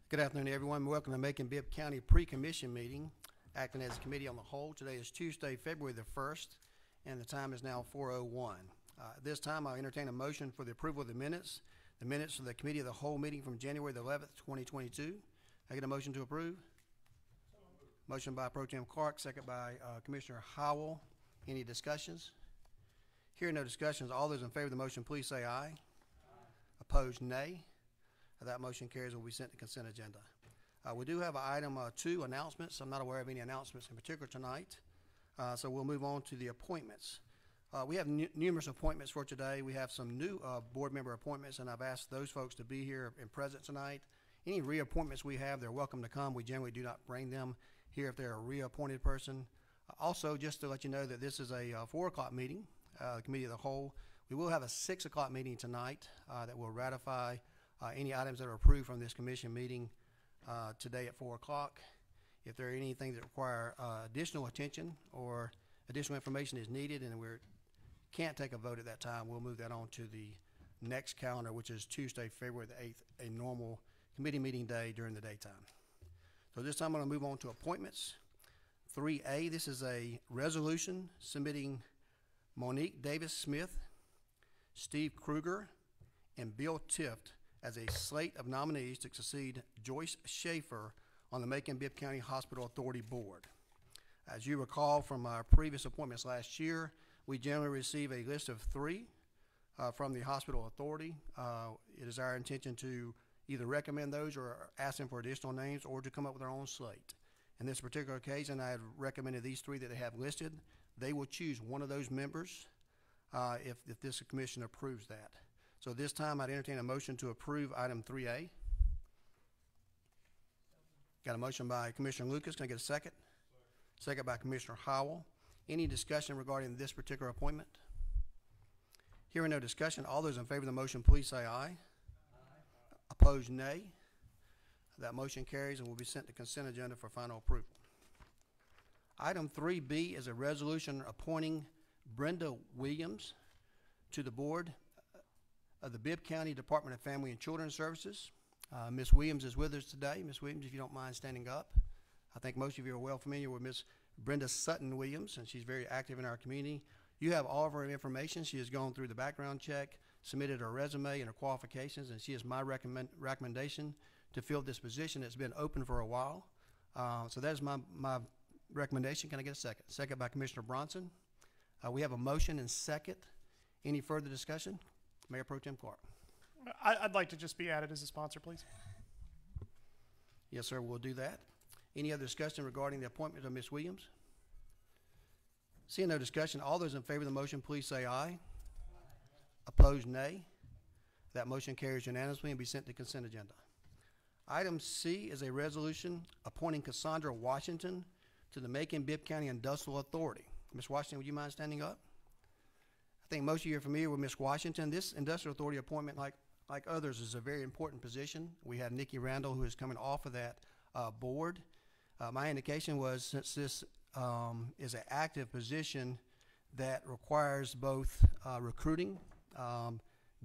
Good afternoon, everyone. Welcome to Macon-Bibb County Pre-Commission Meeting, acting as a committee on the whole. Today is Tuesday, February the 1st, and the time is now 4:01. At this time, I'll entertain a motion for the approval of the minutes of the Committee of the Whole meeting from January the 11th, 2022. I get a motion to approve? Motion by Pro Tem Clark, second by Commissioner Howell. Any discussions? Hearing no discussions, all those in favor of the motion, please say aye. Opposed, nay. That motion carries and will be sent to consent agenda. We do have item 2, announcements. I'm not aware of any announcements in particular tonight. So we'll move on to the appointments. We have numerous appointments for today. We have some new board member appointments, and I've asked those folks to be here and present tonight. Any reappointments we have, they're welcome to come. We generally do not bring them here if they're a reappointed person. Also, just to let you know that this is a 4 o'clock meeting, the Committee of the Whole. We will have a 6 o'clock meeting tonight that will ratify any items that are approved from this commission meeting today at 4 o'clock. If there are anything that require additional attention or additional information is needed and we can't take a vote at that time, we'll move that on to the next calendar, which is Tuesday, February the 8th, a normal committee meeting day during the daytime. So this time I'm going to move on to appointments. 3A, this is a resolution submitting Monique Davis-Smith, Steve Kruger, and Bill Tift as a slate of nominees to succeed Joyce Schaefer on the Macon-Bibb County Hospital Authority Board. As you recall from our previous appointments last year, we generally receive a list of 3 from the Hospital Authority. It is our intention to either recommend those or ask them for additional names or to come up with our own slate. In this particular occasion, I have recommended these 3 that they have listed. They will choose one of those members if this commission approves that. So this time I'd entertain a motion to approve item 3A. Got a motion by Commissioner Lucas. Can I get a second? Second by Commissioner Howell. Any discussion regarding this particular appointment? Hearing no discussion, all those in favor of the motion, please say aye. Opposed, nay. That motion carries and will be sent to consent agenda for final approval. Item 3B is a resolution appointing Brenda Williams to the board of the Bibb County Department of Family and Children's Services. Ms. Williams is with us today. Ms. Williams, if you don't mind standing up. I think most of you are well familiar with Ms. Brenda Sutton Williams, and she's very active in our community. You have all of her information. She has gone through the background check, submitted her resume and her qualifications, and she is my recommendation to fill this position. It's been open for a while. So that is my recommendation. Can I get a second? Second by Commissioner Bronson. We have a motion and second. Any further discussion? Mayor Pro Tem Clark. I'd like to just be added as a sponsor, please. Yes, sir, we'll do that. Any other discussion regarding the appointment of Ms. Williams? Seeing no discussion, all those in favor of the motion, please say aye. Opposed, nay. That motion carries unanimously and be sent to consent agenda. Item C is a resolution appointing Cassandra Washington to the Macon-Bibb County Industrial Authority. Ms. Washington, would you mind standing up? I think most of you are familiar with Ms. Washington. This industrial authority appointment, like others, is a very important position. We have Nikki Randall, who is coming off of that board. My indication was, since this is an active position that requires both recruiting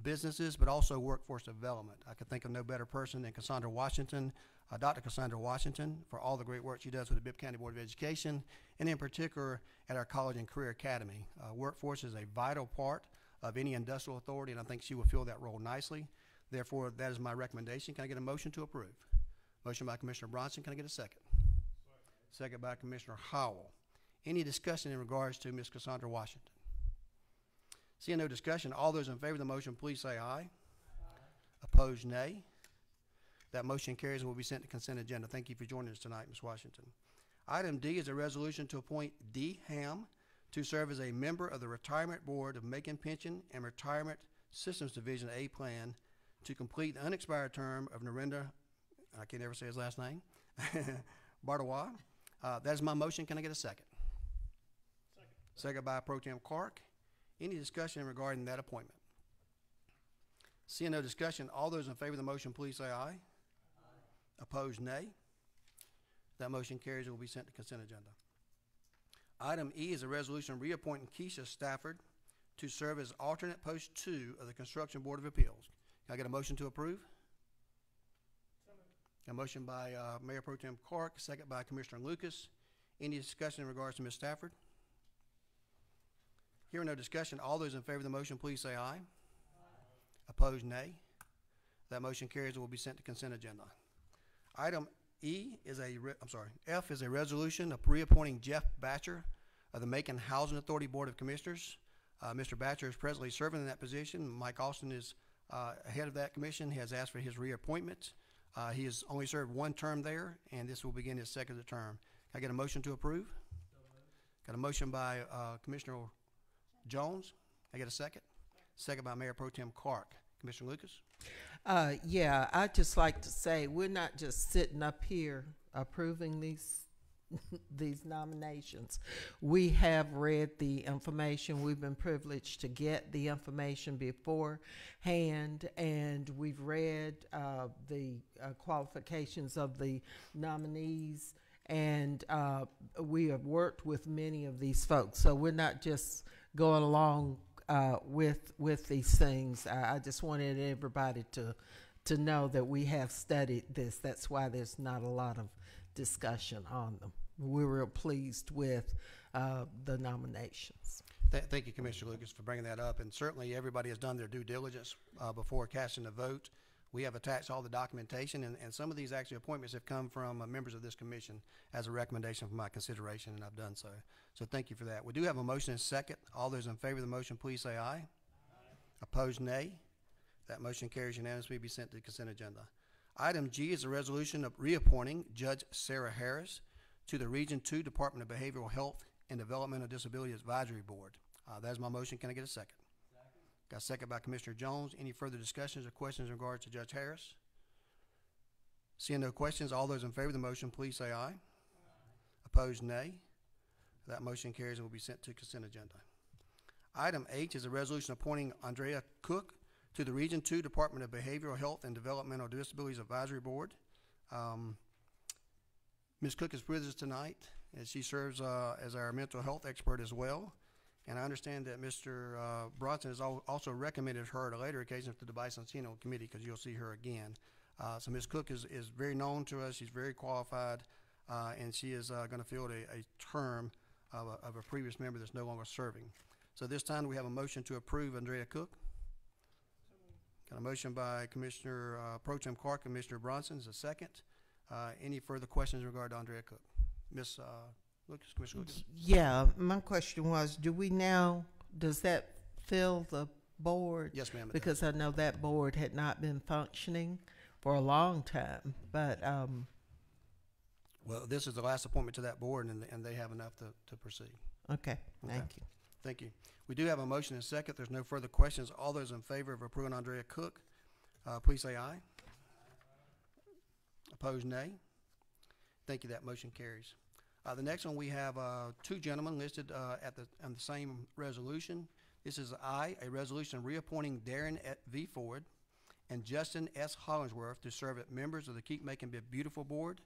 businesses, but also workforce development, I could think of no better person than Cassandra Washington, Dr. Cassandra Washington, for all the great work she does with the Bibb County Board of Education, and in particular at our College and Career Academy. Workforce is a vital part of any industrial authority, and I think she will fill that role nicely. Therefore, that is my recommendation. Can I get a motion to approve? Motion by Commissioner Bronson. Can I get a second? Second by Commissioner Howell. Any discussion in regards to Ms. Cassandra Washington? Seeing no discussion, all those in favor of the motion, please say aye. Opposed, nay. That motion carries and will be sent to consent agenda. Thank you for joining us tonight, Ms. Washington. Item D is a resolution to appoint D. Ham to serve as a member of the Retirement Board of Macon Pension and Retirement Systems Division A Plan to complete the unexpired term of Narendra, I can never say his last name, Bardawa. That is my motion. Can I get a second? Second by Pro Tem Clark. Any discussion regarding that appointment? Seeing no discussion, all those in favor of the motion, please say aye. Opposed, nay. That motion carries and will be sent to consent agenda. Item E is a resolution reappointing Keisha Stafford to serve as alternate post 2 of the Construction Board of Appeals. Can I get a motion to approve? A motion by Mayor Pro Tem Clark, second by Commissioner Lucas. Any discussion in regards to Ms. Stafford? Hearing no discussion, all those in favor of the motion, please say aye. Opposed, nay. That motion carries and will be sent to consent agenda. Item F is a resolution of reappointing Jeff Batcher of the Macon Housing Authority Board of Commissioners. Mr. Batcher is presently serving in that position. Mike Austin is head of that commission. He has asked for his reappointment. He has only served one term there, and this will begin his second term. Can I get a motion to approve? Got a motion by Commissioner Jones. Can I get a second? Second by Mayor Pro Tem Clark. Commissioner Lucas? Yeah, I'd just like to say we're not just sitting up here approving these these nominations. We have read the information. We've been privileged to get the information beforehand, and we've read the qualifications of the nominees, and we have worked with many of these folks. So we're not just going along with these things. I just wanted everybody to know that we have studied this. That's why there's not a lot of discussion on them. We were pleased with the nominations. Thank you, Commissioner Lucas, for bringing that up. And certainly everybody has done their due diligence before casting a vote. We have attached all the documentation, and some of these actually appointments have come from members of this commission as a recommendation for my consideration, and I've done so. So thank you for that. We do have a motion and second. All those in favor of the motion, please say aye. Aye. Opposed, nay. That motion carries unanimously, be sent to the consent agenda. Item G is a resolution of reappointing Judge Sarah Harris to the Region 2 Department of Behavioral Health and Developmental Disability Advisory Board. That is my motion. Can I get a second? Got a second by Commissioner Jones. Any further discussions or questions in regards to Judge Harris? Seeing no questions, all those in favor of the motion, please say aye. Aye. Opposed, nay. That motion carries and will be sent to consent agenda. Item H is a resolution appointing Andrea Cook to the Region 2 Department of Behavioral Health and Developmental Disabilities Advisory Board. Ms. Cook is with us tonight, and she serves as our mental health expert as well. And I understand that Mr. Bronson has also recommended her at a later occasion to the Bicentennial Committee, because you'll see her again. So Ms. Cook is very known to us. She's very qualified, and she is going to fill a term of a previous member that's no longer serving. So this time we have a motion to approve Andrea Cook. Got a motion by Commissioner Pro Tem Clark and Commissioner Bronson. Is a second. Any further questions in regard to Andrea Cook? Ms. Lucas, Commissioner Lucas? Yeah, my question was, does that fill the board? Yes, ma'am. Because I know that board had not been functioning for a long time, but well, this is the last appointment to that board, and they have enough to proceed. Okay, thank you. Thank you. We do have a motion and a second. There's no further questions. All those in favor of approving Andrea Cook, please say aye. Opposed, nay. Thank you. That motion carries. The next one, we have two gentlemen listed on the same resolution. This is a resolution reappointing Darren V. Ford and Justin S. Hollingsworth to serve as members of the Keep Macon-Bibb Beautiful Board.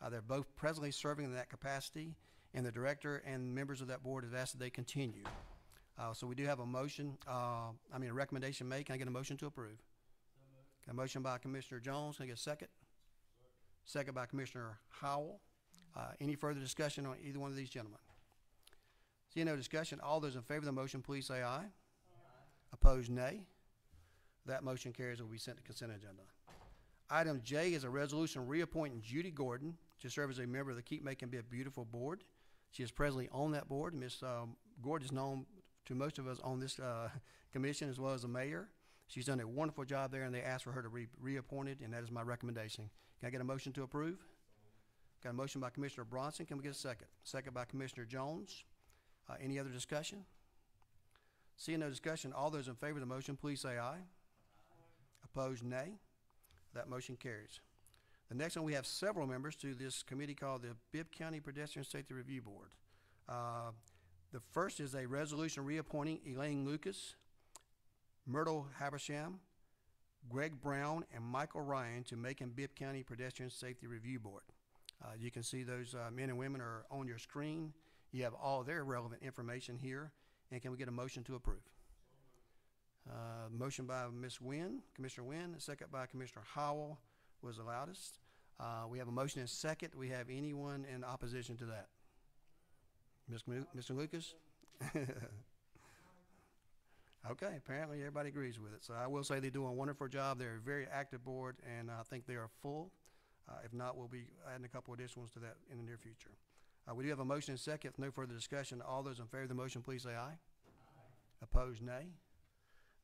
They're both presently serving in that capacity, and the director and members of that board have asked that they continue. So we do have a motion, a recommendation made. Can I get a motion to approve? Got a motion by Commissioner Jones. Can I get a second? Second by Commissioner Howell. Any further discussion on either one of these gentlemen? Seeing no discussion, all those in favor of the motion, please say aye. Aye. Opposed, nay. That motion carries and will be sent to consent agenda. Item J is a resolution reappointing Judy Gordon to serve as a member of the Keep Macon-Bibb Beautiful Board. She is presently on that board. Ms. Gordon is known to most of us on this commission, as well as the mayor. She's done a wonderful job there, and they asked for her to be reappointed, and that is my recommendation. Can I get a motion to approve? Got a motion by Commissioner Bronson. Can we get a second? Second by Commissioner Jones. Any other discussion? Seeing no discussion, all those in favor of the motion, please say aye. Aye. Opposed, nay. That motion carries. The next one, we have several members to this committee called the Bibb County Pedestrian Safety Review Board. The first is a resolution reappointing Elaine Lucas, Myrtle Habersham, Greg Brown, and Michael Ryan to Macon-Bibb County Pedestrian Safety Review Board. You can see those men and women are on your screen. You have all their relevant information here. And can we get a motion to approve? Motion by Ms. Wynn, Commissioner Wynn, second by Commissioner Howell was the loudest. We have a motion and a second. Do we have anyone in opposition to that? Mr. Lucas? Okay, apparently everybody agrees with it. So I will say they do a wonderful job. They're a very active board, and I think they are full. If not, we'll be adding a couple additional ones to that in the near future. We do have a motion and a second. If no further discussion, all those in favor of the motion, please say aye. Opposed, nay.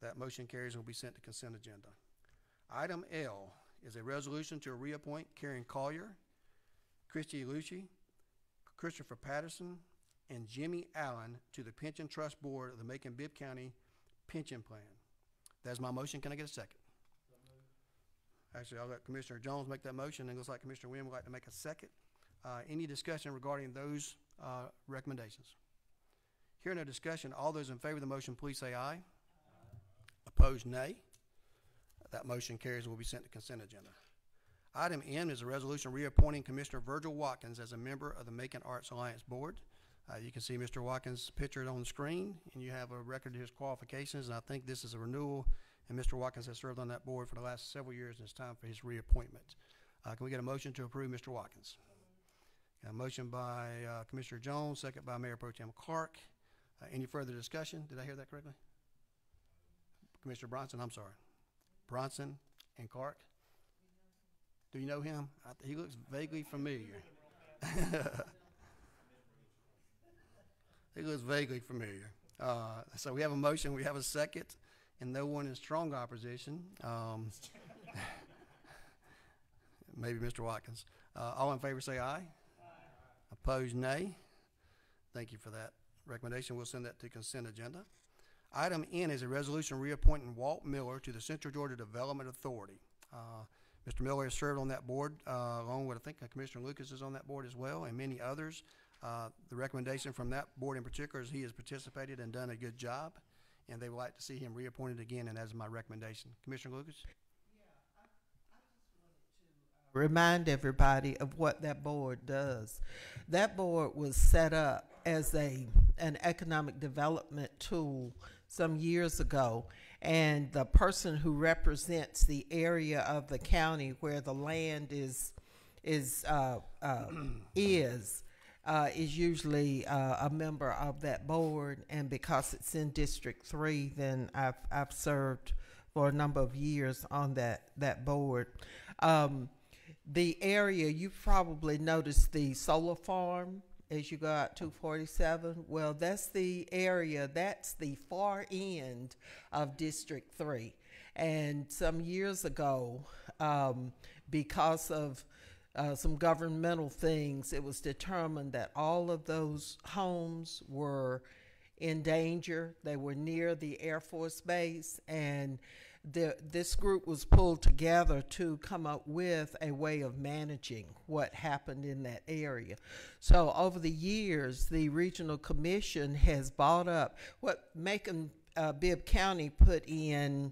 That motion carries and will be sent to consent agenda. Item L is a resolution to reappoint Karen Collier, Christy Lucci, Christopher Patterson, and Jimmy Allen to the Pension Trust Board of the Macon-Bibb County Pension Plan. That's my motion. Can I get a second? Actually, I'll let Commissioner Jones make that motion, and it looks like Commissioner Wynn would like to make a second. Any discussion regarding those recommendations? Hearing no discussion, all those in favor of the motion, please say aye. Opposed, nay. That motion carries and will be sent to consent agenda. Item N is a resolution reappointing Commissioner Virgil Watkins as a member of the Macon Arts Alliance Board. You can see Mr. Watkins' picture on the screen, and you have a record of his qualifications, and I think this is a renewal, and Mr. Watkins has served on that board for the last several years, and it's time for his reappointment. Can we get a motion to approve Mr. Watkins? A motion by Commissioner Jones, second by Mayor Pro Tem Clark. Any further discussion? Did I hear that correctly? Commissioner Bronson, I'm sorry. Bronson and Clark? Do you know him? He looks vaguely familiar. He looks vaguely familiar. So we have a motion, we have a second, and no one in strong opposition. Maybe Mr. Watkins. All in favor say aye. Opposed, nay. Thank you for that recommendation. We'll send that to consent agenda. Item N is a resolution reappointing Walt Miller to the Central Georgia Development Authority. Mr. Miller has served on that board, along with, I think, Commissioner Lucas is on that board as well, and many others. The recommendation from that board in particular is he has participated and done a good job, and they would like to see him reappointed again, and that is my recommendation. Commissioner Lucas? Remind everybody of what that board does. That board was set up as an economic development tool some years ago, and the person who represents the area of the county where the land is usually a member of that board, and because it's in District 3, then I've served for a number of years on that board. The area, you've probably noticed the solar farm as you go out 247. Well, that's the area, that's the far end of District 3. And some years ago, because of some governmental things, it was determined that all of those homes were in danger. They were near the Air Force Base, and this group was pulled together to come up with a way of managing what happened in that area. So over the years, the regional commission has bought up what Macon-Bibb County put in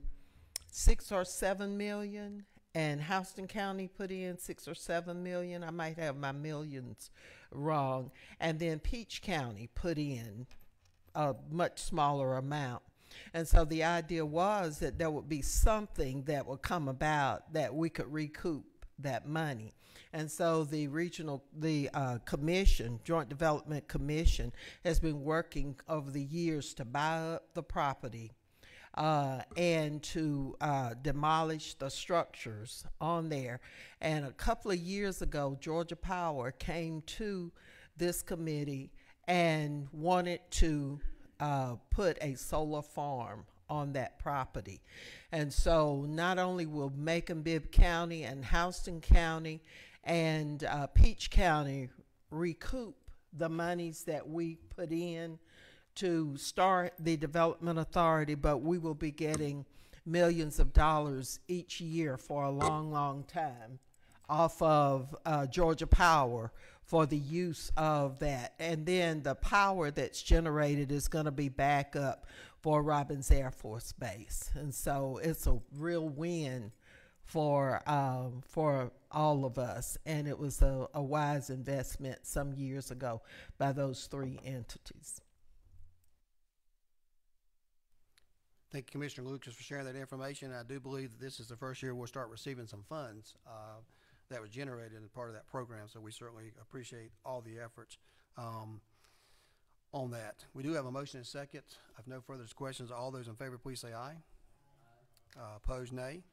6 or 7 million, and Houston County put in 6 or 7 million. I might have my millions wrong. And then Peach County put in a much smaller amount. And so the idea was that there would be something that would come about that we could recoup that money. And so the commission, Joint Development Commission, has been working over the years to buy up the property and to demolish the structures on there. And a couple of years ago, Georgia Power came to this committee and wanted to put a solar farm on that property. And so not only will Macon-Bibb County and Houston County and Peach County recoup the monies that we put in to start the development authority, but we will be getting millions of dollars each year for a long, long time off of Georgia Power for the use of that. And then the power that's generated is going to be backup for Robins Air Force Base. And so it's a real win for all of us. And it was a wise investment some years ago by those three entities. Thank you, Commissioner Lucas, for sharing that information. I do believe that this is the first year we'll start receiving some funds. that was generated as part of that program, so we certainly appreciate all the efforts on that. We do have a motion and second. If no further questions, all those in favor, please say aye. Opposed, nay.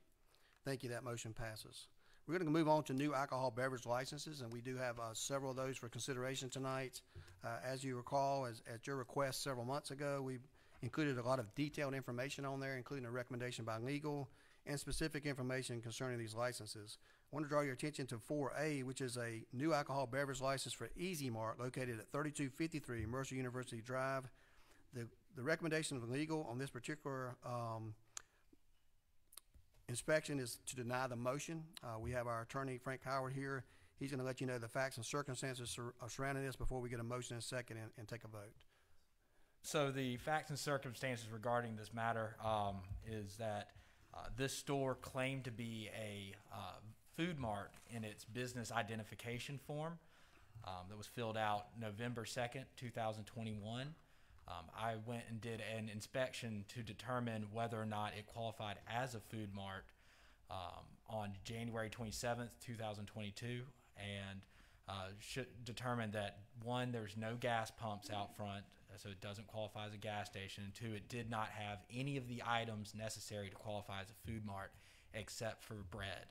Thank you. That motion passes. We're going to move on to new alcohol beverage licenses, and we do have several of those for consideration tonight. As you recall, at your request several months ago, we included a lot of detailed information on there, including a recommendation by legal and specific information concerning these licenses. I want to draw your attention to 4A, which is a new alcohol beverage license for Easy Mart located at 3253 Mercer University Drive. The recommendation of legal on this particular inspection is to deny the motion. We have our attorney, Frank Howard, here. He's going to let you know the facts and circumstances surrounding this before we get a motion and second and take a vote. So the facts and circumstances regarding this matter is that this store claimed to be a food mart in its business identification form that was filled out November 2nd, 2021. I went and did an inspection to determine whether or not it qualified as a food mart on January 27th, 2022, and determined that, one, there's no gas pumps out front, so it doesn't qualify as a gas station, and two, it did not have any of the items necessary to qualify as a food mart except for bread.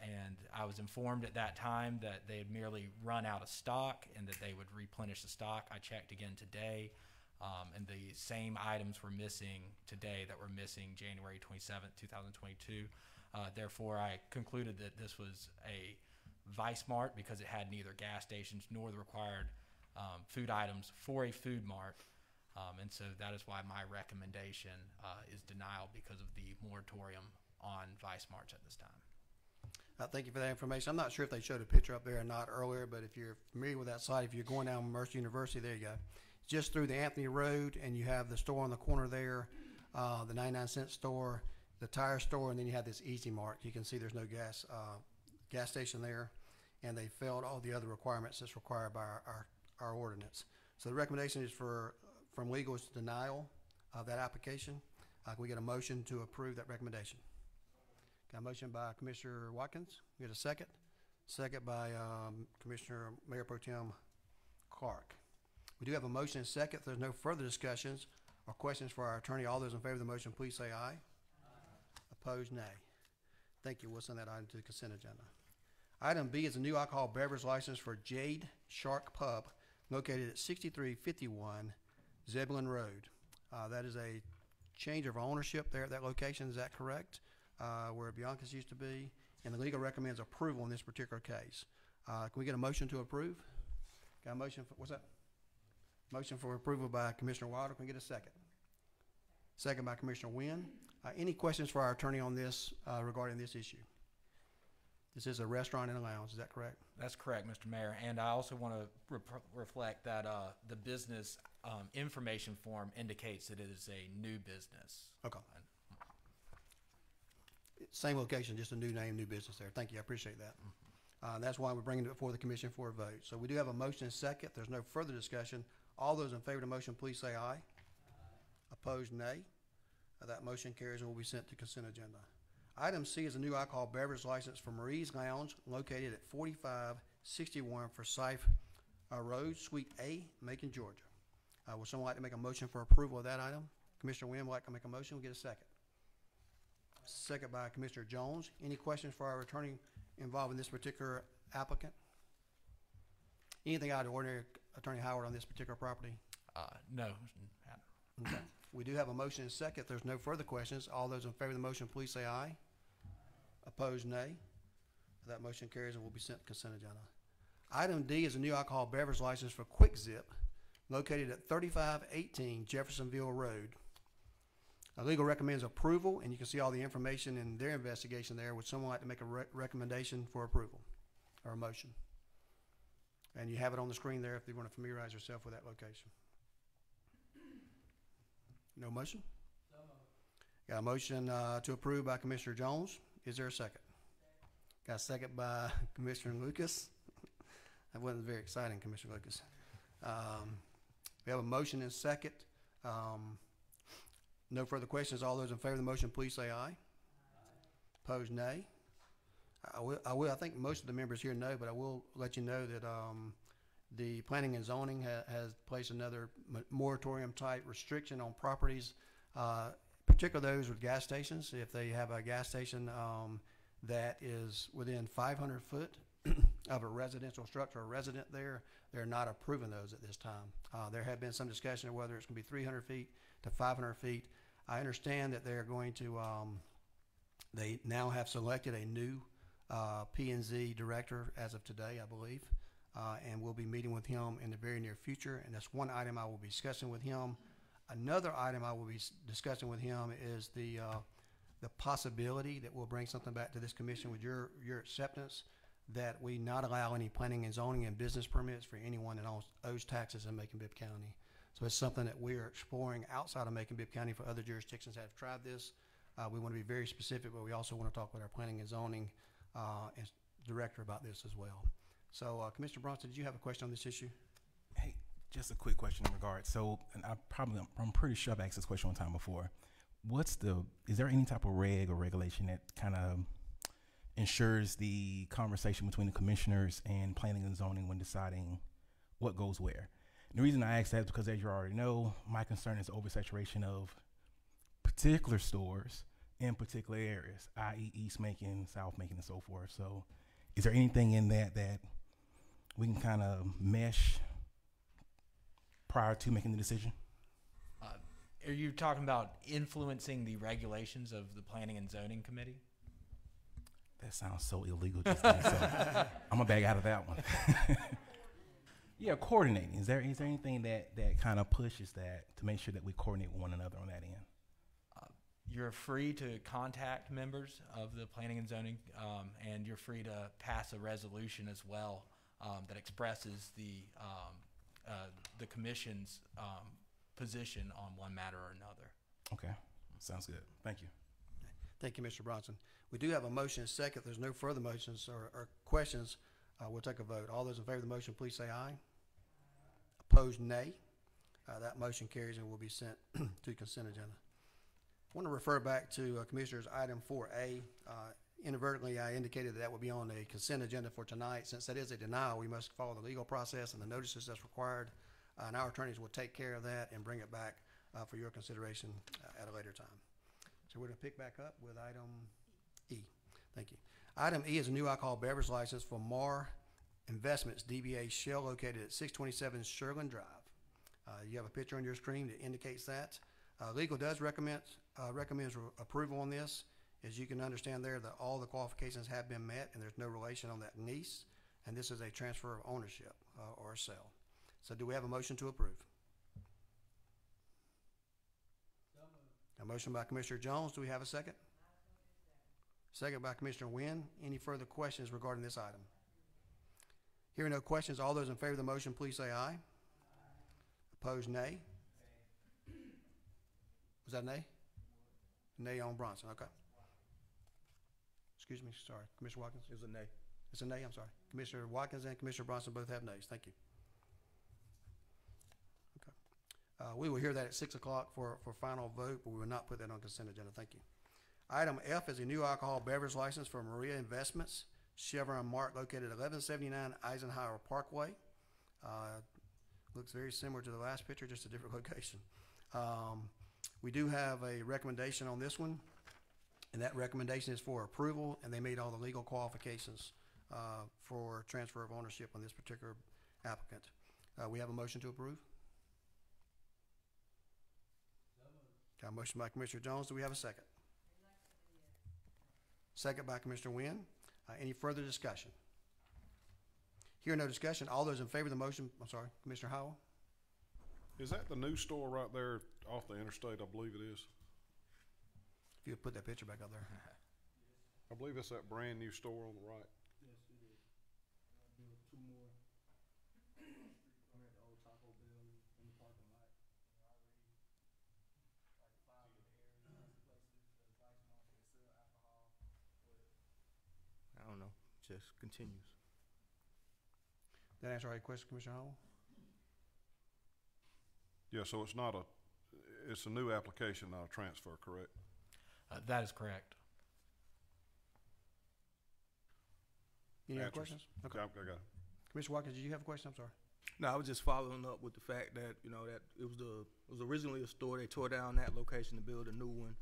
And I was informed at that time that they had merely run out of stock and that they would replenish the stock. I checked again today, and the same items were missing today that were missing January 27th, 2022. Therefore, I concluded that this was a Vice Mart because it had neither gas stations nor the required food items for a food mart. And so that is why my recommendation is denial because of the moratorium on Vice Marts at this time. Thank you for that information. I'm not sure if they showed a picture up there or not earlier, but if you're familiar with that site, if you're going down Mercer University, there you go. Just through the Anthony Road, and you have the store on the corner there, the 99-cent store, the tire store, and then you have this Easy Mart. You can see there's no gas station there, and they failed all the other requirements that's required by our ordinance. So the recommendation is from legal is denial of that application. Can we get a motion to approve that recommendation? Got a motion by Commissioner Watkins. We get a second. Second by Commissioner Mayor Pro Tem Clark. We do have a motion and second. If there's no further discussions or questions for our attorney, all those in favor of the motion, please say aye. Opposed, nay. Thank you. We'll send that item to the consent agenda. Item B is a new alcohol beverage license for Jade Shark Pub located at 6351 Zebulon Road. That is a change of ownership there at that location. Is that correct? Where Bianca's used to be, and the legal recommends approval in this particular case. Can we get a motion to approve? Got a motion for, what's that? Motion for approval by Commissioner Wilder. Can we get a second? Second by Commissioner Wynn. Any questions for our attorney on this regarding this issue? This is a restaurant and a lounge. Is that correct? That's correct, Mr. Mayor. And I also want to reflect that the business information form indicates that it is a new business. Okay. Same location, just a new name, new business there. Thank you. I appreciate that. That's why we're bringing it before the commission for a vote. So we do have a motion and second. There's no further discussion. All those in favor of the motion, please say aye. Opposed, nay. That motion carries and will be sent to consent agenda. Item C is a new alcohol beverage license for Marie's Lounge located at 4561 Forsyth Road, Suite A, Macon, Georgia. Would someone like to make a motion for approval of that item? Commissioner Wynn would like to make a motion. We'll get a second. Second by Commissioner Jones. Any questions for our attorney involved in this particular applicant? Anything out of the ordinary, Attorney Howard, on this particular property? No. Okay. We do have a motion and second. If there's no further questions, all those in favor of the motion, please say aye. Opposed, nay. That motion carries and will be sent to consent agenda. Item D is a new alcohol beverage license for Quick Zip located at 3518 Jeffersonville Road. Legal recommends approval, and you can see all the information in their investigation there. Would someone like to make a recommendation for approval or a motion? And you have it on the screen there if you want to familiarize yourself with that location. No motion? Got a motion to approve by Commissioner Jones. Is there a second? Got a second by Commissioner Lucas. That wasn't very exciting, Commissioner Lucas. We have a motion and second. No further questions. All those in favor of the motion, please say aye. Opposed, nay. I think most of the members here know, but I will let you know that the planning and zoning has placed another moratorium type restriction on properties, particularly those with gas stations. If they have a gas station that is within 500 foot of a residential structure or resident there, they're not approving those at this time. There have been some discussion of whether it's going to be 300 feet to 500 feet. I understand that they're going to, they now have selected a new P&Z director as of today, I believe, and we'll be meeting with him in the very near future, and that's one item I will be discussing with him. Another item I will be discussing with him is the possibility that we'll bring something back to this commission with your acceptance, that we not allow any planning and zoning and business permits for anyone that owes taxes in Macon-Bibb County. So it's something that we are exploring outside of Macon-Bibb County for other jurisdictions that have tried this. We want to be very specific, but we also want to talk with our planning and zoning and director about this as well. So Commissioner Bronson, did you have a question on this issue? Hey, just a quick question in regard. So, and I'm pretty sure I've asked this question one time before. Is there any type of reg or regulation that kind of ensures the conversation between the commissioners and planning and zoning when deciding what goes where? And the reason I ask that is because, as you already know, my concern is oversaturation of particular stores in particular areas, i.e. East Macon, South Macon, and so forth. So is there anything in that we can kind of mesh prior to making the decision? Are you talking about influencing the regulations of the Planning and Zoning Committee? That sounds so illegal. Just then, so I'm gonna back out of that one. Yeah, coordinating. Is there anything that kind of pushes that to make sure that we coordinate with one another on that end? You're free to contact members of the Planning and Zoning, and you're free to pass a resolution as well that expresses the commission's position on one matter or another. Okay, sounds good. Thank you. Thank you, Mr. Bronson. We do have a motion and second. If there's no further motions or questions, we'll take a vote. All those in favor of the motion, please say aye. Opposed, nay. That motion carries and will be sent to consent agenda. I want to refer back to Commissioner's item 4A. Inadvertently, I indicated that would be on a consent agenda for tonight. Since that is a denial, we must follow the legal process and the notices that's required. And our attorneys will take care of that and bring it back for your consideration at a later time. So we're going to pick back up with item E. Thank you. Item E is a new alcohol beverage license for Mar Investments DBA Shell located at 627 Sherland Drive. You have a picture on your screen that indicates that. Legal does recommends approval on this. As you can understand there, that all the qualifications have been met and there's no relation on that lease. And this is a transfer of ownership or a sale. So do we have a motion to approve? A motion by Commissioner Jones. Do we have a second? Second by Commissioner Wynn. Any further questions regarding this item? Hearing no questions, all those in favor of the motion, please say aye. Opposed, nay. Was that nay? Nay on Bronson, okay. Excuse me, sorry. Commissioner Watkins? It was a nay. It's a nay, I'm sorry. Commissioner Watkins and Commissioner Bronson both have nays. Thank you. Okay. We will hear that at 6 o'clock for final vote, but we will not put that on consent agenda. Thank you. Item F is a new alcohol beverage license for Maria Investments, Chevron Mark, located at 1179 Eisenhower Parkway. Looks very similar to the last picture, just a different location. We do have a recommendation on this one, and that recommendation is for approval, and they made all the legal qualifications for transfer of ownership on this particular applicant. We have a motion to approve? Got a motion by Commissioner Jones. Do we have a second? Second by Commissioner Wynn. Any further discussion? Hearing no discussion, all those in favor of the motion, I'm sorry, Commissioner Howell? Is that the new store right there off the interstate? I believe it is. If you would put that picture back up there. I believe it's that brand new store on the right. Yes, it is. Build two more. We're at the old Taco Bell in the parking lot. Already, like 5 areas, places, vice market, sell alcohol. I don't know. Just continues. That answer all your question, Commissioner Howell? Yeah, so it's not it's a new application, not a transfer, correct? That is correct. Any other Answers. questions? Okay. Yeah, I got it. Commissioner Watkins, did you have a question? I'm sorry. No, I was just following up with the fact that, you know, that it was originally a store. They tore down that location to build a new one.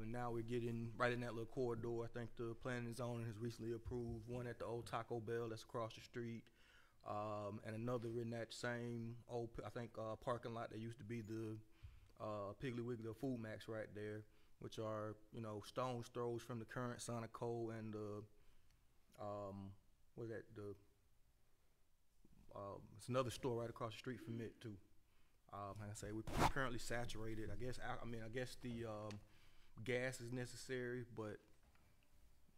And now we're getting right in that little corridor. I think the planning and zoning has recently approved one at the old Taco Bell that's across the street. And another in that same old, I think, parking lot that used to be the Piggly Wiggly or Food Max right there, which are, you know, stone's throws from the current Sonico and the, what's that, it's another store right across the street from it too. Like I say, we're currently saturated. I guess the gas is necessary, but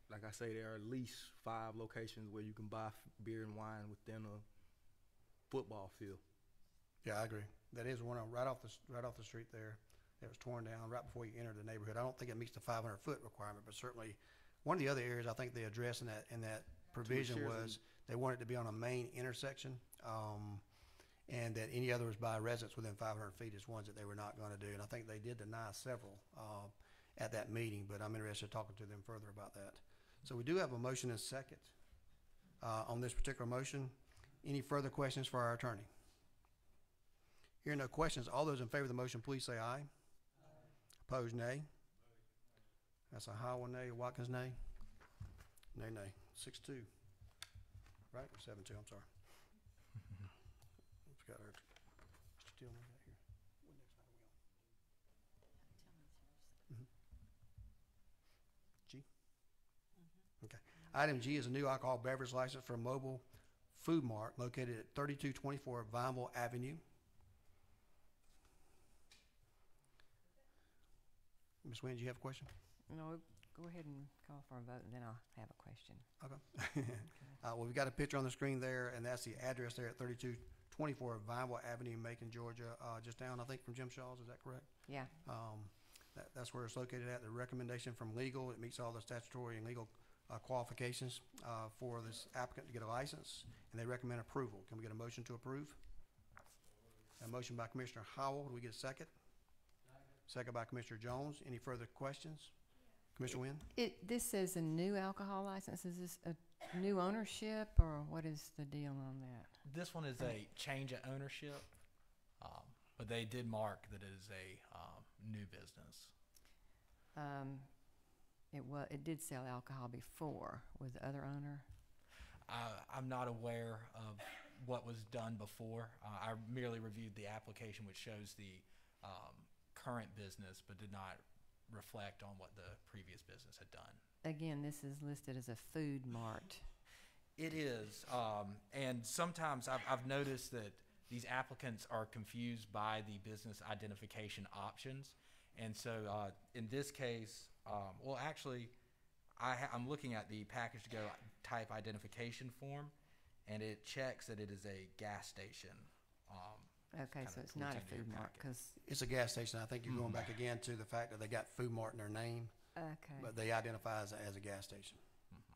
like I say, there are at least 5 locations where you can buy beer and wine within a football field. Yeah, I agree. That is one right off the street there. That was torn down right before you enter the neighborhood. I don't think it meets the 500-foot requirement, but certainly one of the other areas I think they addressed in that provision was they wanted it to be on a main intersection, and that any others by residents within 500 feet is ones that they were not going to do. And I think they did deny several at that meeting, but I'm interested in talking to them further about that. So we do have a motion and a second on this particular motion. Any further questions for our attorney? Hearing no questions, all those in favor of the motion, please say aye. Opposed, nay. That's a Howell nay, Watkins nay. Nay, nay. 6-2. Right? Or 7-2, I'm sorry. We've got our Mr. Tillman right here. What next item are we on? G? Okay. Item G is a new alcohol beverage license for a mobile food mart located at 3224 Vineville Avenue. Ms. Wynn, do you have a question? No, go ahead and call for a vote, and then I'll have a question. Okay. Well, we've got a picture on the screen there, and that's the address there at 3224 Vineville Avenue, Macon, Georgia, just down, I think, from Jim Shaw's. Is that correct? Yeah. That's where it's located at. The recommendation from legal, it meets all the statutory and legal qualifications for this applicant to get a license, and they recommend approval. Can we get a motion to approve? A motion by Commissioner Howell. Do we get a second? Second by Commissioner Jones. Any further questions? Commissioner Wynn? This says a new alcohol license. Is this a new ownership, or what is the deal on that? This one is a change of ownership, but they did mark that it is a new business. It did sell alcohol before with the other owner. I'm not aware of what was done before. I merely reviewed the application, which shows the current business, but did not reflect on what the previous business had done. Again, this is listed as a food mart. It is, and sometimes I've noticed that these applicants are confused by the business identification options, and so in this case, well, actually, I'm looking at the package to go type identification form, and it checks that it is a gas station. Okay, so it's not a food mart because. It's a gas station. I think you're going back again to the fact that they got Food Mart in their name, Okay. but they identify as a gas station.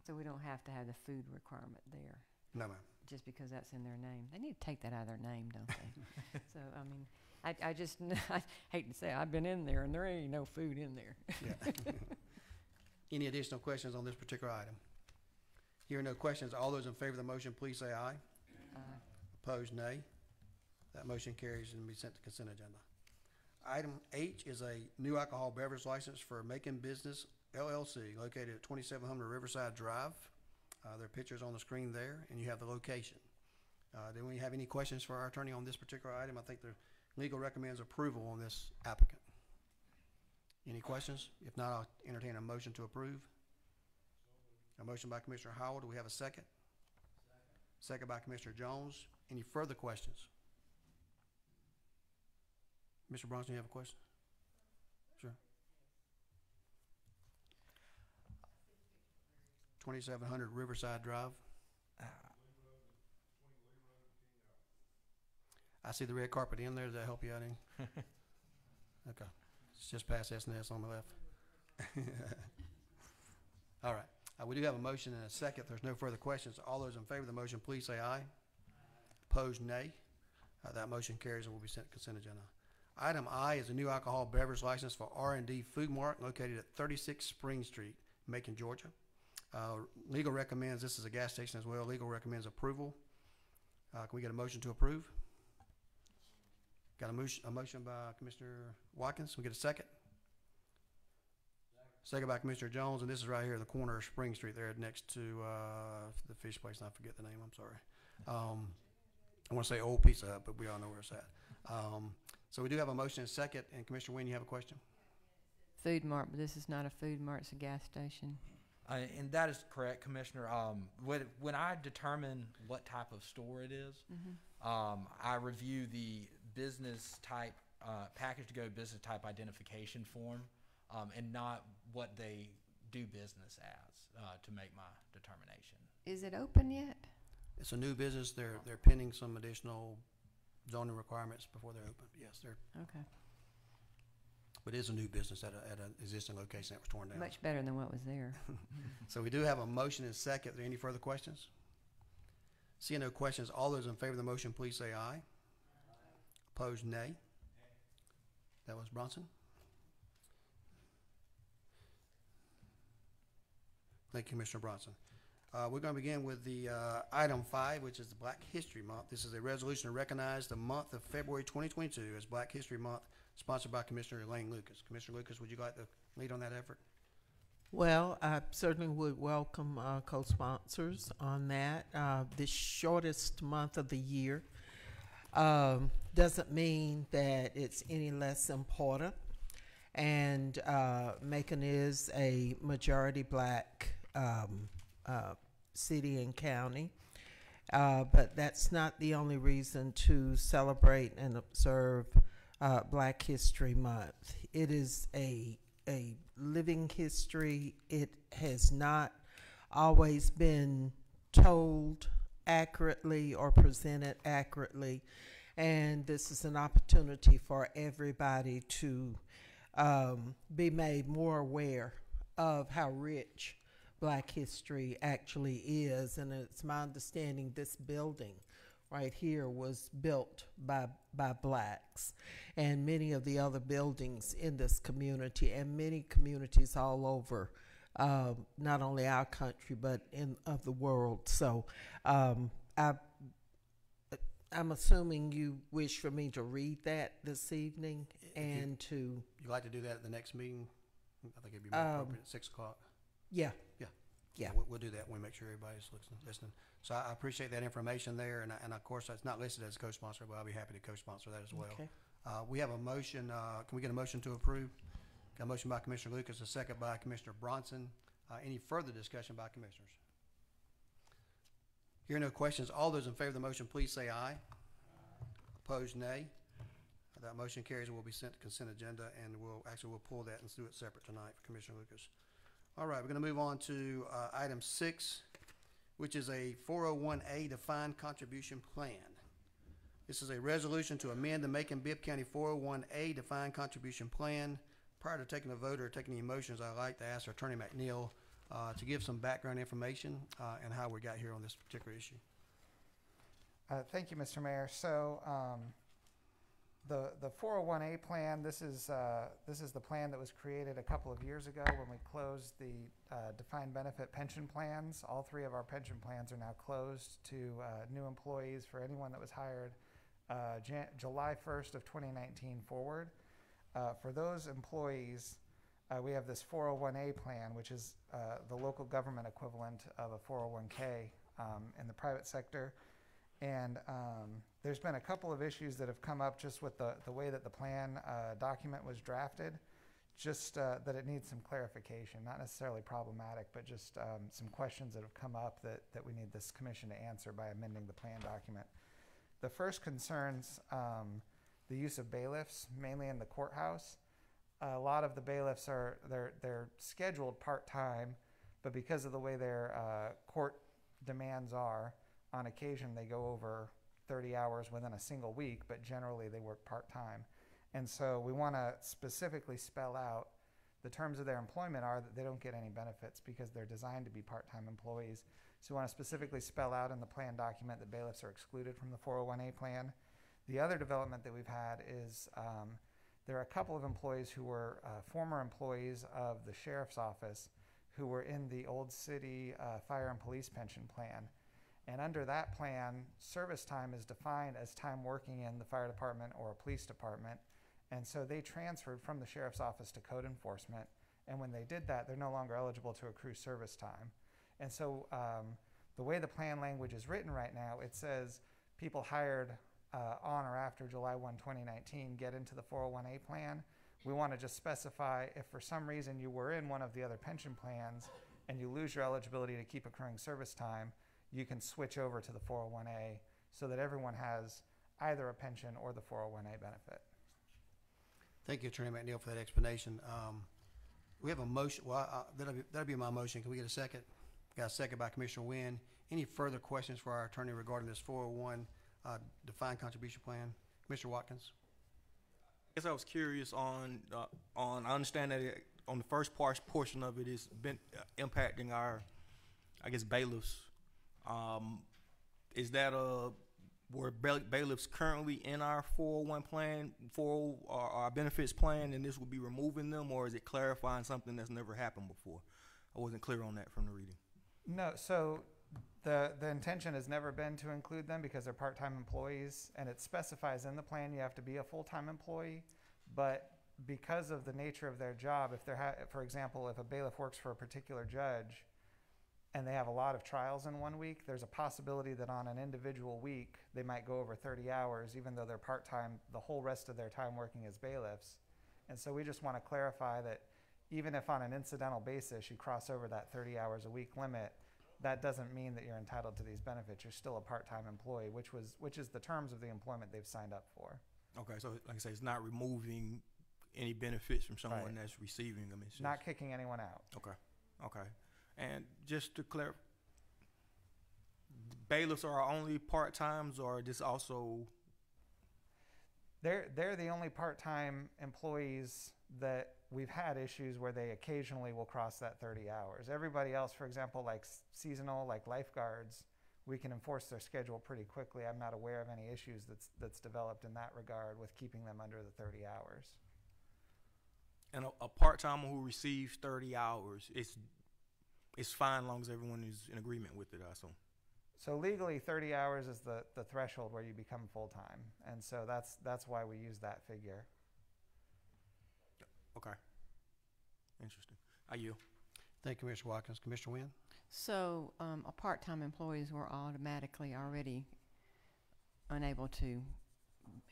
So we don't have to have the food requirement there, No, ma'am. just because that's in their name. They need to take that out of their name, don't they? So, I mean, I just, I hate to say, I've been in there and there ain't no food in there. Yeah. Any additional questions on this particular item? Hearing no questions, all those in favor of the motion, please say aye. Opposed, nay. That motion carries and will be sent to consent agenda. Item H is a new alcohol beverage license for Macon-Bibb LLC located at 2700 Riverside Drive. There are pictures on the screen there, and you have the location. Do we have any questions for our attorney on this particular item? I think the legal recommends approval on this applicant. Any questions? If not, I'll entertain a motion to approve. A motion by Commissioner Howell. Do we have a second? Second by Commissioner Jones. Any further questions? Mr. Bronson, you have a question? Sure. 2700 Riverside Drive. I see the red carpet in there. Does that help you out any? Okay. It's just past S&S on the left. All right. We do have a motion and a second. If there's no further questions, all those in favor of the motion, please say aye. Opposed, nay. That motion carries and will be sent to consent agenda. Item I is a new alcohol beverage license for R&D Food Mart located at 36 Spring Street, Macon, Georgia. Legal recommends, this is a gas station as well, legal recommends approval. Can we get a motion to approve? Got a motion by Commissioner Watkins. Can we get a second? Second by Commissioner Jones, and this is right here at the corner of Spring Street there next to the fish place, and I forget the name, I'm sorry. I want to say Old Pizza Hut, but we all know where it's at. So we do have a motion and second, and Commissioner Wynn, you have a question? Food mart, but this is not a food mart, it's a gas station. And that is correct, Commissioner. When I determine what type of store it is, I review the business type, package to go business type identification form, and not what they do business as to make my determination. Is it open yet? It's a new business. They're pending some additional zoning requirements before they're open. Yes, they're. Okay. But it is a new business at an existing location that was torn down. Much better than what was there. So we do have a motion and second. Are there any further questions? Seeing no questions, all those in favor of the motion, please say aye. Opposed, nay. That was Bronson. Thank you, Commissioner Bronson. We're going to begin with the item 5, which is the Black History Month. This is a resolution to recognize the month of February 2022 as Black History Month, sponsored by Commissioner Elaine Lucas. Commissioner Lucas, would you like to lead on that effort? Well, I certainly would welcome co-sponsors on that. The shortest month of the year doesn't mean that it's any less important. And Macon is a majority black city and county. But that's not the only reason to celebrate and observe Black History Month. It is a living history. It has not always been told accurately or presented accurately, and this is an opportunity for everybody to be made more aware of how rich Black history actually is. And it's my understanding this building right here was built by blacks, and many of the other buildings in this community and many communities all over, not only our country but of the world. So I'm assuming you wish for me to read that this evening and to. You'd like to do that at the next meeting? I think it'd be more appropriate at 6 o'clock. Yeah. Yeah, we'll do that when we make sure everybody's listening. So I appreciate that information there, and of course, it's not listed as co-sponsor, but I'll be happy to co-sponsor that as well. Okay. We have a motion. Can we get a motion to approve? Got a motion by Commissioner Lucas, a second by Commissioner Bronson. Any further discussion by commissioners? Hearing no questions, all those in favor of the motion, please say aye. Opposed, nay. That motion carries and will be sent to consent agenda, and we'll pull that and do it separate tonight for Commissioner Lucas. All right, we're going to move on to item 6, which is a 401A defined contribution plan. This is a resolution to amend the Macon-Bibb County 401A defined contribution plan. Prior to taking a vote or taking any motions, I'd like to ask Attorney McNeil to give some background information and how we got here on this particular issue. Thank you, Mr. Mayor. So the 401A plan, this is the plan that was created a couple of years ago when we closed the defined benefit pension plans. All 3 of our pension plans are now closed to new employees for anyone that was hired July 1st of 2019 forward. For those employees, we have this 401A plan, which is the local government equivalent of a 401K in the private sector. And there's been a couple of issues that have come up just with the way that the plan document was drafted, just that it needs some clarification, not necessarily problematic, but just some questions that have come up that we need this commission to answer by amending the plan document. The first concerns the use of bailiffs, mainly in the courthouse. A lot of the bailiffs they're scheduled part-time, but because of the way their court demands are, on occasion they go over 30 hours within a single week, but generally they work part-time. And so we want to specifically spell out the terms of their employment are that they don't get any benefits because they're designed to be part-time employees. So we want to specifically spell out in the plan document that bailiffs are excluded from the 401A plan. The other development that we've had is there are a couple of employees who were former employees of the sheriff's office who were in the Old City Fire and Police Pension Plan. And under that plan, service time is defined as time working in the fire department or a police department. And so they transferred from the sheriff's office to code enforcement. And when they did that, they're no longer eligible to accrue service time. And so the way the plan language is written right now, it says people hired on or after July 1, 2019 get into the 401A plan. We want to just specify if for some reason you were in one of the other pension plans and you lose your eligibility to keep accruing service time, you can switch over to the 401A so that everyone has either a pension or the 401A benefit. Thank you, Attorney McNeil, for that explanation. We have a motion. Well, that'll be my motion. Can we get a second? Got a second by Commissioner Wynn. Any further questions for our attorney regarding this 401 defined contribution plan? Commissioner Watkins. I guess I was curious on I understand that on the first portion of it is been impacting our, I guess, bailiffs. Is that were bailiffs currently in our 401 plan, our benefits plan, and this would be removing them, or is it clarifying something that's never happened before? I wasn't clear on that from the reading. No, so the intention has never been to include them because they're part-time employees, and it specifies in the plan you have to be a full-time employee, but because of the nature of their job, if they're, for example, if a bailiff works for a particular judge and they have a lot of trials in 1 week, there's a possibility that on an individual week they might go over 30 hours, even though they're part-time the whole rest of their time working as bailiffs. And so we just want to clarify that even if on an incidental basis you cross over that 30 hours a week limit, that doesn't mean that you're entitled to these benefits. You're still a part-time employee, which is the terms of the employment they've signed up for. Okay, so like I say, it's not removing any benefits from someone Right. that's receiving them. It's just, Not kicking anyone out. Okay. And just to clarify, bailiffs are only part-times, or this also? They're the only part-time employees that we've had issues where they occasionally will cross that 30 hours. Everybody else, for example, like seasonal, like lifeguards, we can enforce their schedule pretty quickly. I'm not aware of any issues that's developed in that regard with keeping them under the 30 hours. And a part-timer who receives 30 hours, it's fine as long as everyone is in agreement with it, I assume. So legally, 30 hours is the threshold where you become full-time, and so that's why we use that figure. Okay. Interesting. I yield. Thank you, Commissioner Watkins. Commissioner Wynn? So a part-time employees were automatically already unable to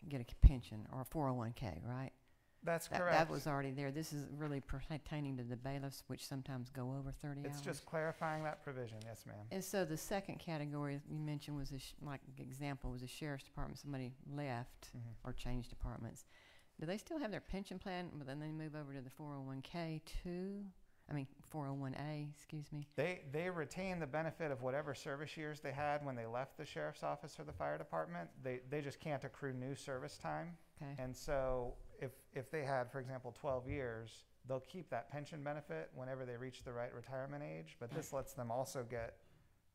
get a pension or a 401k, right? That's That correct. was already there. This is really pertaining to the bailiffs, which sometimes go over 30 hours. It's just clarifying that provision, yes, ma'am. And so the second category you mentioned was, like example, was a sheriff's department. Somebody left or changed departments. Do they still have their pension plan, but then they move over to the 401k too? I mean, 401A, excuse me. They retain the benefit of whatever service years they had when they left the sheriff's office or the fire department. They just can't accrue new service time. Okay. And so if they had, for example, 12 years, they'll keep that pension benefit whenever they reach the right retirement age. But this lets them also get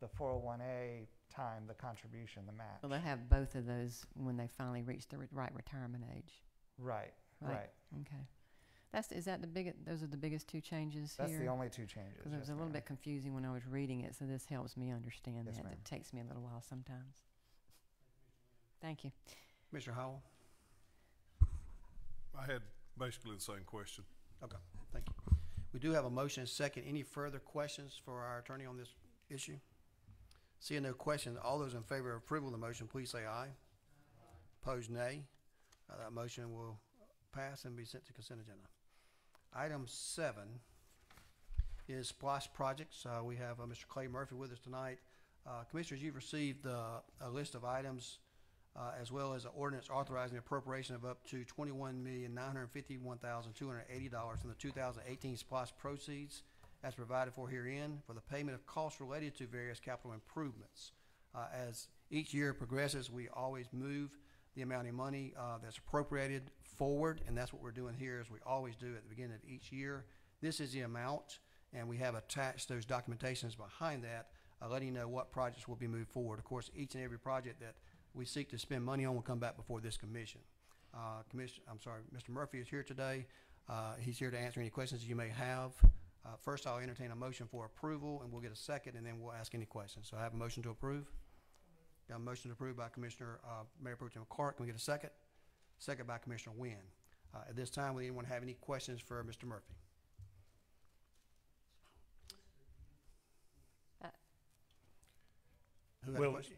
the 401A time, the contribution, the match. So they'll have both of those when they finally reach the right retirement age. Right. Okay. Is that the biggest? Those are the biggest two changes That's here. the only two changes. Because it was yes, a little ma'am. bit confusing when I was reading it, so this helps me understand Yes, that. ma'am. It takes me a little while sometimes. Thank you. Commissioner Howell? I had basically the same question. Okay, thank you. We do have a motion and second. Any further questions for our attorney on this issue? Seeing no questions, all those in favor of approval of the motion, please say aye. Opposed, nay. That motion will pass and be sent to consent agenda. Item 7 is SPLOST projects. We have Mr. Clay Murphy with us tonight. Commissioners, you've received a list of items as well as an ordinance authorizing the appropriation of up to $21,951,280 from the 2018 SPLOST proceeds as provided for herein for the payment of costs related to various capital improvements. As each year progresses, we always move the amount of money that's appropriated forward, and that's what we're doing here, as we always do at the beginning of each year. This is the amount, and we have attached those documentations behind that, letting you know what projects will be moved forward. Of course, each and every project that we seek to spend money on will come back before this commission. Mr. Murphy is here today. He's here to answer any questions you may have. First, I'll entertain a motion for approval, and we'll get a second, and then we'll ask any questions. So I have a motion to approve. Got a motion to approve by Commissioner, Mayor Pro Tem Clark. Can we get a second? Second by Commissioner Wynn. At this time, would anyone have any questions for Mr. Murphy? Who had a Well, question?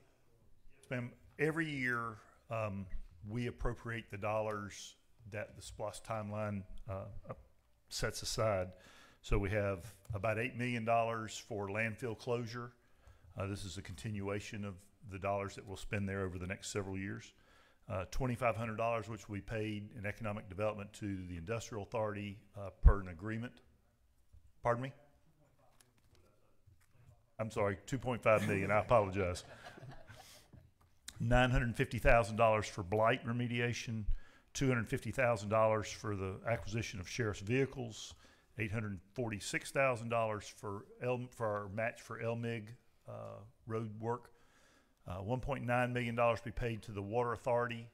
ma'am, every year, we appropriate the dollars that the SPLOST timeline sets aside. So we have about $8 million for landfill closure. This is a continuation of the dollars that we'll spend there over the next several years. $2,500, which we paid in economic development to the Industrial Authority per an agreement. Pardon me? I'm sorry, 2.5 million. I apologize. $950,000 for blight remediation, $250,000 for the acquisition of sheriff's vehicles, $846,000 for our match for LMIG road work, $1.9 million to be paid to the Water Authority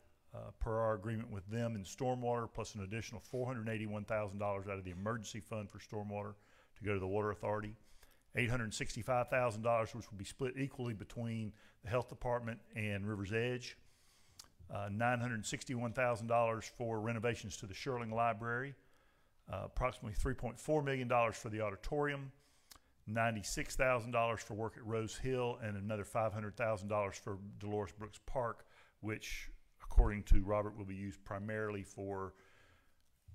per our agreement with them in stormwater, plus an additional $481,000 out of the emergency fund for stormwater to go to the Water Authority. $865,000, which will be split equally between the Health Department and River's Edge. $961,000 for renovations to the Sherling Library. Approximately $3.4 million for the auditorium. $96,000 for work at Rose Hill, and another $500,000 for Dolores Brooks Park, which, according to Robert, will be used primarily for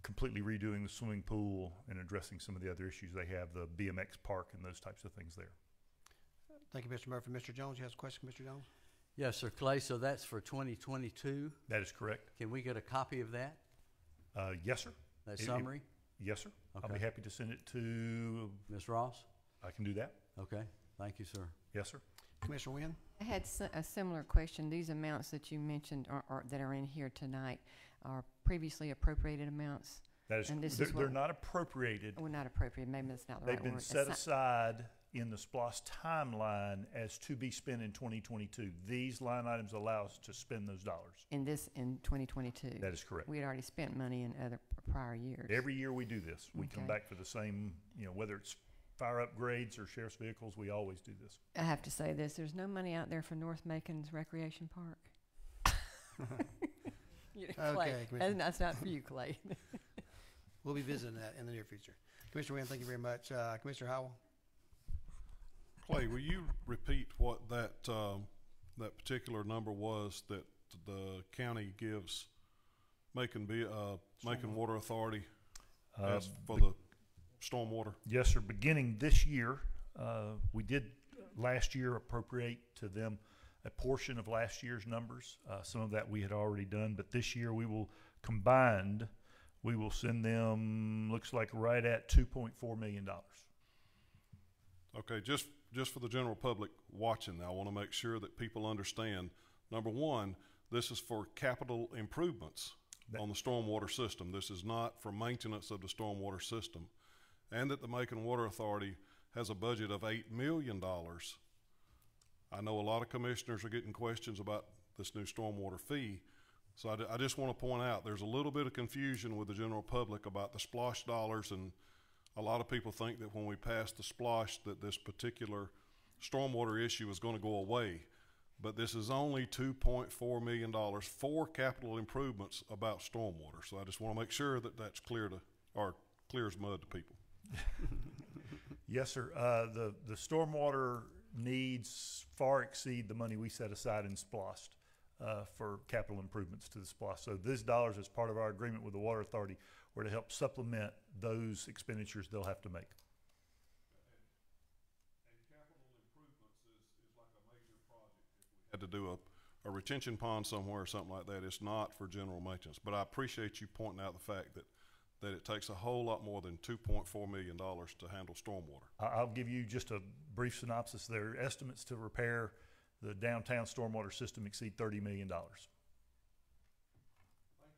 completely redoing the swimming pool and addressing some of the other issues they have, the BMX park and those types of things there. Thank you, Mr. Murphy. Mr. Jones, you have a question, Mr. Jones? Yes, sir, Clay. So that's for 2022. That is correct. Can we get a copy of that? Yes, sir. That summary? Yes, sir. Okay. I'll be happy to send it to Ms. Ross? I can do that. Okay. Thank you, sir. Yes, sir. Commissioner Wynn? I had a similar question. These amounts that you mentioned are that are in here tonight are previously appropriated amounts? That is, And this they're, is they're what- not appropriated. Well, not appropriated. Maybe that's not the They've right been word. set aside in the SPLOST timeline as to be spent in 2022. These line items allow us to spend those dollars. In 2022? That is correct. We had already spent money in other prior years. Every year we do this. We come Okay. back for the same, whether it's fire upgrades or sheriff's vehicles, we always do this. I have to say this, there's no money out there for North Macon's Recreation Park. Clay, Okay, Commissioner. that's not for you, Clay. We'll be visiting that in the near future. Commissioner Wynn, thank you very much. Commissioner Howell? Clay, will you repeat what that particular number was that the county gives Macon Water Authority as for the stormwater? Yes, sir. Beginning this year, we did last year appropriate to them a portion of last year's numbers. Some of that we had already done, but this year we will we will send them, looks like right at $2.4 million. Okay, just for the general public watching, I want to make sure that people understand, number one, this is for capital improvements on the stormwater system. This is not for maintenance of the stormwater system. And that the Macon Water Authority has a budget of $8 million. I know a lot of commissioners are getting questions about this new stormwater fee. So I just want to point out there's a little bit of confusion with the general public about the SPLOST dollars, and a lot of people think that when we pass the SPLOST that this particular stormwater issue is going to go away. But this is only $2.4 million for capital improvements about stormwater. So I just want to make sure that that's clear as mud to people. Yes, sir. The stormwater needs far exceed the money we set aside in SPLOST for capital improvements to the SPLOST. So these dollars, as part of our agreement with the Water Authority, were to help supplement those expenditures they'll have to make. And capital improvements is like a major project. If we had to do a retention pond somewhere or something like that, it's not for general maintenance. But I appreciate you pointing out the fact that it takes a whole lot more than $2.4 million to handle stormwater. I'll give you just a brief synopsis. Their estimates to repair the downtown stormwater system exceed $30 million. Thank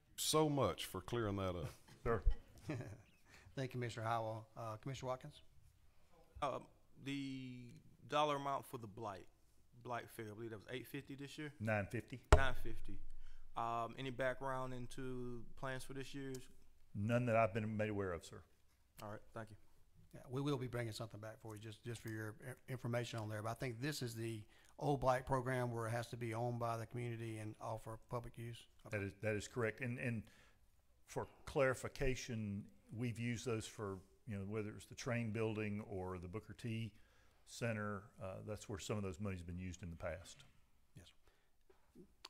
you so much for clearing that up. Sure. Thank you, Mr. Howell. Commissioner Watkins? The dollar amount for the blight figure, I believe that was $850 this year. $950. $950. Any background into plans for this year's? None that I've been made aware of, sir. All right, thank you. Yeah, we will be bringing something back for you, just for your information on there. But I think this is the old blight program where it has to be owned by the community and offer public use. Okay. That is correct. And for clarification, we've used those for, you know, whether it's the train building or the Booker T Center, that's where some of those money's been used in the past. Yes.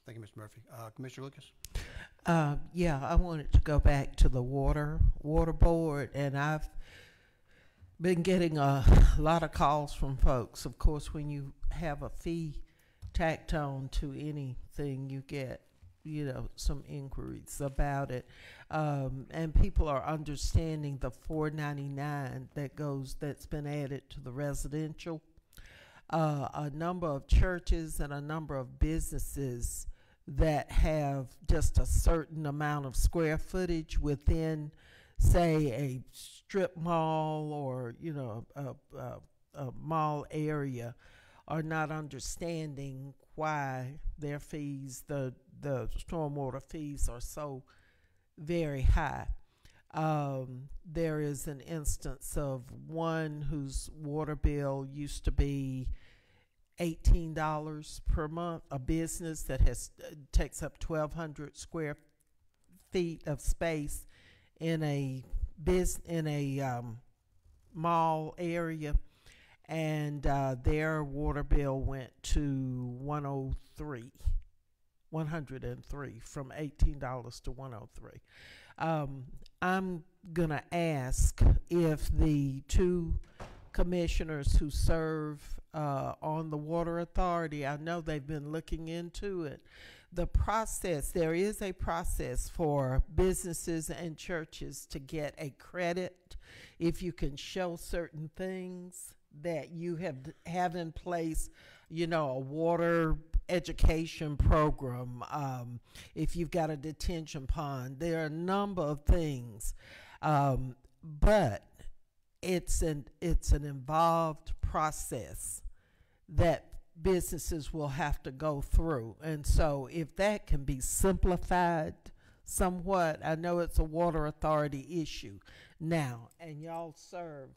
Thank you, Mr. Murphy. Commissioner Lucas? Yeah, I wanted to go back to the water board, and I've been getting a lot of calls from folks. Of course, when you have a fee tacked on to anything, you get, you know, some inquiries about it. And people are understanding the $4.99 that's been added to the residential. A number of churches and a number of businesses that have just a certain amount of square footage within, say, a strip mall or, you know, a mall area, are not understanding why their fees, the stormwater fees, are so very high. There is an instance of one whose water bill used to be $18 per month, a business that takes up 1,200 square feet of space in a mall area, and their water bill went to $103 from $18 to $103. I'm gonna ask if the two commissioners who serve on the water authority, I know they've been looking into it. The process, there is a process for businesses and churches to get a credit if you can show certain things that you have in place, you know, a water education program, if you've got a detention pond. There are a number of things, but it's an involved process that businesses will have to go through. And so if that can be simplified somewhat, I know it's a water authority issue now, and y'all serve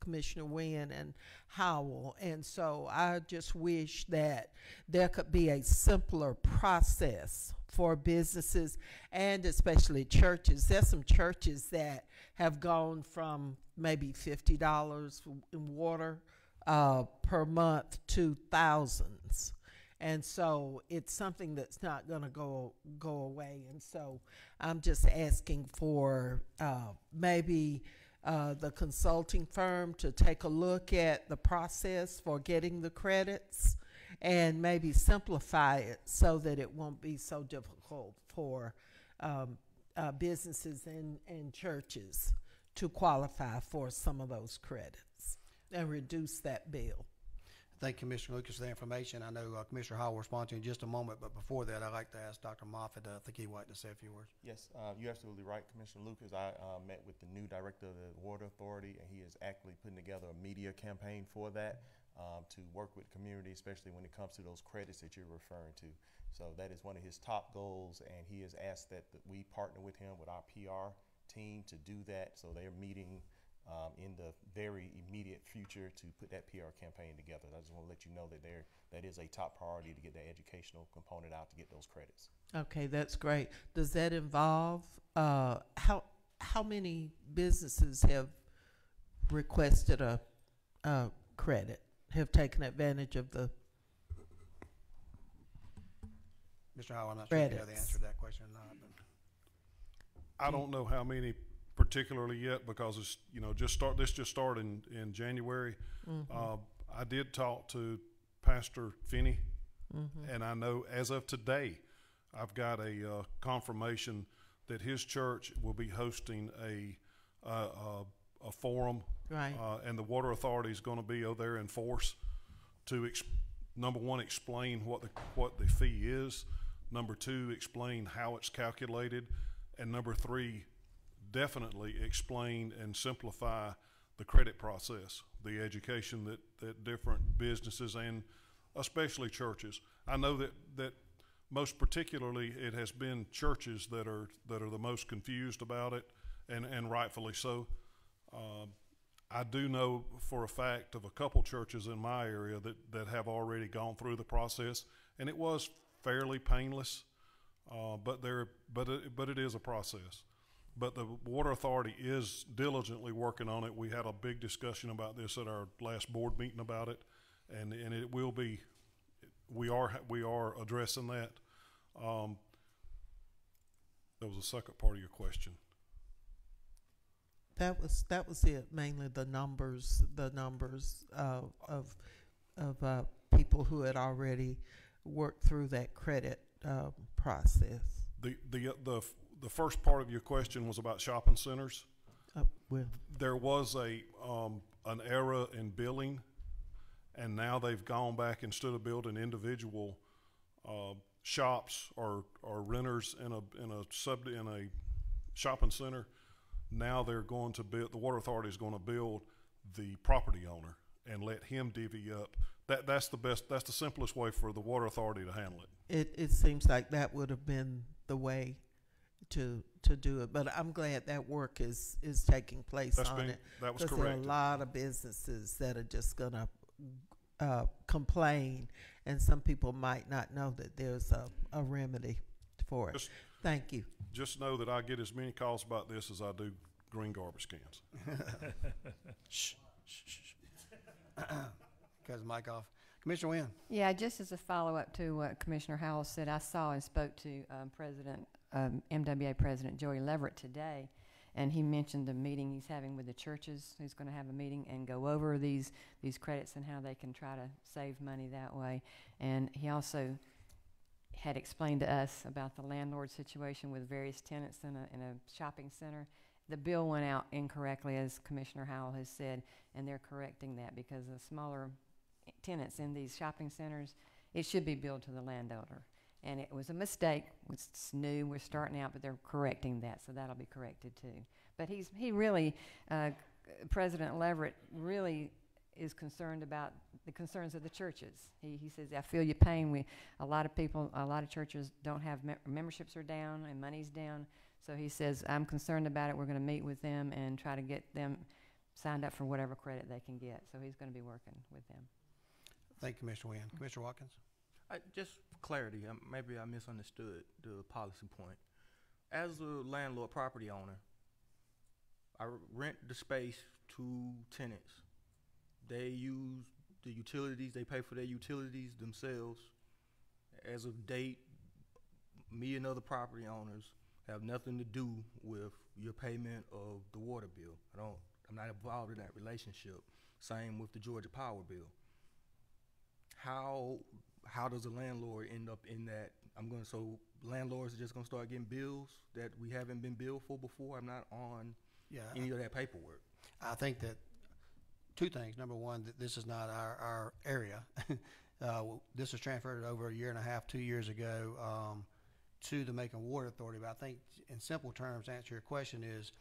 Commissioner Wynn and Howell, and so I just wish that there could be a simpler process for businesses and especially churches. There's some churches that have gone from maybe $50 in water per month to thousands. And so it's something that's not going to go away. And so I'm just asking for maybe the consulting firm to take a look at the process for getting the credits and maybe simplify it so that it won't be so difficult for businesses and churches to qualify for some of those credits and reduce that bill. Thank you, Commissioner Lucas, for the information. I know Commissioner Howell will respond to you in just a moment, but before that, I'd like to ask Dr. Moffitt. I think he wanted to say a few words. Yes, you're absolutely right, Commissioner Lucas. I met with the new director of the Water Authority, and he is actively putting together a media campaign for that to work with community, especially when it comes to those credits that you're referring to. So that is one of his top goals, and he has asked that we partner with him, with our PR team, to do that. So they're meeting in the very immediate future to put that PR campaign together. I just want to let you know that that is a top priority to get that educational component out to get those credits. Okay, that's great. Does that involve how many businesses have requested a credit, have taken advantage of the Mr. Howell, I'm not sure if you know the answer to that question or not. But I don't know how many particularly yet, because it's, you know, this just started in January. I did talk to Pastor Finney, and I know as of today, I've got a confirmation that his church will be hosting a forum, right, and the Water Authority is going to be over there in force to number one, explain what the fee is. Number two, explain how it's calculated, and number three, definitely explain and simplify the credit process, the education that different businesses and especially churches. I know that most particularly it has been churches that are the most confused about it, and rightfully so. I do know for a fact of a couple churches in my area that have already gone through the process, and it was fairly painless, but it is a process. But the Water Authority is diligently working on it. We had a big discussion about this at our last board meeting about it, and it will be. We are addressing that. There was a second part of your question. That was it, mainly the numbers of people who had already worked through that credit process. The first part of your question was about shopping centers. Well, there was an error in billing, and now they've gone back, instead of building individual shops or renters in a shopping center. Now they're going to build. The Water Authority is going to build the property owner and let him divvy up. That's the best. That's the simplest way for the Water Authority to handle it. It seems like that would have been the way to do it, but I'm glad that work is taking place That was because correct. there are a lot of businesses that are just gonna complain, and some people might not know that there's a remedy for it. Thank you. Just know that I get as many calls about this as I do green garbage cans. Shh. Cut his mic off. Commissioner Wynn. Yeah, just as a follow-up to what Commissioner Howell said, I saw and spoke to MWA President Joey Leverett today, and he mentioned the meeting he's having with the churches. He's going to have a meeting and go over these credits and how they can try to save money that way. And he also had explained to us about the landlord situation with various tenants in a shopping center. The bill went out incorrectly, as Commissioner Howell has said, and they're correcting that because the smaller tenants in these shopping centers, it should be billed to the landowner. And it was a mistake. It's new. We're starting out, but they're correcting that, so that'll be corrected too. But he really, President Leverett really is concerned about the concerns of the churches. He says, I feel your pain. A lot of churches don't have, memberships are down and money's down. So he says, I'm concerned about it. We're going to meet with them and try to get them signed up for whatever credit they can get. So he's going to be working with them. Thank you, Commissioner Wynn. Commissioner Watkins. Just for clarity, maybe I misunderstood the policy point. As a landlord property owner, I rent the space to tenants. They use the utilities, they pay for their utilities themselves. As of date, me and other property owners have nothing to do with your payment of the water bill. I'm not involved in that relationship. Same with the Georgia Power bill. How does a landlord end up in that? So landlords are just gonna start getting bills that we haven't been billed for before? I'm not on any of that paperwork. I think that two things. Number one, that this is not our area. This was transferred over a year and a half, 2 years ago to the Macon Water Authority. But I think in simple terms, to answer your question is,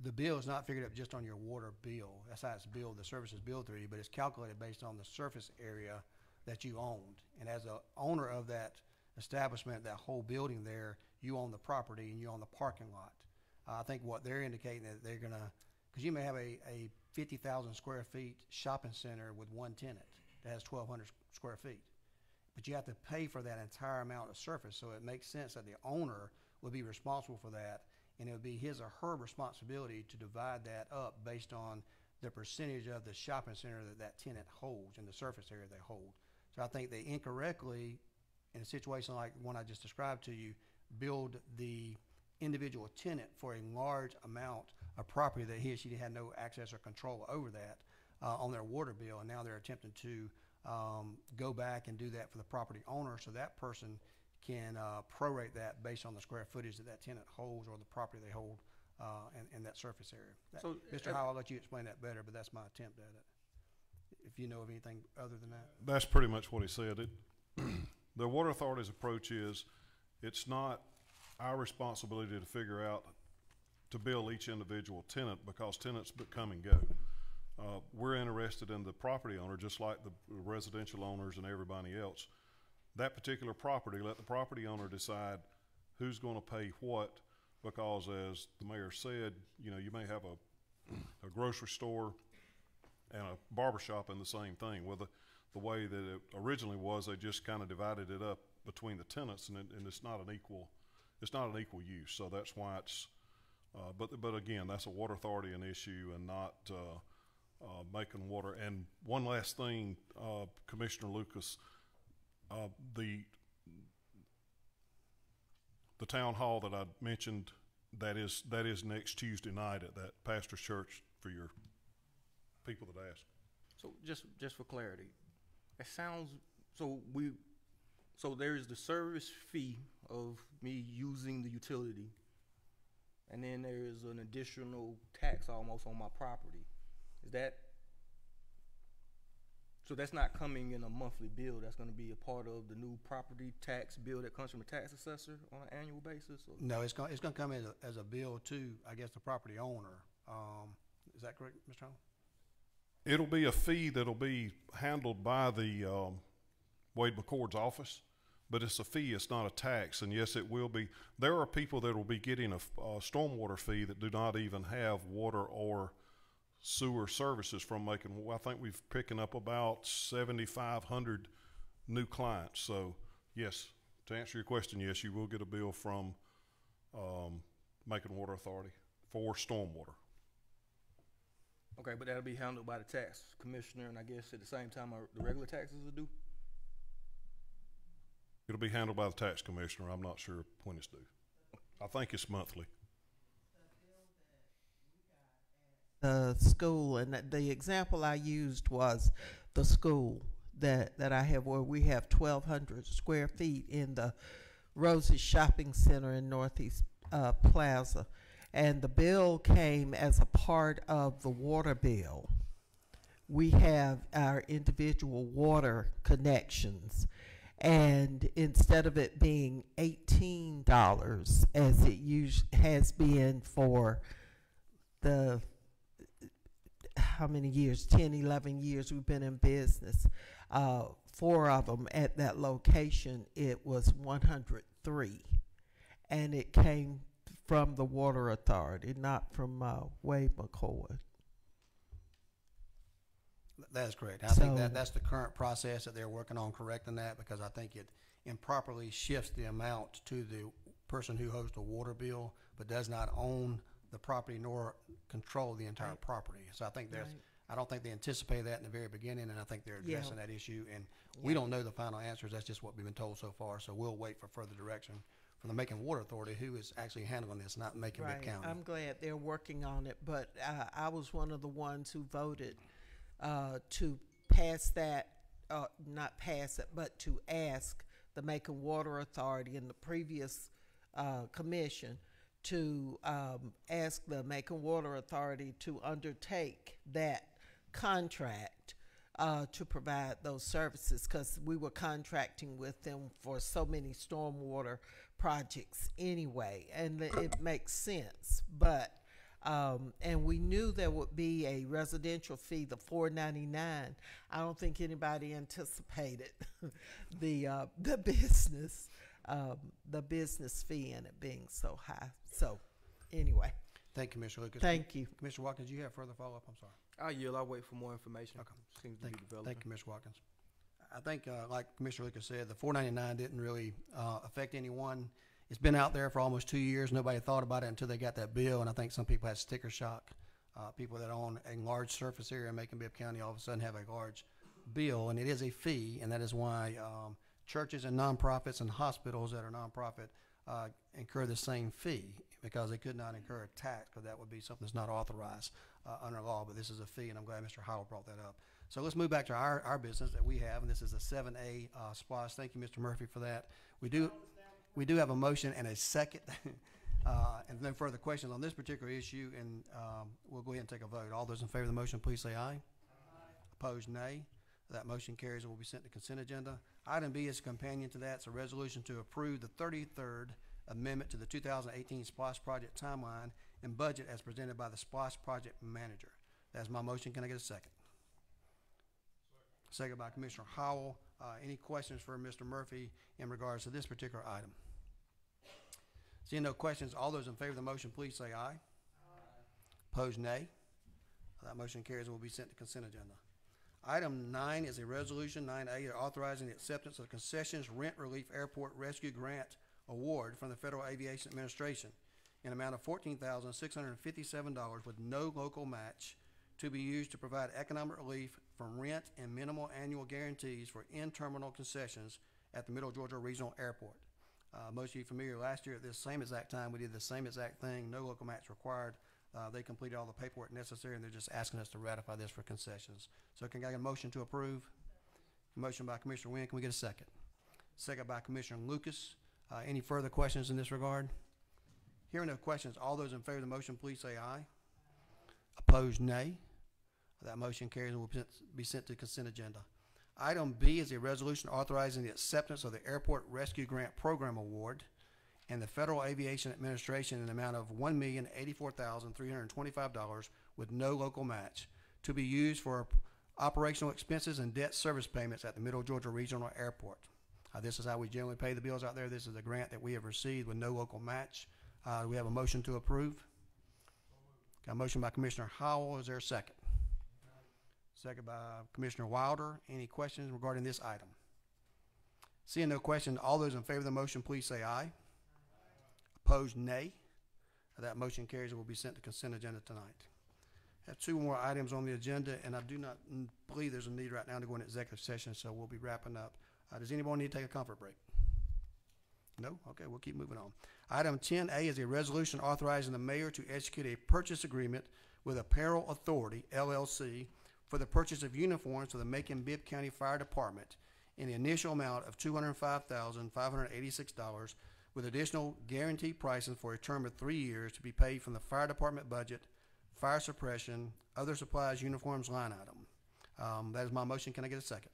the bill is not figured up just on your water bill. That's how it's billed. The service is billed through you, but it's calculated based on the surface area that you owned. And as a owner of that establishment, that whole building there, you own the property and you own the parking lot. I think what they're indicating that they're gonna, because you may have a 50,000 square feet shopping center with one tenant that has 1,200 square feet, but you have to pay for that entire amount of surface. So it makes sense that the owner would be responsible for that, and it would be his or her responsibility to divide that up based on the percentage of the shopping center that tenant holds and the surface area they hold. So I think they incorrectly, in a situation like the one I just described to you, billed the individual tenant for a large amount of property that he or she had no access or control over that on their water bill, and now they're attempting to go back and do that for the property owner, so that person can prorate that based on the square footage that tenant holds or the property they hold in that surface area. So, Mr. Howell, I'll let you explain that better, but that's my attempt at it. If you know of anything other than that. That's pretty much what he said. The Water Authority's approach is, it's not our responsibility to figure out to bill each individual tenant, because tenants come and go. We're interested in the property owner, just like the residential owners and everybody else. That particular property, let the property owner decide who's going to pay what, because as the mayor said, you may have a grocery store and a barber shop in the same thing. Well, the way that it originally was, they just kind of divided it up between the tenants, and it's not an equal use. So that's why it's, but again, that's a water authority an issue and not Macon Water. And one last thing, Commissioner Lucas, the town hall that I mentioned, that is next Tuesday night at that pastor's church for your people that ask. So just for clarity, it sounds, so there is the service fee of me using the utility, and then there is an additional tax almost on my property. Is that, so that's not coming in a monthly bill, that's gonna be a part of the new property tax bill that comes from the tax assessor on an annual basis? Or? No, it's gonna come in as a bill to, I guess, the property owner. Is that correct, Mr. Hall? It'll be a fee that'll be handled by the Wade McCord's office, but it's a fee, it's not a tax. And yes, it will be. There are people that will be getting a stormwater fee that do not even have water or sewer services from Macon. I think we're picking up about 7,500 new clients. So yes, to answer your question, yes, you will get a bill from Macon Water Authority for stormwater. Okay, but that'll be handled by the tax commissioner, and I guess at the same time the regular taxes are due? It'll be handled by the tax commissioner. I'm not sure when it's due. I think it's monthly. The school, and the example I used was the school that I have, where we have 1,200 square feet in the Rosie's Shopping Center in Northeast Plaza. And the bill came as a part of the water bill. We have our individual water connections, and instead of it being $18 as it has been for the, how many years, 10, 11 years we've been in business, 4 of them at that location, it was $103, and it came from the Water Authority, not from Wade McCord. That is correct. I think that's the current process that they're working on correcting that, because I think it improperly shifts the amount to the person who hosts a water bill but does not own the property nor control the entire property. So I think I don't think they anticipated that in the very beginning, and I think they're addressing that issue. And we don't know the final answers. That's just what we've been told so far. So we'll wait for further direction from the Macon Water Authority, who is actually handling this, not Macon-Bibb County. I'm glad they're working on it, but I was one of the ones who voted to pass that, not pass it, but to ask the Macon Water Authority in the previous commission to ask the Macon Water Authority to undertake that contract to provide those services, because we were contracting with them for so many stormwater projects anyway, and it makes sense. But and we knew there would be a residential fee, the $4.99. I don't think anybody anticipated the business fee in it being so high. So anyway, thank you, Commissioner Lucas. Thank you, Commissioner Watkins. Do you have further follow-up? I'm sorry. I'll yield. I'll wait for more information. Okay. Seems to Thank be you, developing. Commissioner Watkins. I think, like Commissioner Lucas said, the $4.99 didn't really affect anyone. It's been out there for almost 2 years. Nobody thought about it until they got that bill, and I think some people had sticker shock. People that own a large surface area in Macon-Bibb County all of a sudden have a large bill, and it is a fee, and that is why churches and nonprofits and hospitals that are nonprofit incur the same fee, because they could not incur a tax, because that would be something that's not authorized under law. But this is a fee, and I'm glad Mr. Howell brought that up. So let's move back to our business that we have, and this is a 7A SPLOST. Thank you, Mr. Murphy, for that. We do have a motion and a second, and no further questions on this particular issue, and we'll go ahead and take a vote. All those in favor of the motion, please say aye. Aye. Opposed, nay. That motion carries and will be sent to consent agenda. Item B is a companion to that. It's a resolution to approve the 33rd amendment to the 2018 SPLOST project timeline and budget as presented by the SPLOST project manager. That's my motion. Can I get a second? Second by Commissioner Howell. Any questions for Mr. Murphy in regards to this particular item? Seeing no questions, all those in favor of the motion, please say aye. Aye. Opposed, nay. That motion carries and will be sent to consent agenda. Item 9 is a resolution, 9A, authorizing the acceptance of concessions rent relief airport rescue grant award from the Federal Aviation Administration in amount of $14,657 with no local match to be used to provide economic relief from rent and minimal annual guarantees for in-terminal concessions at the Middle Georgia Regional Airport. Most of you familiar, last year at this same exact time, we did the same exact thing, no local match required. They completed all the paperwork necessary, and they're just asking us to ratify this for concessions. So can I get a motion to approve? Motion by Commissioner Wynn. Can we get a second? Second by Commissioner Lucas. Any further questions in this regard? Hearing no questions, all those in favor of the motion, please say aye. Opposed, nay. That motion carries and will be sent to consent agenda. Item B is a resolution authorizing the acceptance of the Airport Rescue Grant Program Award and the Federal Aviation Administration in the amount of $1,084,325 with no local match to be used for operational expenses and debt service payments at the Middle Georgia Regional Airport. This is how we generally pay the bills out there. This is a grant that we have received with no local match. We have a motion to approve. Got a motion by Commissioner Howell. Is there a second? Second by Commissioner Wilder. Any questions regarding this item? Seeing no questions, all those in favor of the motion, please say aye. Opposed, nay. That motion carries and will be sent to consent agenda tonight. I have two more items on the agenda, and I do not believe there's a need right now to go into executive session, so we'll be wrapping up. Does anyone need to take a comfort break? No? Okay, we'll keep moving on. Item 10A is a resolution authorizing the mayor to execute a purchase agreement with Apparel Authority, LLC, for the purchase of uniforms for the Macon-Bibb County Fire Department in the initial amount of $205,586 with additional guaranteed pricing for a term of 3 years to be paid from the fire department budget, fire suppression, other supplies, uniforms line item. That is my motion. Can I get a second?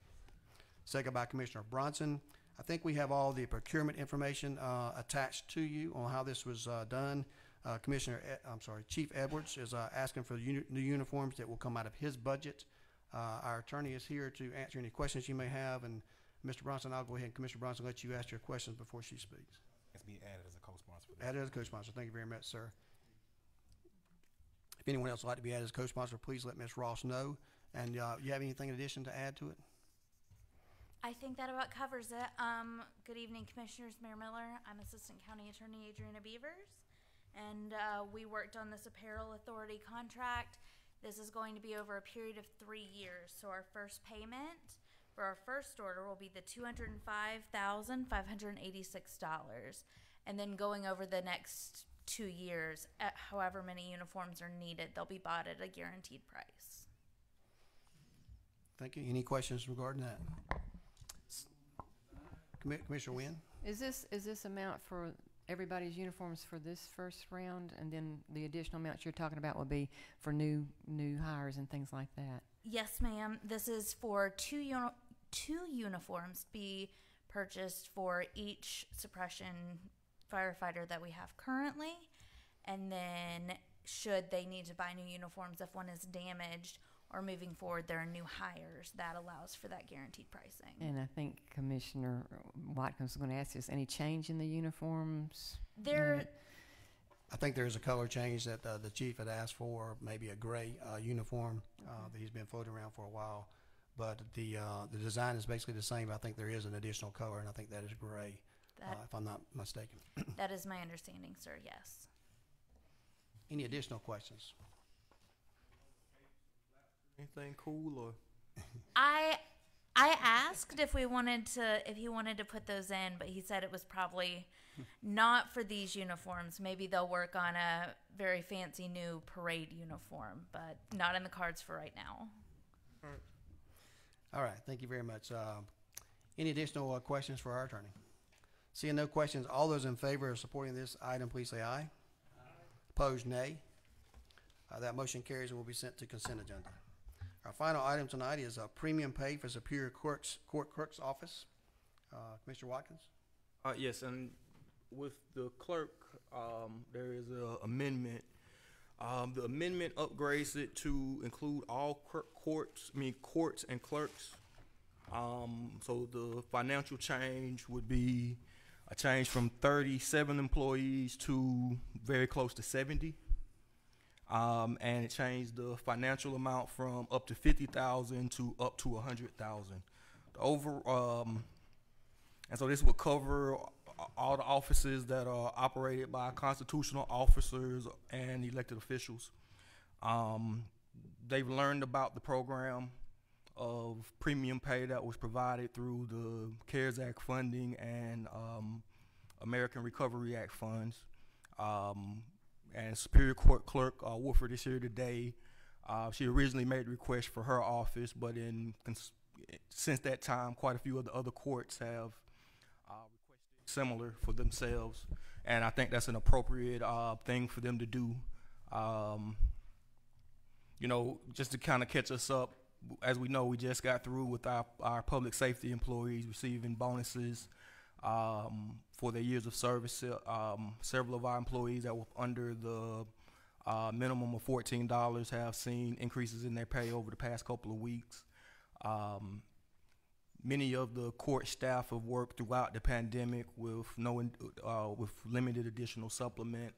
Second by Commissioner Bronson. I think we have all the procurement information attached to you on how this was done. Chief Edwards is asking for new uniforms that will come out of his budget. Our attorney is here to answer any questions you may have, and Mr. Bronson, I'll go ahead and Commissioner Bronson let you ask your questions before she speaks. It's be added as a co-sponsor. Added as a co-sponsor. Thank you very much, sir. If anyone else would like to be added as a co-sponsor, please let Ms. Ross know. And you have anything in addition to add to it? I think that about covers it. Good evening, Commissioners. Mayor Miller. I'm Assistant County Attorney Adriana Beavers, and we worked on this Apparel Authority contract. This is going to be over a period of 3 years. So our first payment for our first order will be the $205,586, and then going over the next 2 years, at however many uniforms are needed, they'll be bought at a guaranteed price. Thank you. Any questions regarding that? Commissioner Wynn? Is this amount for everybody's uniforms for this first round, and then the additional amounts you're talking about will be for new hires and things like that? Yes, ma'am. This is for two uniforms to be purchased for each suppression firefighter that we have currently, and then should they need to buy new uniforms if one is damaged or moving forward there are new hires, that allows for that guaranteed pricing. And I think Commissioner Watkins was going to ask us, any change in the uniforms? I think there's a color change that the chief had asked for, maybe a gray uniform that he's been floating around for a while. But the design is basically the same. I think there is an additional color, and I think that is gray, if I'm not mistaken. That is my understanding, sir, yes. Any additional questions? Anything cool or? I asked if he wanted to put those in, but he said it was probably not for these uniforms. Maybe they'll work on a very fancy new parade uniform, but not in the cards for right now. All right. Thank you very much. Any additional questions for our attorney? Seeing no questions, all those in favor of supporting this item, please say aye. Opposed, nay. That motion carries and will be sent to consent agenda. Our final item tonight is premium pay for Superior Court Clerk's Office. Commissioner Watkins? Yes, and with the clerk, there is an amendment. The amendment upgrades it to include all courts and clerks. So the financial change would be a change from 37 employees to very close to 70. and it changed the financial amount from up to 50,000 to up to 100,000. And so this will cover all the offices that are operated by constitutional officers and elected officials. They've learned about the program of premium pay that was provided through the CARES Act funding and American Recovery Act funds. And Superior Court Clerk Wolford is here today. She originally made the request for her office, but since that time, quite a few of the other courts have requested similar for themselves, and I think that's an appropriate thing for them to do. You know, just to kind of catch us up, as we know, we just got through with our public safety employees receiving bonuses for their years of service. Several of our employees that were under the minimum of $14 have seen increases in their pay over the past couple of weeks. Many of the court staff have worked throughout the pandemic with with limited additional supplement.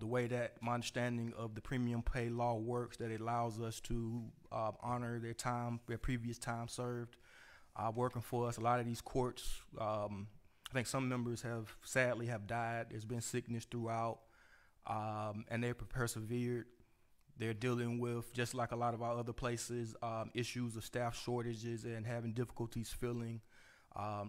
The way that my understanding of the premium pay law works, that it allows us to honor their previous time served working for us. A lot of these courts, I think some members sadly have died. There's been sickness throughout, and they've persevered. They're dealing with, just like a lot of our other places, issues of staff shortages and having difficulties filling.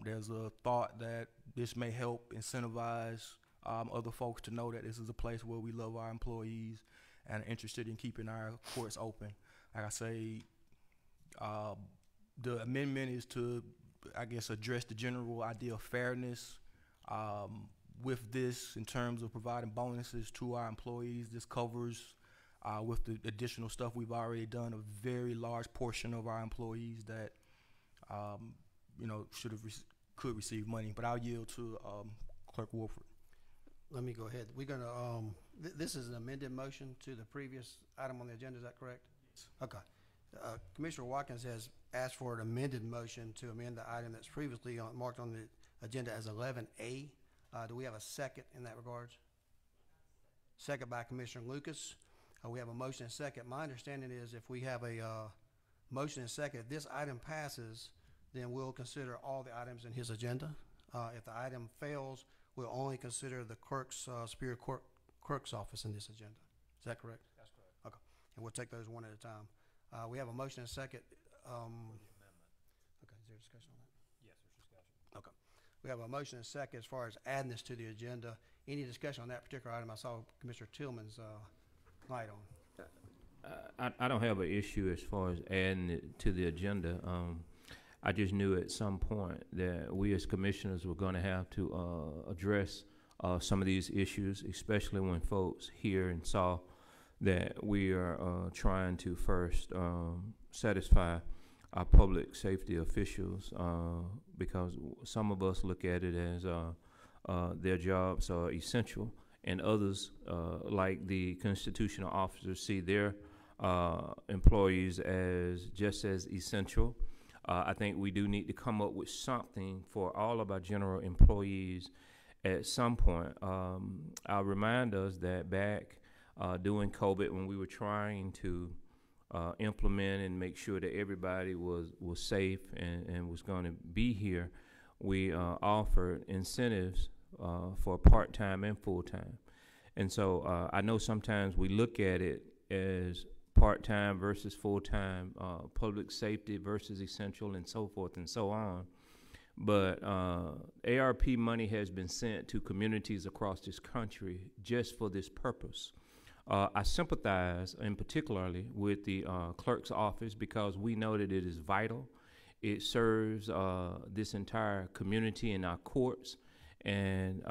There's a thought that this may help incentivize other folks to know that this is a place where we love our employees and are interested in keeping our courts open. Like I say, the amendment is to, I guess, address the general idea of fairness with this in terms of providing bonuses to our employees. This covers, with the additional stuff we've already done, a very large portion of our employees that, could receive money. But I'll yield to Clerk Wolford. Let me go ahead. We're gonna, this is an amended motion to the previous item on the agenda, is that correct? Yes. Okay. Commissioner Watkins has asked for an amended motion to amend the item that's previously marked on the agenda as 11A. Do we have a second in that regards? Second by Commissioner Lucas. We have a motion and second. My understanding is if we have a motion and second, if this item passes, then we'll consider all the items in his agenda. If the item fails, we'll only consider the clerk's, Superior Court clerk's office in this agenda. Is that correct? That's correct. Okay. And we'll take those one at a time. We have a motion and second. Okay, is there discussion on that? Yes, there's discussion. Okay. We have a motion and second as far as adding this to the agenda. Any discussion on that particular item? I saw Commissioner Tillman's light on. I don't have an issue as far as adding it to the agenda. I just knew at some point that we as commissioners were going to have to address some of these issues, especially when folks hear and saw that we are trying to first satisfy our public safety officials, because some of us look at it as their jobs are essential, and others, like the constitutional officers, see their employees as just as essential. I think we do need to come up with something for all of our general employees at some point. I'll remind us that back during COVID, when we were trying to implement and make sure that everybody was safe and was going to be here, we offered incentives for part-time and full-time. And so I know sometimes we look at it as part-time versus full-time, public safety versus essential, and so forth and so on. But ARP money has been sent to communities across this country just for this purpose. I sympathize in particularly with the clerk's office because we know that it is vital. It serves this entire community and our courts, and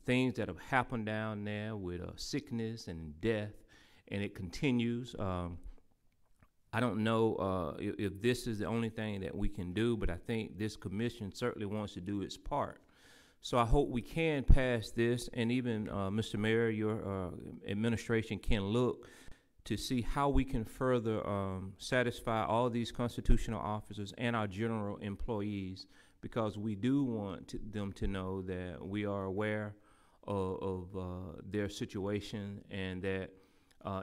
things that have happened down there with sickness and death, and it continues. I don't know if this is the only thing that we can do, but I think this commission certainly wants to do its part. So I hope we can pass this, and even Mr. Mayor, your administration can look to see how we can further satisfy all these constitutional officers and our general employees, because we do want them to know that we are aware of their situation, and that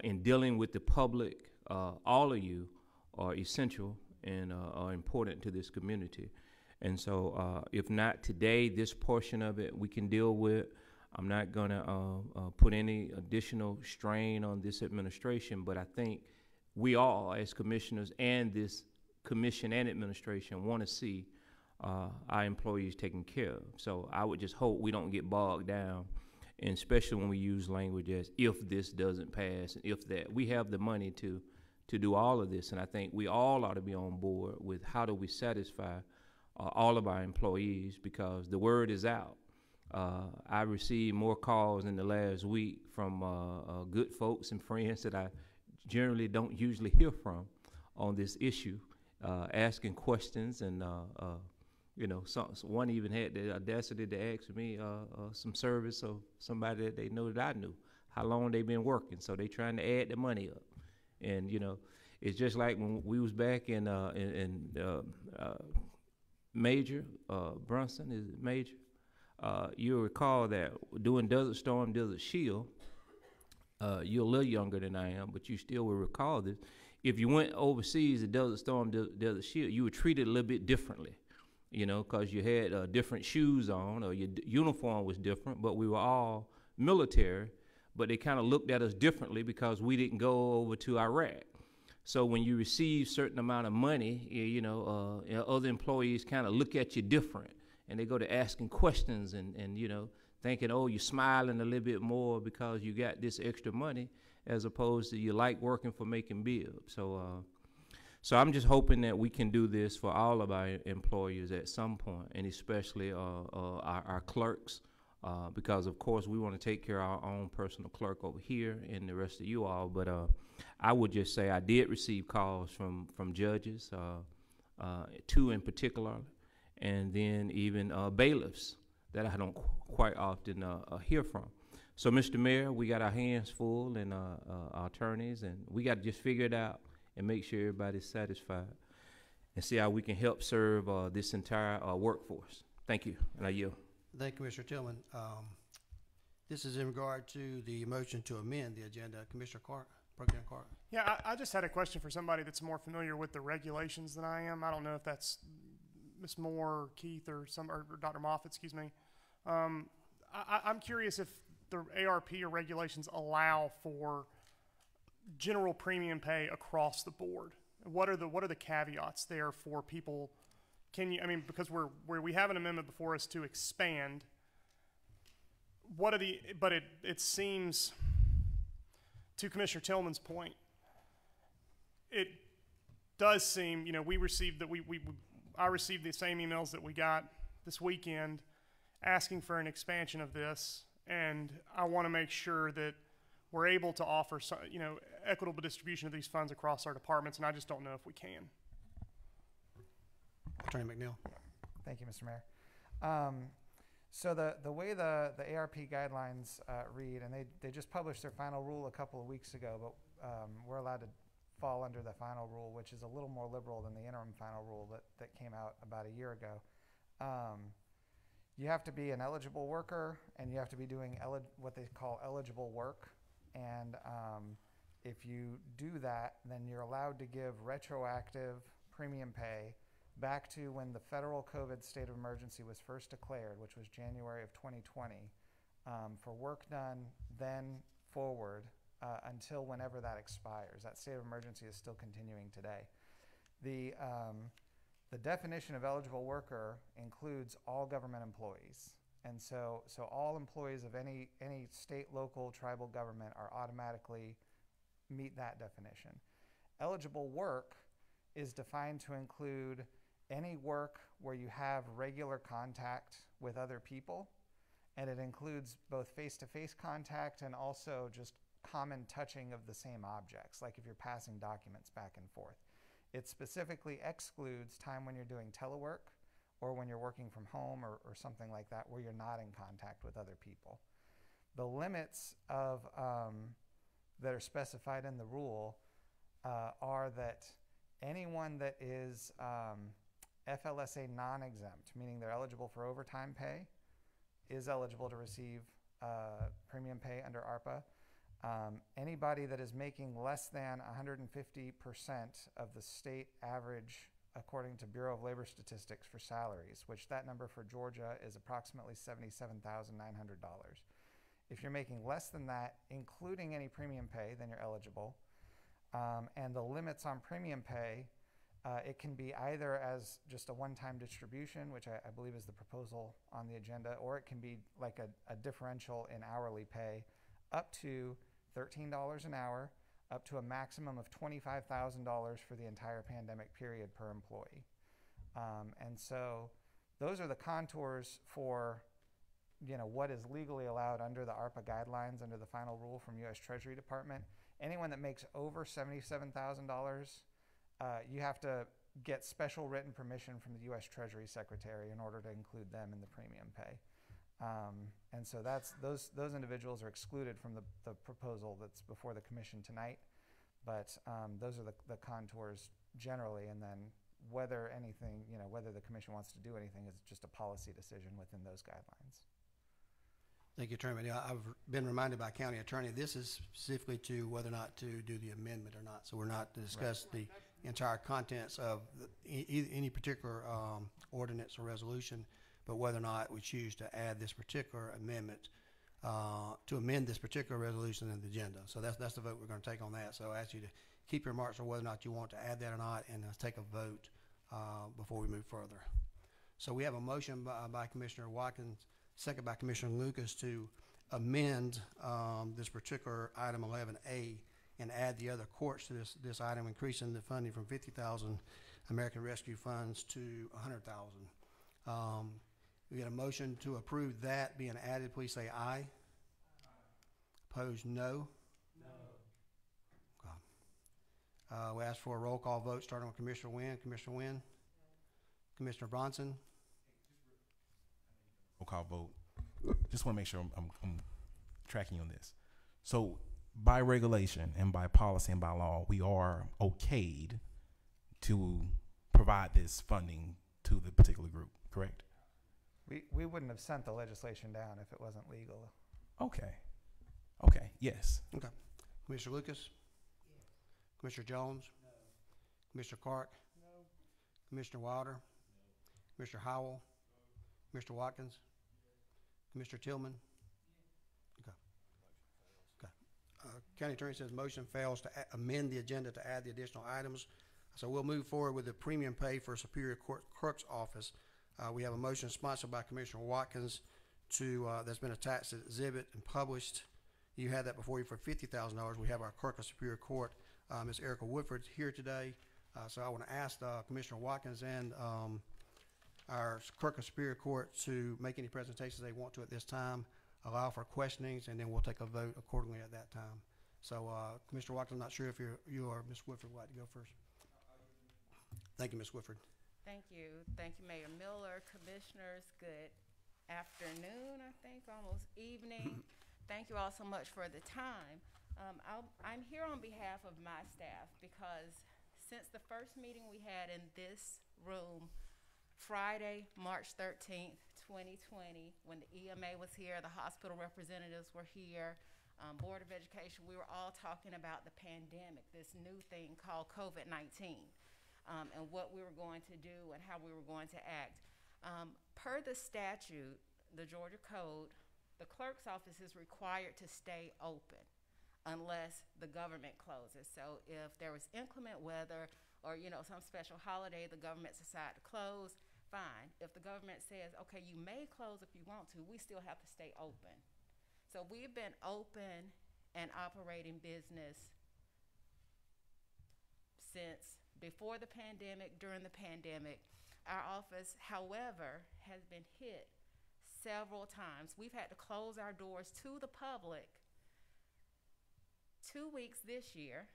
in dealing with the public, all of you are essential and are important to this community. And so if not today, this portion of it we can deal with. I'm not going to put any additional strain on this administration, but I think we all, as commissioners and this commission and administration, want to see our employees taken care of. So I would just hope we don't get bogged down, and especially when we use language as if this doesn't pass, and if that. We have the money to do all of this, and I think we all ought to be on board with how do we satisfy all of our employees, because the word is out. I received more calls in the last week from good folks and friends that I generally don't usually hear from on this issue, asking questions, and you know, one even had the audacity to ask me some service of somebody that they know that I knew, how long they been working. So they trying to add the money up, and you know, it's just like when we was back in Major Brunson, is it Major? You'll recall that doing Desert Storm, Desert Shield, you're a little younger than I am, but you still will recall this. If you went overseas to Desert Storm, Desert Shield, you were treated a little bit differently, you know, because you had different shoes on, or your uniform was different, but we were all military, but they kind of looked at us differently because we didn't go over to Iraq. So when you receive certain amount of money, you know, other employees kind of look at you different. And they go to asking questions and you know, thinking, oh, you're smiling a little bit more because you got this extra money, as opposed to you like working for Macon-Bibb. So I'm just hoping that we can do this for all of our employers at some point, and especially our clerks, because of course we want to take care of our own personal clerk over here and the rest of you all. But I would just say I did receive calls from judges, 2 in particular, and then even bailiffs that I don't quite often hear from. So, Mr. Mayor, we got our hands full, and our attorneys, and we got to just figure it out and make sure everybody's satisfied and see how we can help serve this entire workforce. Thank you, and I yield. Thank you, Commissioner Tillman. This is in regard to the motion to amend the agenda. Commissioner Clark, Pro Tem Clark. Yeah, I just had a question for somebody that's more familiar with the regulations than I am. I don't know if that's Ms. Moore, Keith, or Dr. Moffitt, excuse me. I'm curious if the ARP or regulations allow for general premium pay across the board. What are the caveats there for people? Can you, I mean, because we have an amendment before us to expand. But it seems, to Commissioner Tillman's point, it does seem, you know, I received the same emails that we got this weekend asking for an expansion of this, and I want to make sure that we're able to offer, you know, equitable distribution of these funds across our departments, and I just don't know if we can. Attorney McNeil. Thank you, Mr. Mayor. So the way the ARP guidelines read, and they just published their final rule a couple of weeks ago, but we're allowed to fall under the final rule, which is a little more liberal than the interim final rule that came out about a year ago. You have to be an eligible worker, and you have to be doing what they call eligible work. And if you do that, then you're allowed to give retroactive premium pay back to when the federal COVID state of emergency was first declared, which was January of 2020, for work done then forward until whenever that expires. That state of emergency is still continuing today. The definition of eligible worker includes all government employees. And so all employees of any state, local, tribal government are automatically meet that definition. Eligible work is defined to include any work where you have regular contact with other people, and it includes both face-to-face contact and also just common touching of the same objects, like if you're passing documents back and forth. It specifically excludes time when you're doing telework or when you're working from home or something like that where you're not in contact with other people. The limits of that are specified in the rule are that anyone that is FLSA non-exempt, meaning they're eligible for overtime pay, is eligible to receive premium pay under ARPA. Anybody that is making less than 150% of the state average according to Bureau of Labor Statistics for salaries, which that number for Georgia is approximately $77,900. If you're making less than that, including any premium pay, then you're eligible. And the limits on premium pay, it can be either as just a one-time distribution, which I believe is the proposal on the agenda, or it can be like a differential in hourly pay up to $13 an hour, up to a maximum of $25,000 for the entire pandemic period per employee. And so those are the contours for what is legally allowed under the ARPA guidelines, under the final rule from U.S. Treasury Department. Anyone that makes over $77,000, you have to get special written permission from the U.S. Treasury Secretary in order to include them in the premium pay. And so those individuals are excluded from the proposal that's before the commission tonight. But those are the contours generally, and then whether the commission wants to do anything is just a policy decision within those guidelines. Thank you, Chairman. Yeah, I've been reminded by County Attorney, this is specifically to whether or not to do the amendment or not. So we're not to discuss the entire contents of any particular ordinance or resolution, but whether or not we choose to add this particular amendment to amend this particular resolution in the agenda. So that's the vote we're going to take on that. So I ask you to keep your remarks on whether or not you want to add that or not, and take a vote before we move further. So we have a motion by Commissioner Watkins, second by Commissioner Lucas, to amend this particular item 11A and add the other courts to this item, increasing the funding from 50,000 American Rescue Funds to 100,000. We get a motion to approve that being added. Please say aye. Opposed, no. Okay. We ask for a roll call vote, starting with Commissioner Wynn. Commissioner Wynn? Commissioner Bronson? Roll call vote. Just want to make sure I'm tracking on this. So by regulation and by policy and by law, we are okayed to provide this funding to the particular group, correct? We wouldn't have sent the legislation down if it wasn't legal. Okay, yes. Okay. Commissioner Lucas? Yes. Commissioner Jones? No. Commissioner Clark? No. Commissioner Wilder? No. Commissioner Howell? No. Commissioner Watkins? Yes. Commissioner Tillman? Yes. Okay. Okay. County Attorney says motion fails to amend the agenda to add the additional items. So we'll move forward with the premium pay for Superior Court Clerk's Office. We have a motion sponsored by Commissioner Watkins that's been attached to the exhibit and published. You had that before you for $50,000. We have our Clerk of Superior Court, Ms. Erica Woodford, here today. So I want to ask Commissioner Watkins and our Clerk of Superior Court to make any presentations they want to at this time, allow for questionings, and then we'll take a vote accordingly at that time. So Commissioner Watkins, I'm not sure if you or Ms. Woodford would like to go first. Thank you, Ms. Woodford. Thank you. Thank you, Mayor Miller, commissioners. Good afternoon, I think, almost evening. Thank you all so much for the time. I'm here on behalf of my staff because since the first meeting we had in this room, Friday, March 13th, 2020, when the EMA was here, the hospital representatives were here, Board of Education, we were all talking about the pandemic, this new thing called COVID-19. And what we were going to do and how we were going to act. Per the statute, the Georgia Code, the clerk's office is required to stay open unless the government closes. So if there was inclement weather or some special holiday, the government decided to close, fine. If the government says, okay, you may close if you want to, we still have to stay open. So we've been open and operating business since before the pandemic, during the pandemic. Our office, however, has been hit several times. We've had to close our doors to the public 2 weeks this year,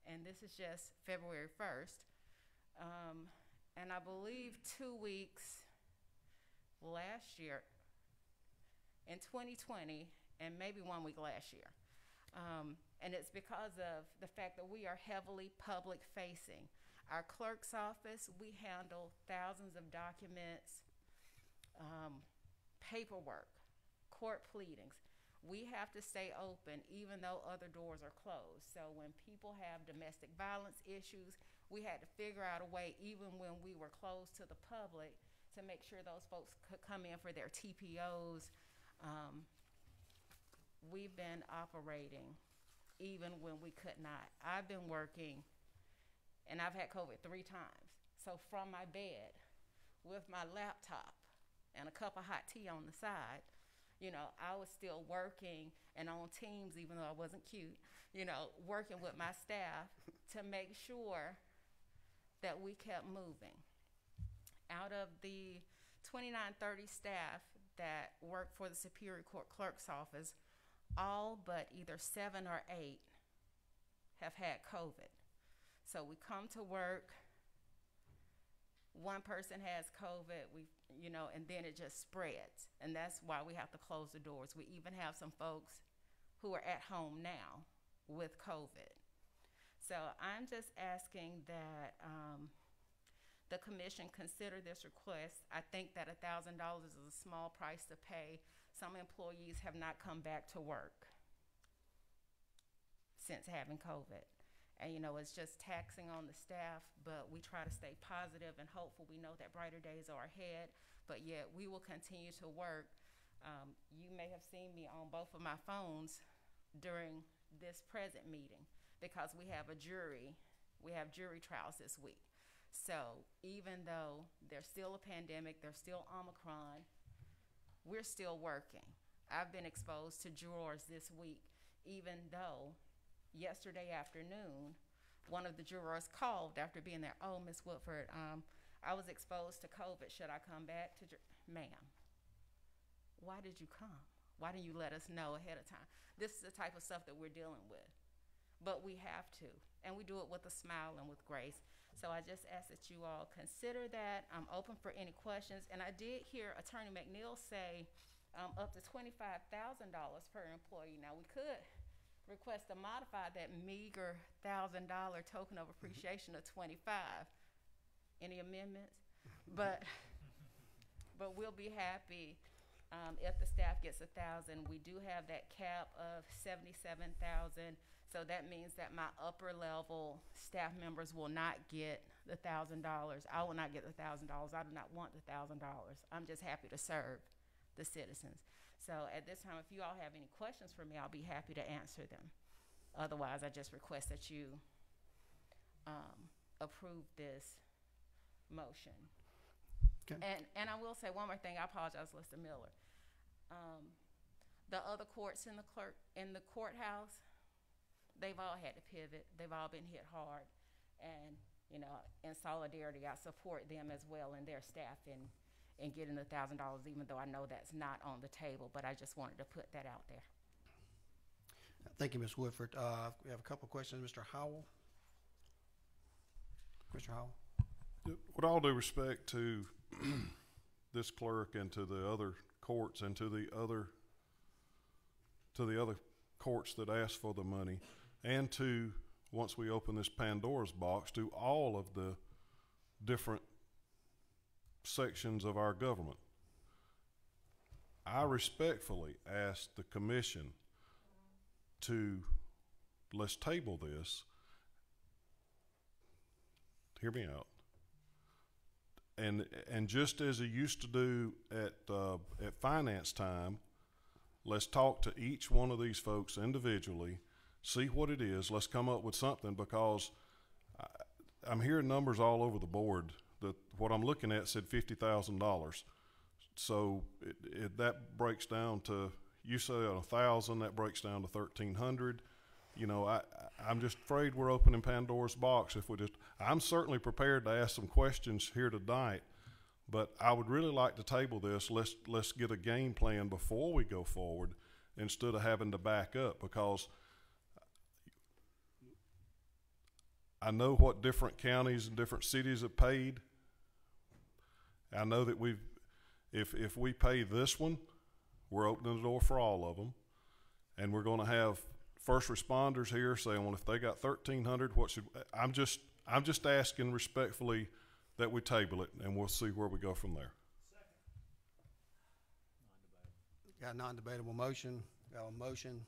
and this is just February 1st. And I believe 2 weeks last year in 2020, and maybe 1 week last year. And it's because of the fact that we are heavily public facing. Our clerk's office, we handle thousands of documents, paperwork, court pleadings. We have to stay open even though other doors are closed. So when people have domestic violence issues, we had to figure out a way, even when we were closed to the public, to make sure those folks could come in for their TPOs. We've been operating even when we could not. I've been working, and I've had COVID 3 times. So from my bed with my laptop and a cup of hot tea on the side, you know, I was still working and on Teams, even though I wasn't cute, you know, working with my staff to make sure that we kept moving. Out of the 2930 staff that work for the Superior Court Clerk's office, all but either 7 or 8 have had COVID. So we come to work, one person has COVID, you know, and then it just spreads. And that's why we have to close the doors. We even have some folks who are at home now with COVID. So I'm just asking that the commission consider this request. I think that $1,000 is a small price to pay. Some employees have not come back to work since having COVID. And, you know, it's just taxing on the staff, but we try to stay positive and hopeful. We know that brighter days are ahead, but yet we will continue to work. You may have seen me on both of my phones during this present meeting because we have a jury. We have jury trials this week. So even though there's still a pandemic, there's still Omicron, we're still working. I've been exposed to jurors this week, even though yesterday afternoon, one of the jurors called after being there. Oh, Ms. Woodford, I was exposed to COVID. Should I come back to ma'am, why did you come? Why didn't you let us know ahead of time? This is the type of stuff that we're dealing with. But we have to, and we do it with a smile and with grace. So I just ask that you all consider that. I'm open for any questions. And I did hear Attorney McNeil say up to $25,000 per employee. Now, we could request to modify that meager $1,000 token of appreciation of 25. Any amendments? But we'll be happy if the staff gets 1,000. We do have that cap of 77,000. So that means that my upper level staff members will not get the $1,000. I will not get the $1,000. I do not want the $1,000. I'm just happy to serve the citizens. So at this time, if you all have any questions for me, I'll be happy to answer them. Otherwise, I just request that you approve this motion. Okay. And I will say one more thing. I apologize, Mr. Miller. The other courts in the courthouse, they've all had to pivot. They've all been hit hard. And, you know, in solidarity, I support them as well and their staff in getting the $1,000, even though I know that's not on the table. But I just wanted to put that out there. Thank you, Ms. Woodford. We have a couple of questions. Mr. Howell? Mr. Howell? With all due respect to this clerk and to the other courts and to the other courts that ask for the money, and to, once we open this Pandora's box, to all of the different sections of our government, I respectfully ask the commission to, let's table this, hear me out, and just as it used to do at finance time, let's talk to each one of these folks individually, see what it is, let's come up with something, because I'm hearing numbers all over the board. That what I'm looking at said $50,000. So that breaks down to, you say 1,000, that breaks down to 1,300. You know, I'm just afraid we're opening Pandora's box if we just, I'm certainly prepared to ask some questions here tonight, but I would really like to table this. Let's get a game plan before we go forward instead of having to back up, because I know what different counties and different cities have paid. I know that if we pay this one, we're opening the door for all of them, and we're going to have first responders here saying, well, if they got 1,300, what should, I'm just asking respectfully that we table it, and we'll see where we go from there. Got a non-debatable motion. We have a motion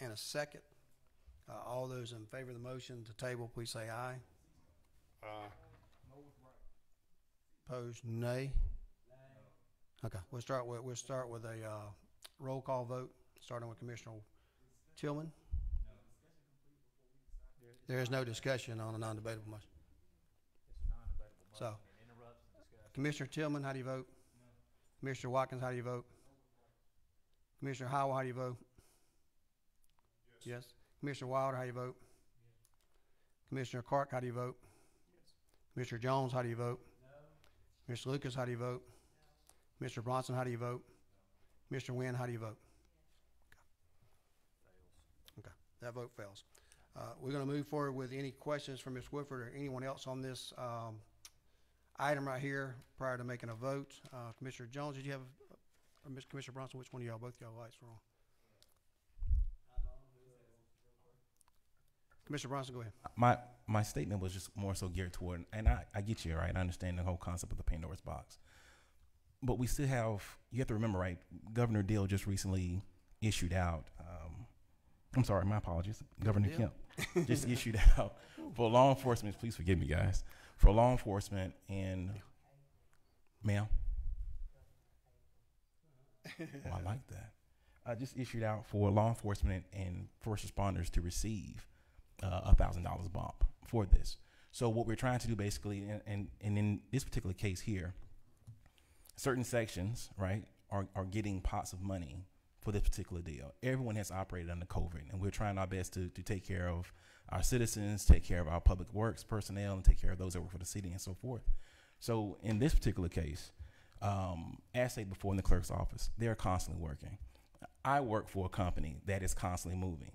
and a second. All those in favor of the motion to table, please say aye. Opposed, nay. Okay, we'll start with a roll call vote, starting with Commissioner Tillman. There is no discussion on a non-debatable motion. So, Commissioner Tillman, how do you vote? Commissioner Watkins, how do you vote? Commissioner Howell, how do you vote? Yes. Commissioner Wilder, how do you vote? Commissioner Clark, how do you vote? Commissioner Jones, how do you vote? Mr. Lucas, how do you vote? Mr. Bronson, how do you vote? Mr. Wynn, how do you vote? Okay, that vote fails. We're going to move forward with any questions from Ms. Woodford or anyone else on this item right here prior to making a vote. Commissioner Jones, did you have, or Commissioner Bronson, which one of y'all, both y'all lights were on? Commissioner Bronson, go ahead. My statement was just more so geared toward, and I get you, right? I understand the whole concept of the Pandora's box. But we still have, you have to remember, right, Governor Deal just recently issued out, I'm sorry, my apologies, Governor Kemp just issued out for law enforcement, please forgive me, guys, for law enforcement and, ma'am? Oh, I like that. I just issued out for law enforcement and first responders to receive $1,000 bump for this. So what we're trying to do basically, and in this particular case here, certain sections, right, are getting pots of money for this particular deal. Everyone has operated under COVID, and we're trying our best to take care of our citizens, take care of our public works personnel, and take care of those that work for the city and so forth. So in this particular case, as stated before in the clerk's office, they're constantly working. I work for a company that is constantly moving,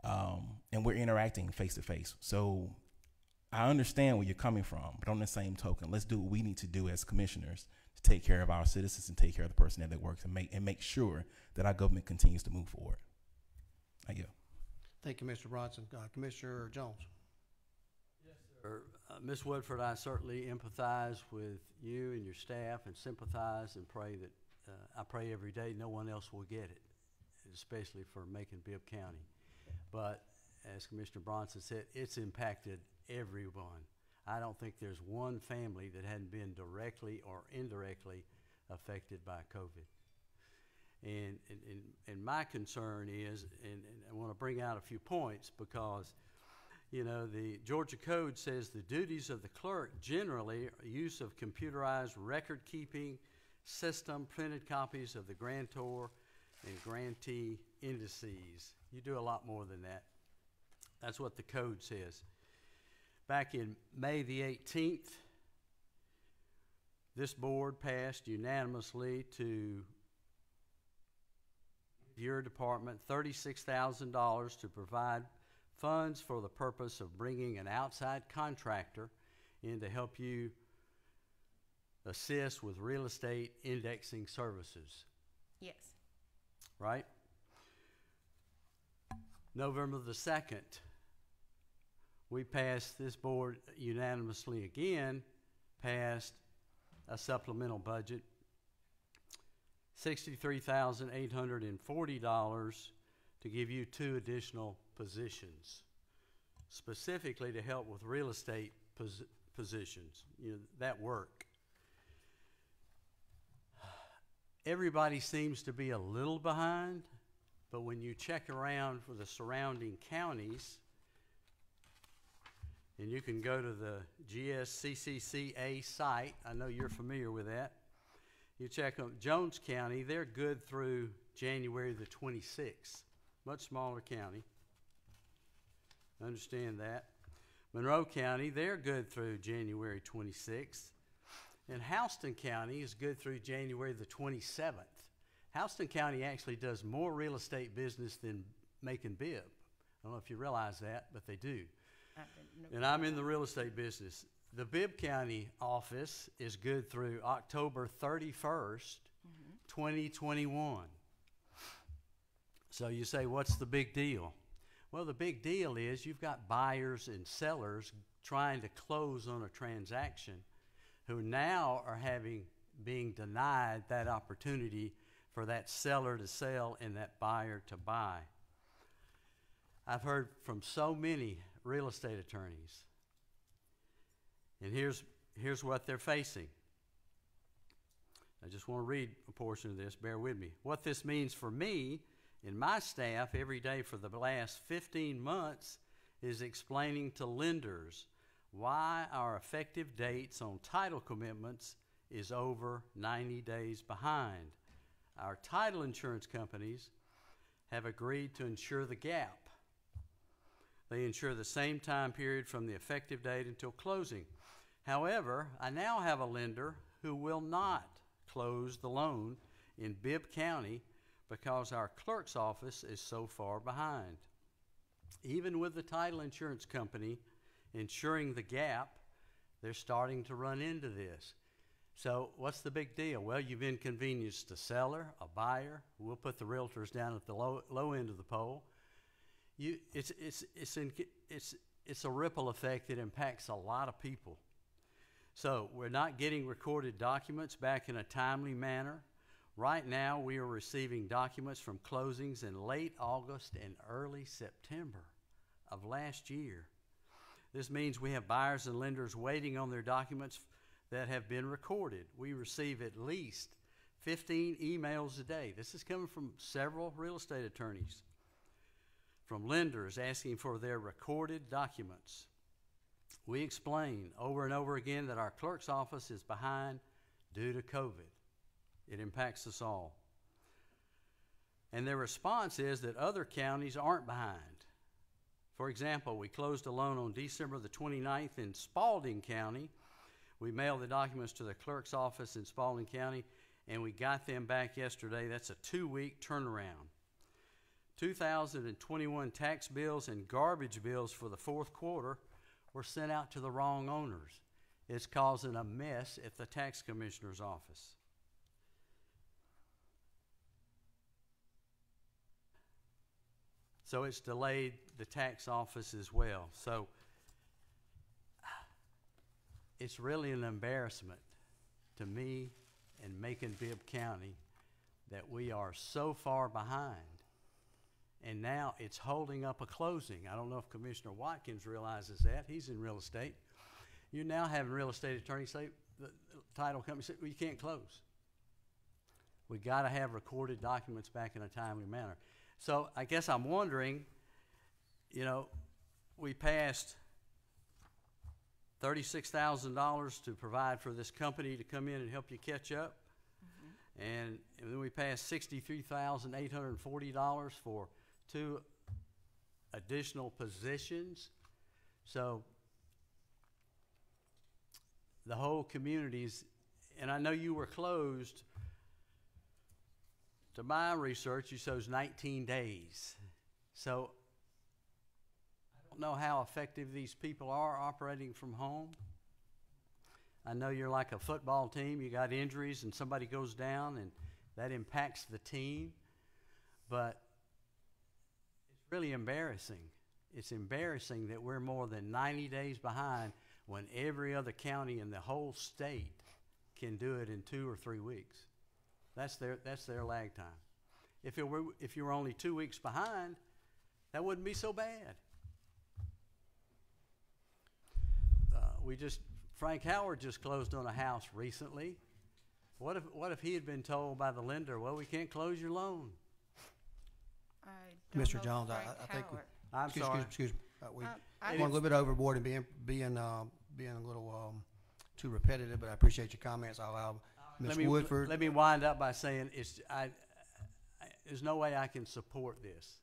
and we're interacting face to face. So I understand where you're coming from, but on the same token, let's do what we need to do as commissioners to take care of our citizens and take care of the personnel that works and make sure that our government continues to move forward. Thank you. Thank you, Mr. Bronson. Commissioner Jones. Yes, sir. Ms. Woodford, I certainly empathize with you and your staff and sympathize and pray that, I pray every day no one else will get it, especially for Macon-Bibb County. But as Commissioner Bronson said, it's impacted everyone. I don't think there's one family that hadn't been directly or indirectly affected by COVID. And my concern is, and I want to bring out a few points because, you know, the Georgia Code says the duties of the clerk generally are use of computerized record keeping system, printed copies of the grantor and grantee indices. You do a lot more than that. That's what the code says. Back in May the 18th, this board passed unanimously to your department $36,000 to provide funds for the purpose of bringing an outside contractor in to help you assist with real estate indexing services. Yes. Right? November the 2nd, we passed, this board unanimously again passed a supplemental budget, $63,840 to give you 2 additional positions, specifically to help with real estate positions, you know, that work. Everybody seems to be a little behind, but when you check around for the surrounding counties, and you can go to the GSCCCA site, I know you're familiar with that. You check on Jones County, they're good through January the 26th, much smaller county. Understand that. Monroe County, they're good through January 26th. And Houston County is good through January the 27th. Houston County actually does more real estate business than Macon-Bibb. I don't know if you realize that, but they do. And I'm in the real estate business. The Bibb County office is good through October 31st, 2021. So you say, what's the big deal? Well, the big deal is you've got buyers and sellers trying to close on a transaction who now are being denied that opportunity for that seller to sell and that buyer to buy. I've heard from so many real estate attorneys, and here's what they're facing. I just want to read a portion of this. Bear with me. What this means for me and my staff every day for the last 15 months is explaining to lenders why our effective dates on title commitments is over 90 days behind. Our title insurance companies have agreed to insure the gap. They insure the same time period from the effective date until closing. However, I now have a lender who will not close the loan in Bibb County because our clerk's office is so far behind. Even with the title insurance company insuring the gap, they're starting to run into this. So what's the big deal? Well, you've inconvenienced a seller, a buyer. We'll put the realtors down at the low end of the pole. It's a ripple effect that impacts a lot of people. So we're not getting recorded documents back in a timely manner. Right now, we are receiving documents from closings in late August and early September of last year. This means we have buyers and lenders waiting on their documents that have been recorded. We receive at least 15 emails a day. This is coming from several real estate attorneys, from lenders asking for their recorded documents. We explain over and over again that our clerk's office is behind due to COVID. It impacts us all. And their response is that other counties aren't behind. For example, we closed a loan on December the 29th in Spalding County. We mailed the documents to the clerk's office in Spalding County, and we got them back yesterday. That's a 2-week turnaround. 2021 tax bills and garbage bills for the fourth quarter were sent out to the wrong owners. It's causing a mess at the tax commissioner's office. So it's delayed the tax office as well. So it's really an embarrassment to me and Macon-Bibb County that we are so far behind. And now it's holding up a closing. I don't know if Commissioner Watkins realizes that. He's in real estate. You're now having real estate attorneys say, the title company say, well, you can't close. We got to have recorded documents back in a timely manner. So I guess I'm wondering, you know, we passed $36,000 to provide for this company to come in and help you catch up. And then we passed $63,840 for 2 additional positions. So the whole community's, and I know you were closed. To my research, you chose 19 days. So I don't know how effective these people are operating from home. I know you're like a football team. You got injuries and somebody goes down and that impacts the team. But it's really embarrassing. It's embarrassing that we're more than 90 days behind when every other county in the whole state can do it in 2 or 3 weeks. That's their lag time. If you were only 2 weeks behind, that wouldn't be so bad. Frank Howard just closed on a house recently. What if he had been told by the lender, well, we can't close your loan? Mr. Jones, I think. I'm sorry. Excuse me. We went a little bit overboard and being a little too repetitive, but I appreciate your comments. I'll allow Ms. Woodford. Let me wind up by saying there's no way I can support this.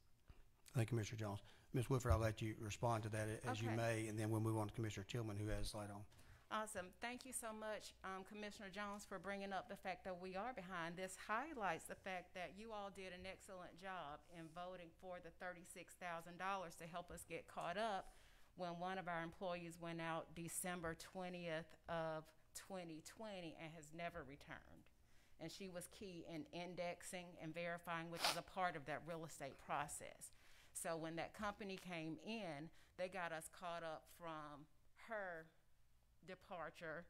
Thank you, Mr. Jones. Ms. Woodford, I'll let you respond to that as you may, and then we'll move on to Commissioner Tillman, who has light on. Awesome. Thank you so much, Commissioner Jones, for bringing up the fact that we are behind. This highlights the fact that you all did an excellent job in voting for the $36,000 to help us get caught up when one of our employees went out December 20th of 2020 and has never returned. And she was key in indexing and verifying, which is a part of that real estate process. So when that company came in, they got us caught up from her departure.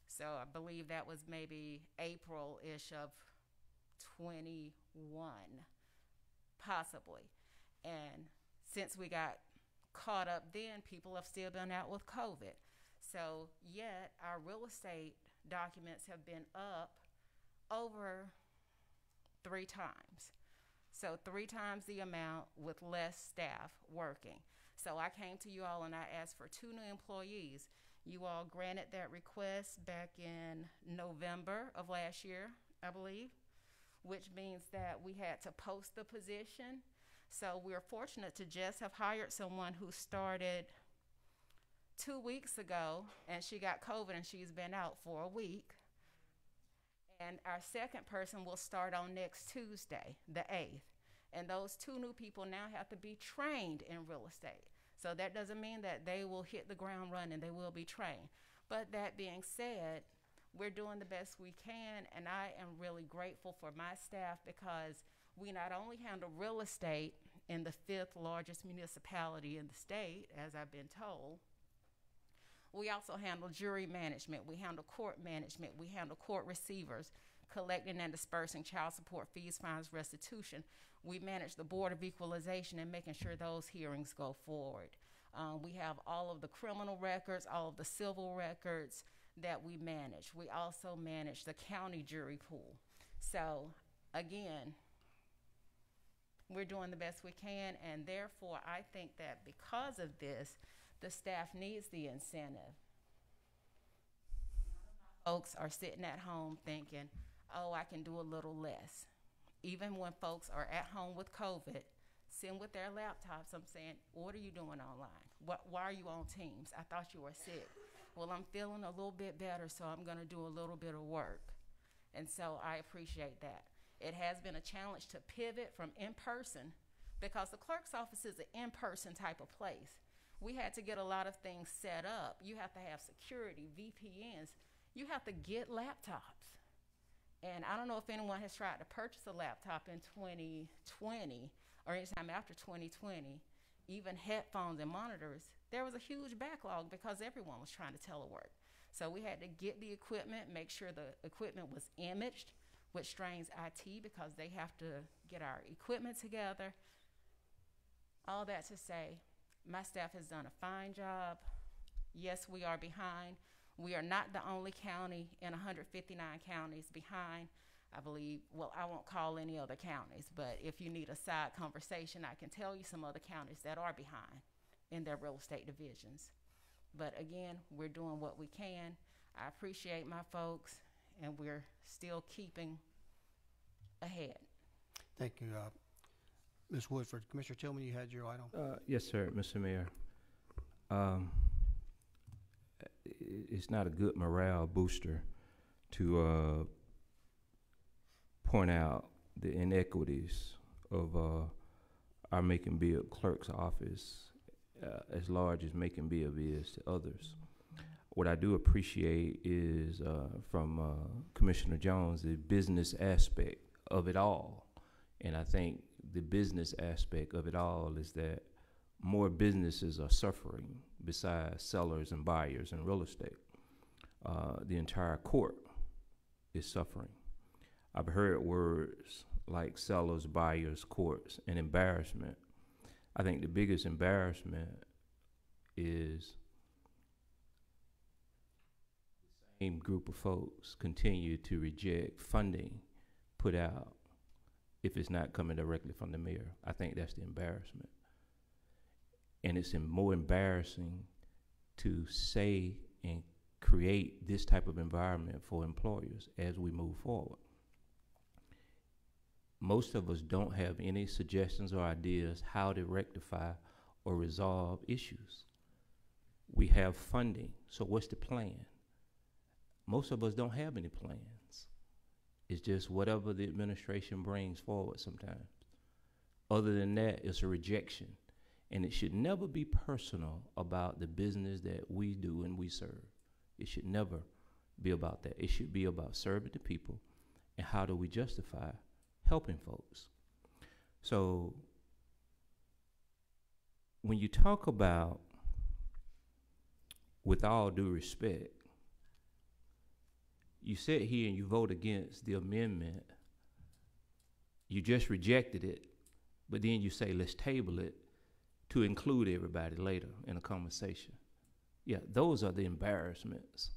So I believe that was maybe April-ish of 2021, possibly. And since we got caught up then, people have still been out with COVID. So yet our real estate documents have been up over 3 times. So 3 times the amount with less staff working. So I came to you all and I asked for 2 new employees. You all granted that request back in November of last year, I believe, which means that we had to post the position. So we're fortunate to just have hired someone who started 2 weeks ago, and she got COVID and she's been out for a week. And our second person will start on next Tuesday, the 8th. And those 2 new people now have to be trained in real estate. So that doesn't mean that they will hit the ground running, they will be trained. But that being said, we're doing the best we can, and I am really grateful for my staff because we not only handle real estate in the 5th largest municipality in the state, as I've been told, we also handle jury management, we handle court management, we handle court receivers, collecting and dispersing child support fees, fines, restitution. We manage the Board of Equalization and making sure those hearings go forward. We have all of the criminal records, all of the civil records that we manage. We also manage the county jury pool. So again, we're doing the best we can, and therefore I think that because of this, the staff needs the incentive. Folks are sitting at home thinking, oh, I can do a little less. Even when folks are at home with COVID, sitting with their laptops, I'm saying, what are you doing online? Why are you on Teams? I thought you were sick. Well, I'm feeling a little bit better, so I'm gonna do a little bit of work. And so I appreciate that. It has been a challenge to pivot from in-person because the clerk's office is an in-person type of place. We had to get a lot of things set up. You have to have security, VPNs. You have to get laptops. And I don't know if anyone has tried to purchase a laptop in 2020 or anytime after 2020, even headphones and monitors. There was a huge backlog because everyone was trying to telework. So we had to get the equipment, make sure the equipment was imaged, which strains IT because they have to get our equipment together. All that to say, my staff has done a fine job. Yes, we are behind. We are not the only county in 159 counties behind. I believe, well, I won't call any other counties, but if you need a side conversation, I can tell you some other counties that are behind in their real estate divisions. But again, we're doing what we can. I appreciate my folks, and we're still keeping ahead. Thank you, Ms. Woodford. Commissioner Tillman, you had your item. Yes, sir, Mr. Mayor. It's not a good morale booster to point out the inequities of our Macon-Bibb clerk's office, as large as Macon-Bibb is to others. What I do appreciate is from Commissioner Jones, the business aspect of it all. And I think the business aspect of it all is that more businesses are suffering besides sellers and buyers in real estate. The entire court is suffering. I've heard words like sellers, buyers, courts, and embarrassment. I think the biggest embarrassment is the same group of folks continue to reject funding put out if it's not coming directly from the mayor. I think that's the embarrassment. And it's more embarrassing to say and create this type of environment for employers as we move forward. Most of us don't have any suggestions or ideas how to rectify or resolve issues. We have funding, so what's the plan? Most of us don't have any plans. It's just whatever the administration brings forward sometimes. Other than that, it's a rejection. And it should never be personal about the business that we do and we serve. It should never be about that. It should be about serving the people and how do we justify helping folks. So when you talk about, with all due respect, you sit here and you vote against the amendment You just rejected it, but then you say, let's table it to include everybody later in a conversation. Yeah, those are the embarrassments,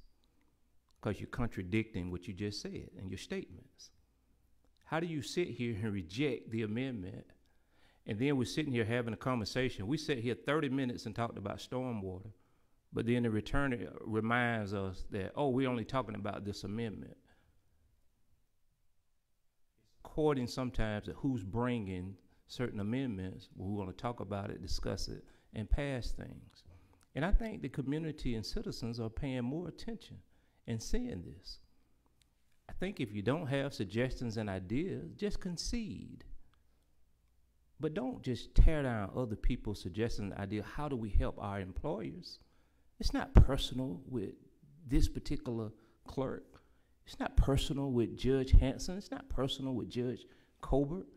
because you're contradicting what you just said in your statements. How do you sit here and reject the amendment, and then we're sitting here having a conversation? We sat here 30 minutes and talked about stormwater, but then the return reminds us that, oh, we're only talking about this amendment. According sometimes to who's bringing certain amendments, we want to talk about it, discuss it, and pass things. And I think the community and citizens are paying more attention and seeing this. I think if you don't have suggestions and ideas, just concede. But don't just tear down other people's suggestions and ideas. How do we help our employers? It's not personal with this particular clerk. It's not personal with Judge Hanson. It's not personal with Judge Colbert.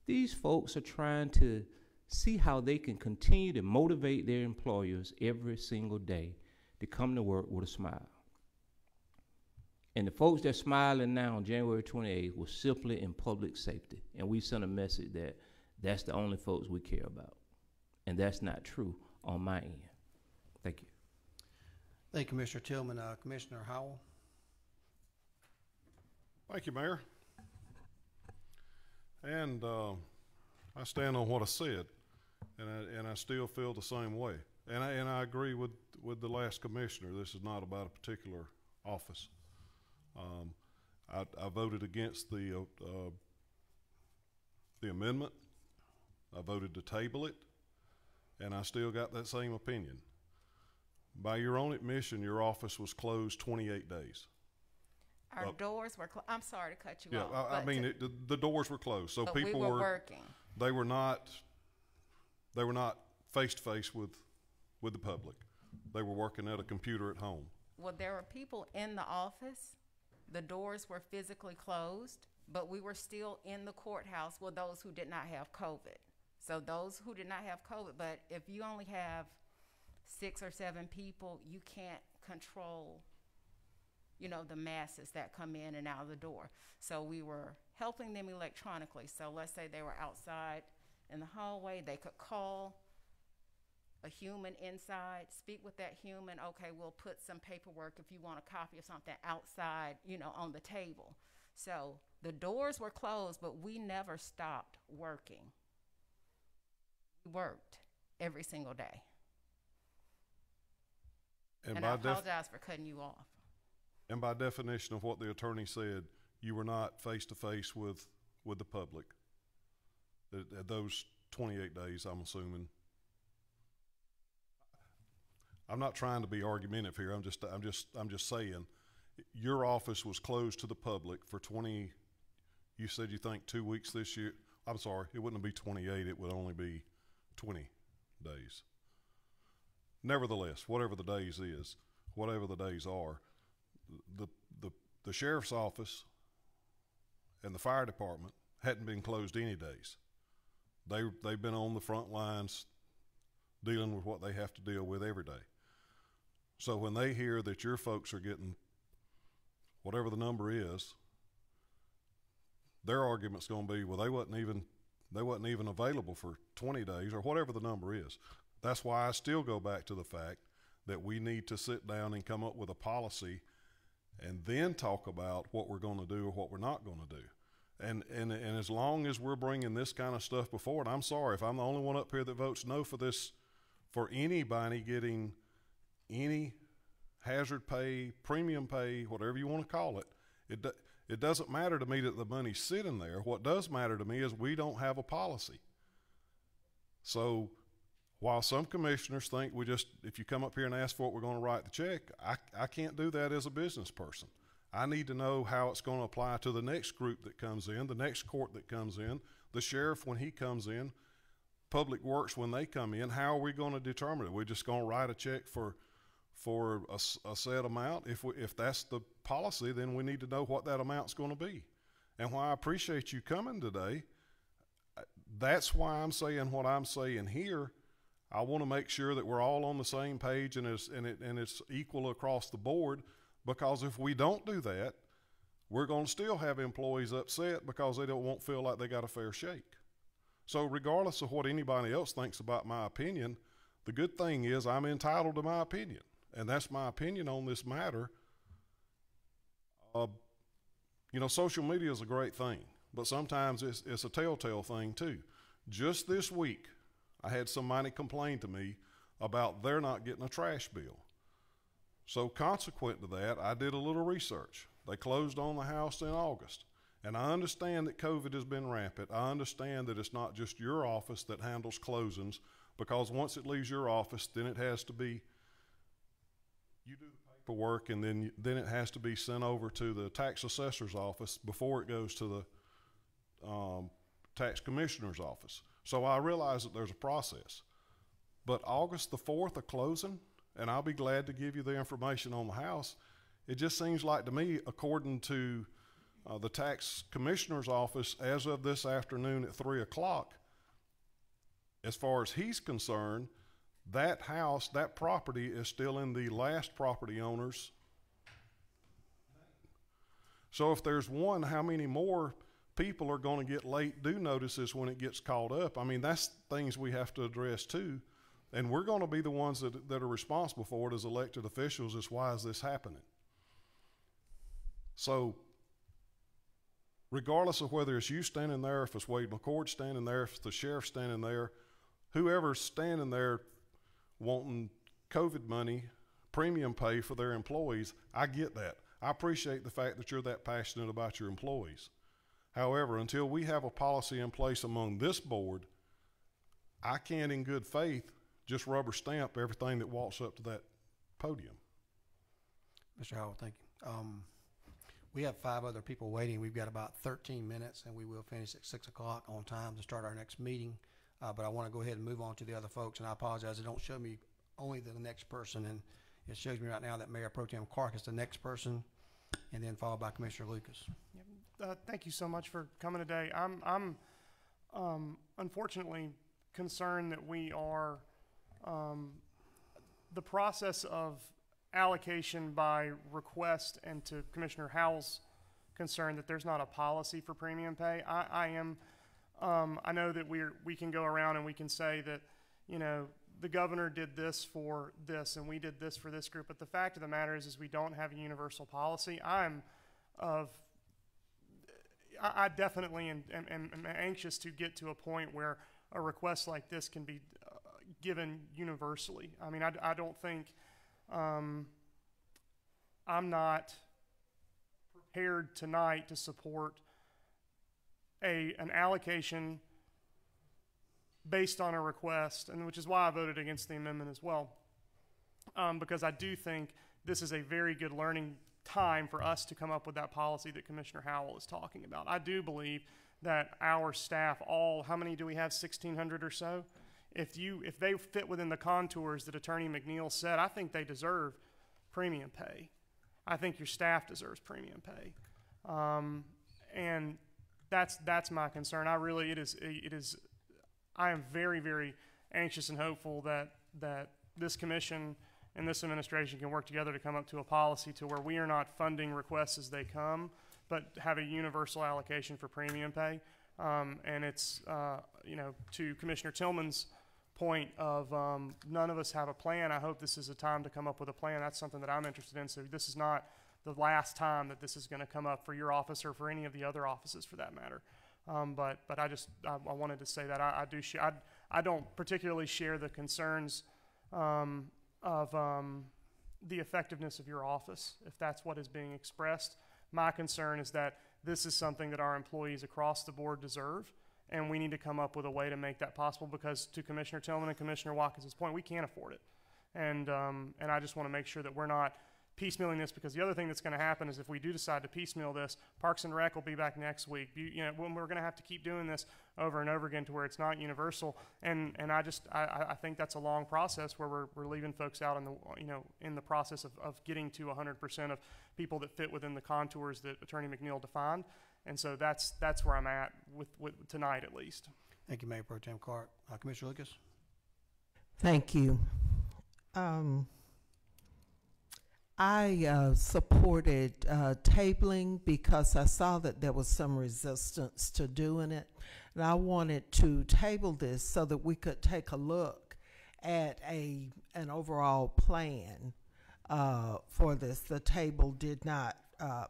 These folks are trying to see how they can continue to motivate their employers every single day to come to work with a smile. And the folks that are smiling now on January 28th were simply in public safety. And we sent a message that that's the only folks we care about. And that's not true on my end. Thank you. Thank you, Commissioner Tillman. Commissioner Howell. Thank you, Mayor. And I stand on what I said, and I still feel the same way. And I agree with the last commissioner. This is not about a particular office. I voted against the amendment. I voted to table it, and I still got that same opinion. By your own admission, your office was closed 28 days. Our doors were I'm sorry to cut you off. Yeah, I mean, the doors were closed, so people we were working. They were not face to face with the public. They were working at a computer at home. Well, there were people in the office. The doors were physically closed, but we were still in the courthouse with those who did not have COVID. So those who did not have COVID, but if you only have 6 or 7 people, you can't control, you know, the masses that come in and out of the door. So we were helping them electronically. So let's say they were outside in the hallway, they could call a human inside, speak with that human. Okay, we'll put some paperwork if you want a copy of something outside, you know, on the table. So the doors were closed, but we never stopped working. We worked every single day. And I apologize for cutting you off. And by definition of what the attorney said, you were not face to face with the public. Those 28 days, I'm assuming. I'm not trying to be argumentative here. I'm just saying, your office was closed to the public for 20. You said you think 2 weeks this year. I'm sorry, it wouldn't be 28. It would only be 20 days. Nevertheless, whatever the days are, the sheriff's office and the fire department hadn't been closed any days. They've been on the front lines dealing with what they have to deal with every day. So when they hear that your folks are getting whatever the number is, their argument's going to be, well, they wasn't even available for 20 days or whatever the number is. That's why I still go back to the fact that we need to sit down and come up with a policy and then talk about what we're going to do or what we're not going to do. And as long as we're bringing this kind of stuff before, and I'm sorry if I'm the only one up here that votes no for this, for anybody getting any hazard pay, premium pay, whatever you want to call it, it doesn't matter to me that the money's sitting there. What does matter to me is we don't have a policy. So while some commissioners think if you come up here and ask for it, we're going to write the check, I can't do that as a business person. I need to know how it's going to apply to the next group that comes in, the next court that comes in, the sheriff when he comes in, Public Works when they come in. How are we going to determine it? We're just going to write a check for a set amount. If that's the policy, then we need to know what that amount's going to be. And while I appreciate you coming today, that's why I'm saying what I'm saying here. I want to make sure that we're all on the same page and it's equal across the board, because if we don't do that, we're going to still have employees upset because they won't feel like they got a fair shake. So regardless of what anybody else thinks about my opinion, the good thing is I'm entitled to my opinion, and that's my opinion on this matter. You know, social media is a great thing, but sometimes it's a telltale thing too. Just this week, I had somebody complain to me about they're not getting a trash bill. So consequent to that, I did a little research. They closed on the house in August. And I understand that COVID has been rampant. I understand that it's not just your office that handles closings, because once it leaves your office, then it has to be, you do the paperwork, and then it has to be sent over to the tax assessor's office before it goes to the tax commissioner's office. So I realize that there's a process. But August the 4th, a closing, and I'll be glad to give you the information on the house. It just seems like to me, according to the tax commissioner's office, as of this afternoon at 3 o'clock, as far as he's concerned, that house, that property is still in the last property owner's. So if there's one, how many more people are going to get late due notices when it gets caught up? I mean, that's things we have to address too. And we're going to be the ones that are responsible for it as elected officials. Is why is this happening? So regardless of whether it's you standing there, if it's Wade McCord standing there, if it's the sheriff standing there, whoever's standing there wanting COVID money, premium pay for their employees, I get that. I appreciate the fact that you're that passionate about your employees. However, until we have a policy in place among this board, I can't in good faith just rubber stamp everything that walks up to that podium. Mr. Howell, thank you. We have 5 other people waiting. We've got about 13 minutes, and we will finish at 6 o'clock on time to start our next meeting. But I want to go ahead and move on to the other folks, and I apologize. It don't show me only the next person, and it shows me right now that Mayor Pro Tem Clark is the next person, and then followed by Commissioner Lucas. Thank you so much for coming today. I'm unfortunately concerned that we are the process of allocation by request, and to Commissioner Howell's concern that there's not a policy for premium pay. I know that we can go around and we can say that, you know, the governor did this for this and we did this for this group, but the fact of the matter is we don't have a universal policy. I definitely am anxious to get to a point where a request like this can be given universally. I mean, I don't think, I'm not prepared tonight to support an allocation based on a request, and which is why I voted against the amendment as well, because I do think this is a very good learning time for us to come up with that policy that Commissioner Howell is talking about. I do believe that our staff, how many do we have, 1,600 or so? If they fit within the contours that Attorney McNeil said, I think they deserve premium pay. I think your staff deserves premium pay, and that's my concern. I am very, very anxious and hopeful that this commission and this administration can work together to come up to a policy to where we are not funding requests as they come, but have a universal allocation for premium pay. And it's, to Commissioner Tillman's point of none of us have a plan. I hope this is a time to come up with a plan. That's something that I'm interested in. So this is not the last time that this is going to come up for your office or for any of the other offices for that matter. But I wanted to say that I don't particularly share the concerns of the effectiveness of your office, if that's what is being expressed. My concern is that this is something that our employees across the board deserve, and we need to come up with a way to make that possible, because to Commissioner Tillman and Commissioner Watkins' point, we can't afford it. And I just want to make sure that we're not piecemealing this, because the other thing that's going to happen is if we do decide to piecemeal this, Parks and Rec will be back next week. When we're going to have to keep doing this over and over again to where it's not universal. And I think that's a long process where we're leaving folks out in the process of getting to 100% of people that fit within the contours that Attorney McNeil defined. And so that's where I'm at with tonight, at least. Thank you, Mayor Pro Tem Clark. Commissioner Lucas. Thank you. I supported tabling because I saw that there was some resistance to doing it. And I wanted to table this so that we could take a look at an overall plan for this. The table did not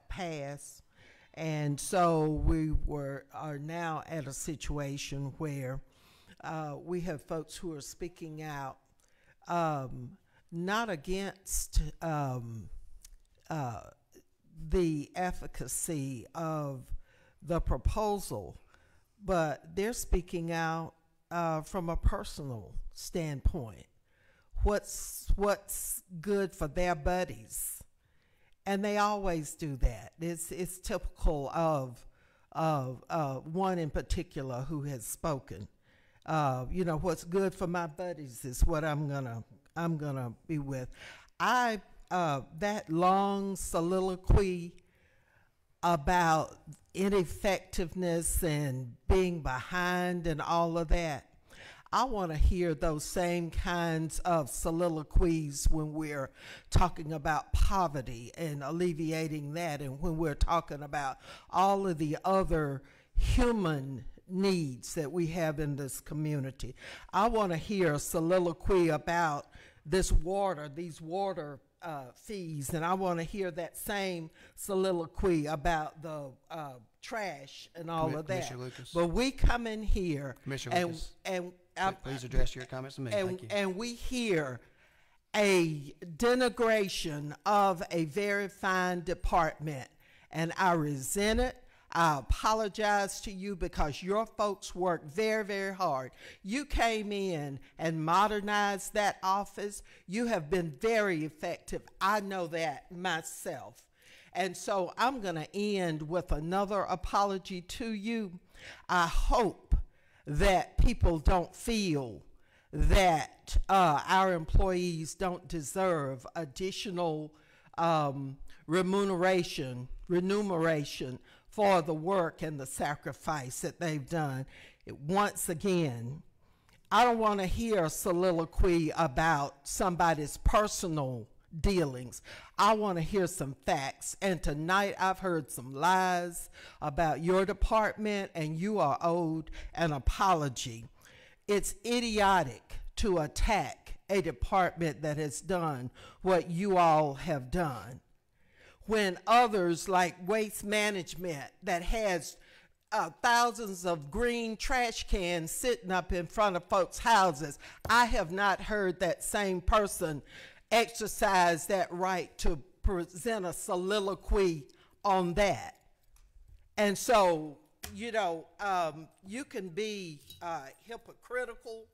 pass. And so we are now at a situation where we have folks who are speaking out, not against the efficacy of the proposal, but they're speaking out from a personal standpoint. What's good for their buddies, and they always do that. It's typical of one in particular who has spoken. What's good for my buddies is what I'm gonna be with. That long soliloquy about ineffectiveness and being behind and all of that, I want to hear those same kinds of soliloquies when we're talking about poverty and alleviating that, and when we're talking about all of the other human needs that we have in this community. I want to hear a soliloquy about these water fees, and I want to hear that same soliloquy about the trash and all of that. Commissioner Lucas. But we come in here and please address your comments to me. Thank you. And we hear a denigration of a very fine department, and I resent it. I apologize to you because your folks worked very, very hard. You came in and modernized that office. You have been very effective. I know that myself. And so I'm going to end with another apology to you. I hope that people don't feel that our employees don't deserve additional remuneration for the work and the sacrifice that they've done. Once again, I don't want to hear a soliloquy about somebody's personal dealings. I want to hear some facts. And tonight I've heard some lies about your department, and you are owed an apology. It's idiotic to attack a department that has done what you all have done, when others like Waste Management that has thousands of green trash cans sitting up in front of folks' houses, I have not heard that same person exercise that right to present a soliloquy on that. And so, you can be hypocritical,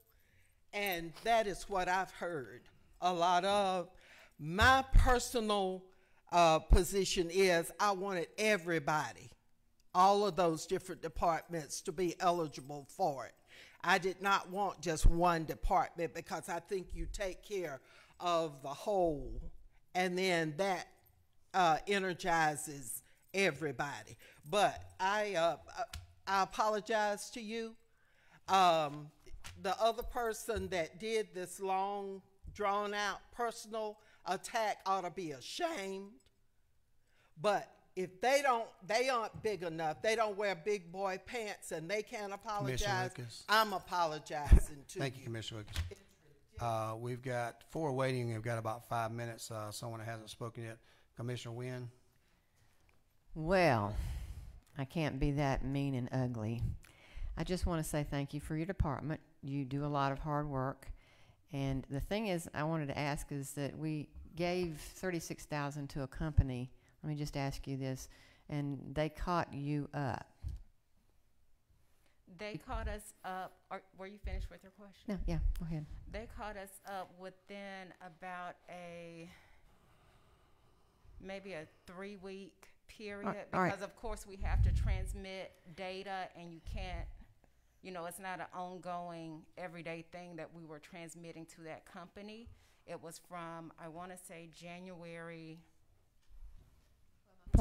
and that is what I've heard a lot of. My personal position is I wanted everybody, all of those different departments, to be eligible for it. I did not want just one department, because I think you take care of the whole, and then that energizes everybody. But I apologize to you. The other person that did this long, drawn-out personal attack ought to be ashamed. But if they aren't big enough, they don't wear big boy pants, and they can't apologize, I'm apologizing too. Thank you, Commissioner Lucas. We've got 4 waiting. We've got about 5 minutes. Someone that hasn't spoken yet. Commissioner Wynn. Well, I can't be that mean and ugly. I just want to say thank you for your department. You do a lot of hard work. And the thing is, I wanted to ask is that we gave $36,000 to a company. Let me just ask you this, and they caught you up. They caught us up. Were you finished with your question? No, yeah, go ahead. They caught us up within about maybe a 3-week period, because of course we have to transmit data, and you can't, it's not an ongoing everyday thing that we were transmitting to that company. It was from, I want to say, January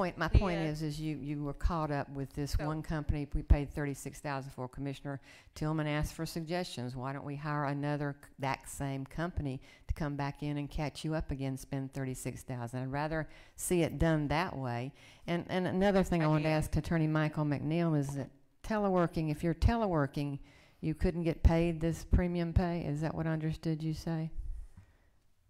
my point Yeah. is you were caught up with this So- one company. We paid $36,000 for. Commissioner Tillman asked for suggestions. Why don't we hire another that same company to come back in and catch you up again, spend $36,000? I'd rather see it done that way. And another thing I wanted to Again. ask Attorney Michael McNeil is that teleworking, if you're teleworking, you couldn't get paid this premium pay? Is that what I understood you say?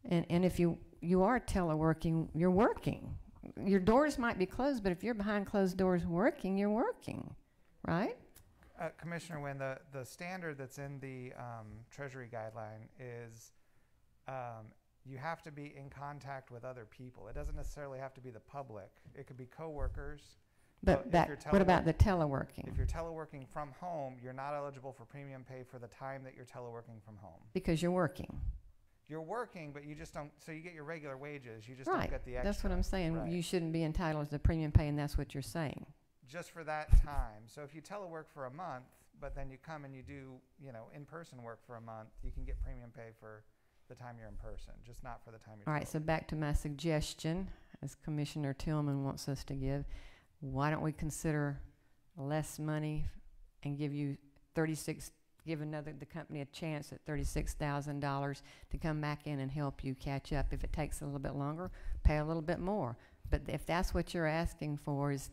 And if you are teleworking, you're working. Your doors might be closed, but if you're behind closed doors working, you're working, right? Commissioner Wynn, the standard that's in the Treasury guideline is you have to be in contact with other people. It doesn't necessarily have to be the public. It could be coworkers. But if that, you're what about telework- the teleworking? If you're teleworking from home, you're not eligible for premium pay for the time that you're teleworking from home. Because you're working. You're working, but you just don't, so you get your regular wages, you just Right. don't get the extra. That's what I'm saying. Right. You shouldn't be entitled to the premium pay, and that's what you're saying. Just for that time. So if you telework for a month, but then you come and you do, in-person work for a month, you can get premium pay for the time you're in person, just not for the time you're All right, so back to my suggestion, as Commissioner Tillman wants us to give, why don't we consider less money and give you the company a chance at $36,000 to come back in and help you catch up. If it takes a little bit longer, pay a little bit more. But if that's what you're asking for is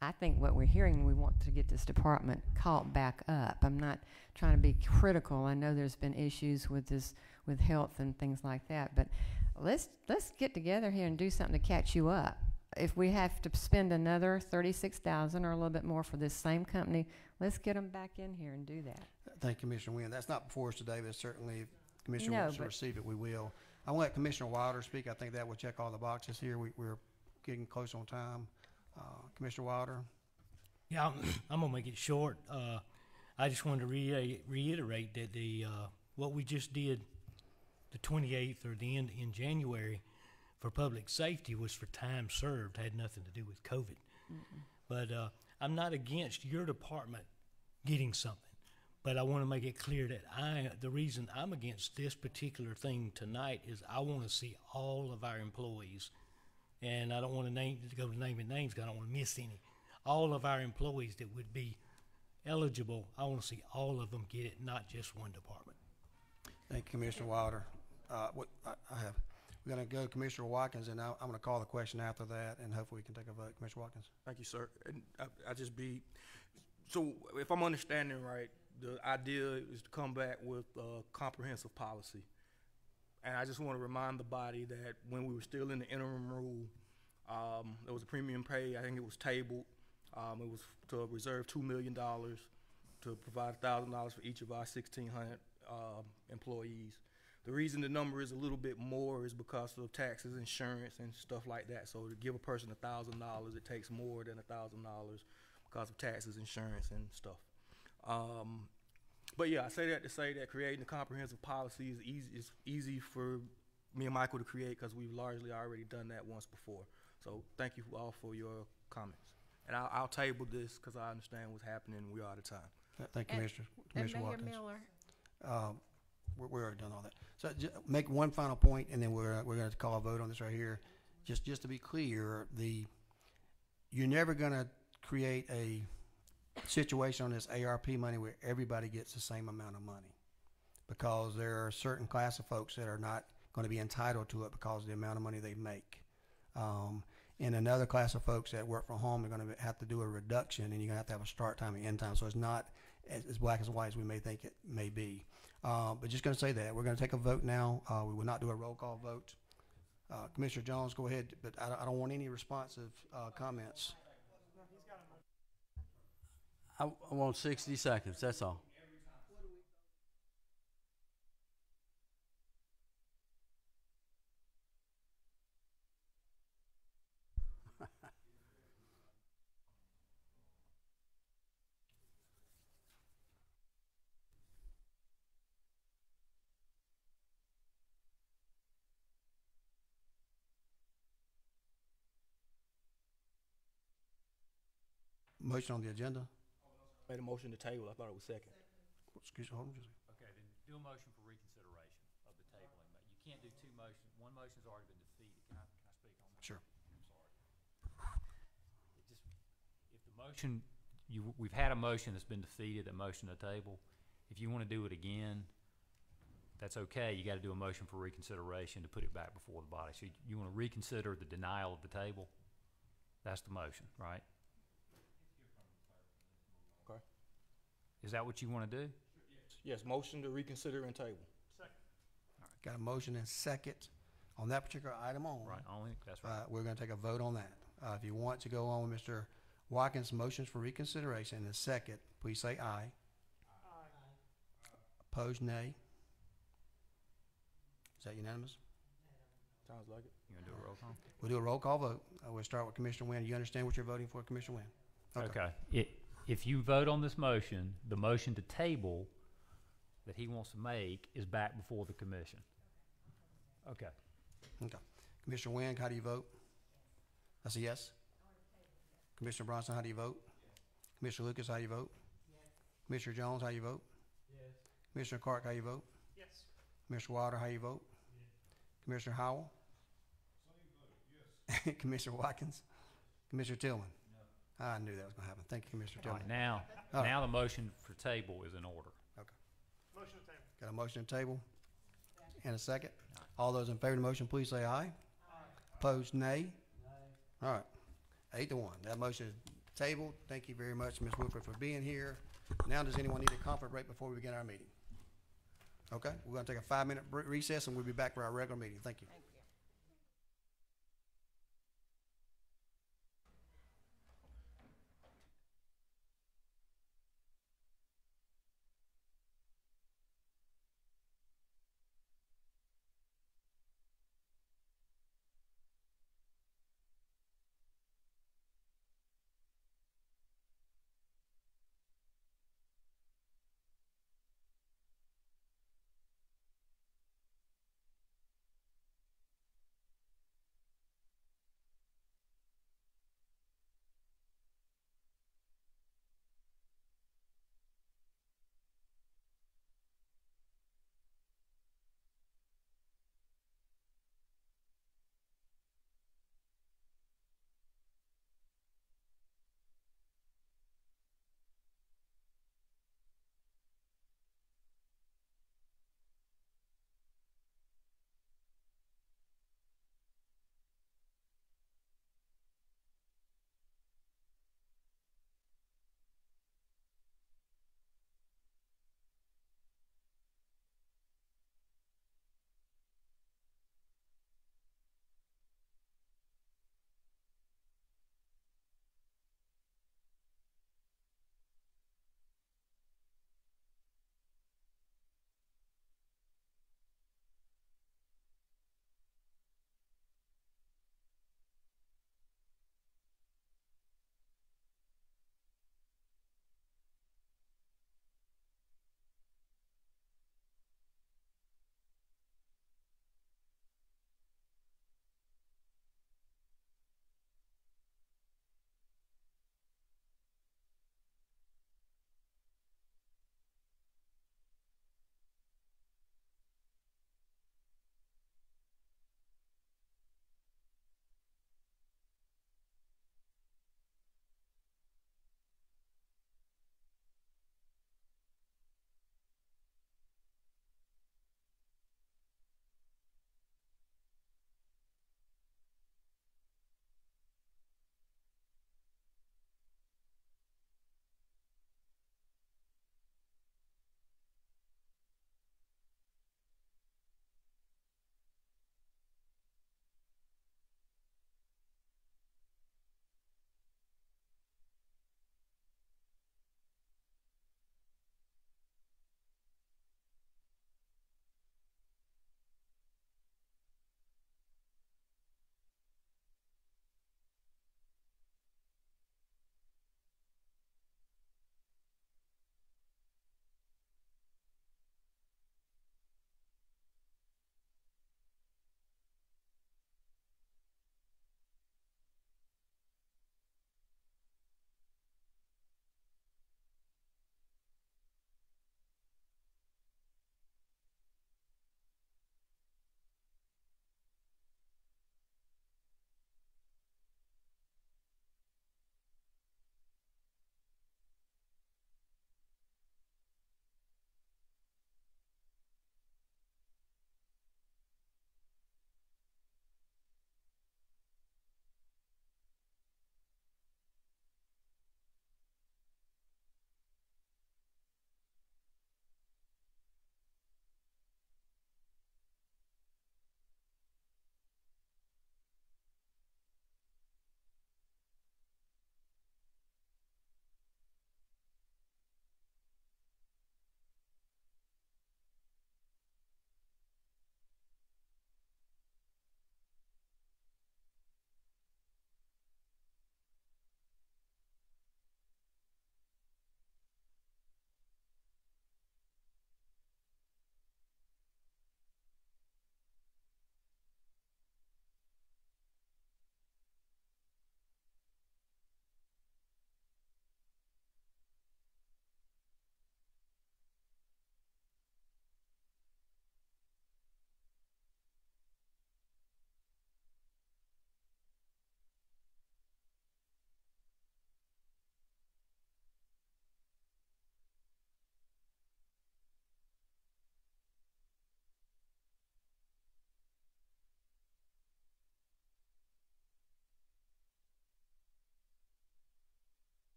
I think what we're hearing, we want to get this department caught back up. I'm not trying to be critical. I know there's been issues with health and things like that, but let's get together here and do something to catch you up. If we have to spend another $36,000 or a little bit more for this same company, let's get them back in here and do that. Thank you, Commissioner Wynn. That's not before us today, but certainly if the Commissioner No, wants to but- receive it, we will. I want to let Commissioner Wilder speak. I think that will check all the boxes here. We're getting close on time. Commissioner Wilder? Yeah, I'm gonna make it short. I just wanted to reiterate that what we just did, the 28th or the end in January, for public safety was for time served. Had nothing to do with COVID. But I'm not against your department getting something. But I want to make it clear that the reason I'm against this particular thing tonight is I want to see all of our employees, and I don't want to go to naming names because I don't want to miss any. All of our employees that would be eligible, I want to see all of them get it, not just one department. Thank you, Commissioner Wilder. We're going to go to Commissioner Watkins, and I'm going to call the question after that, and hopefully we can take a vote. Commissioner Watkins? Thank you, sir. And so if I'm understanding right, the idea is to come back with a comprehensive policy. And I just want to remind the body that when we were still in the interim rule, there was a premium pay. I think it was tabled. It was to reserve $2 million to provide $1,000 for each of our 1,600 employees. The reason the number is a little bit more is because of taxes, insurance, and stuff like that. So to give a person $1,000, it takes more than $1,000 because of taxes, insurance, and stuff. But yeah, I say that to say that creating a comprehensive policy is easy. It's easy for me and Michael to create because we've largely already done that once before. So thank you all for your comments. And I'll table this because I understand what's happening and we are out of time. Thank you, Commissioner Mayor Watkins. Miller, We're already done all that. So make one final point, and then we're going to call a vote on this right here. Just to be clear, you're never going to create a situation on this ARP money where everybody gets the same amount of money, because there are a certain class of folks that are not going to be entitled to it because of the amount of money they make. And another class of folks that work from home are going to have to do a reduction, and you're going to have a start time and end time. So it's not as black and white as we may think it may be. But just going to say that. We're going to take a vote now. We will not do a roll call vote. Commissioner Jones, go ahead, but I don't want any responsive comments. I want 60 seconds, that's all. Motion on the agenda. Made a motion to table. I thought it was second. Excuse me, hold on just a second. Okay, then do a motion for reconsideration of the tabling. But you can't do two motions. One motion's already been defeated. Can I speak on that? Sure. I'm sorry. motion, we've had a motion that's been defeated, a motion to table. If you want to do it again, that's okay. You got to do a motion for reconsideration to put it back before the body. So you want to reconsider the denial of the table? That's the motion, right? Okay. Is that what you want to do? Yes, motion to reconsider and table. Got a motion and second on that particular item on. Right, only, that's right. We're gonna take a vote on that. If you want to go on with Mr. Watkins' motions for reconsideration in a second, please say aye. Opposed, nay. Is that unanimous? Sounds like it. You want to do a roll call? We'll do a roll call vote. We'll start with Commissioner Wynn. You understand what you're voting for, Commissioner Wynn? Okay. If you vote on this motion, the motion to table that he wants to make is back before the commission. Okay. Okay. Commissioner Wynn, how do you vote? That's a yes? Commissioner Bronson, how do you vote? Commissioner Lucas, how do you vote? Commissioner Jones, how do you vote? Commissioner Clark, how do you vote? Yes. Commissioner Wilder, how do you vote? Commissioner Howell? Same vote, yes. Commissioner Watkins? Commissioner Tillman? No. I knew that was gonna happen. Thank you, Commissioner All Tillman. right, now the motion for table is in order. Okay. Motion to table. Got a motion to table and a second. All those in favor of the motion, please say aye. Opposed, nay. All right, 8-1. That motion is tabled. Thank you very much, Ms. Woodford, for being here. Now, does anyone need a comfort break before we begin our meeting? Okay, we're gonna take a 5-minute recess and we'll be back for our regular meeting. Thank you.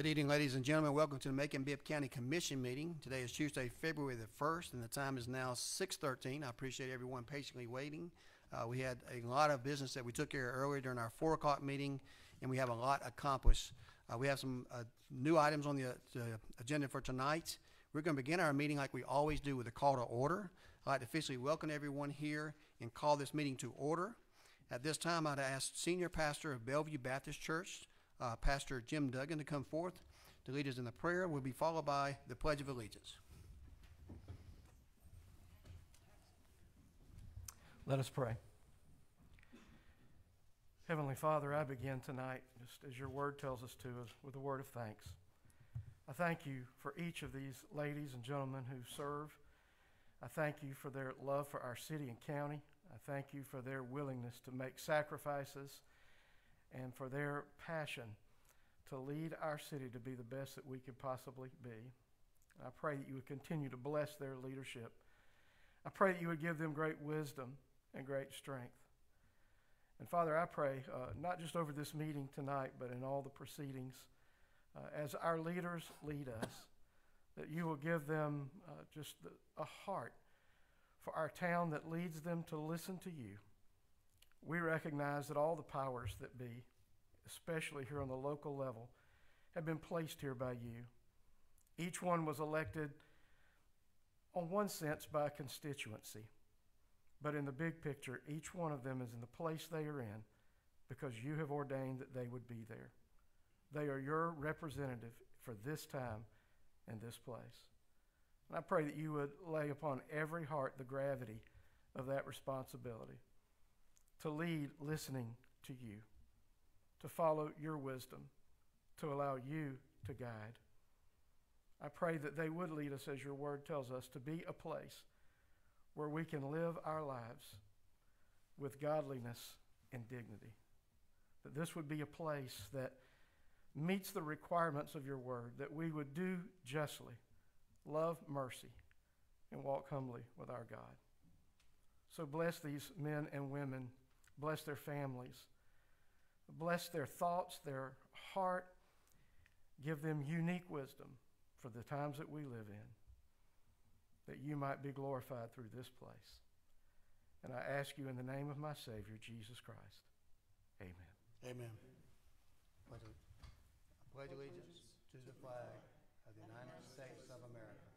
Good evening, ladies and gentlemen. Welcome to the Macon-Bibb County Commission meeting. Today is Tuesday, February the 1st, and the time is now 6:13. I appreciate everyone patiently waiting. We had a lot of business that we took care of earlier during our 4 o'clock meeting, and we have a lot accomplished. We have some new items on the agenda for tonight. We're going to begin our meeting like we always do with a call to order. I'd like to officially welcome everyone here and call this meeting to order. At this time, I'd ask Senior Pastor of Bellevue Baptist Church, Pastor Jim Duggan, to come forth to lead us in the prayer. Will be followed by the Pledge of Allegiance. Let us pray. Heavenly Father, I begin tonight, just as your word tells us to, with a word of thanks. I thank you for each of these ladies and gentlemen who serve. I thank you for their love for our city and county. I thank you for their willingness to make sacrifices and for their passion to lead our city to be the best that we could possibly be. I pray that you would continue to bless their leadership. I pray that you would give them great wisdom and great strength. And Father, I pray not just over this meeting tonight, but in all the proceedings, as our leaders lead us, that you will give them just a heart for our town that leads them to listen to you. We recognize that all the powers that be, especially here on the local level, have been placed here by you. Each one was elected, on one sense, by a constituency. But in the big picture, each one of them is in the place they are in because you have ordained that they would be there. They are your representative for this time and this place. And I pray that you would lay upon every heart the gravity of that responsibility, to lead listening to you, to follow your wisdom, to allow you to guide. I pray that they would lead us, as your word tells us, to be a place where we can live our lives with godliness and dignity. That this would be a place that meets the requirements of your word, that we would do justly, love mercy, and walk humbly with our God. So bless these men and women, bless their families, bless their thoughts, their heart, give them unique wisdom for the times that we live in, that you might be glorified through this place. And I ask you in the name of my Savior, Jesus Christ. Amen. Amen. Pledge allegiance to the flag of the United States of America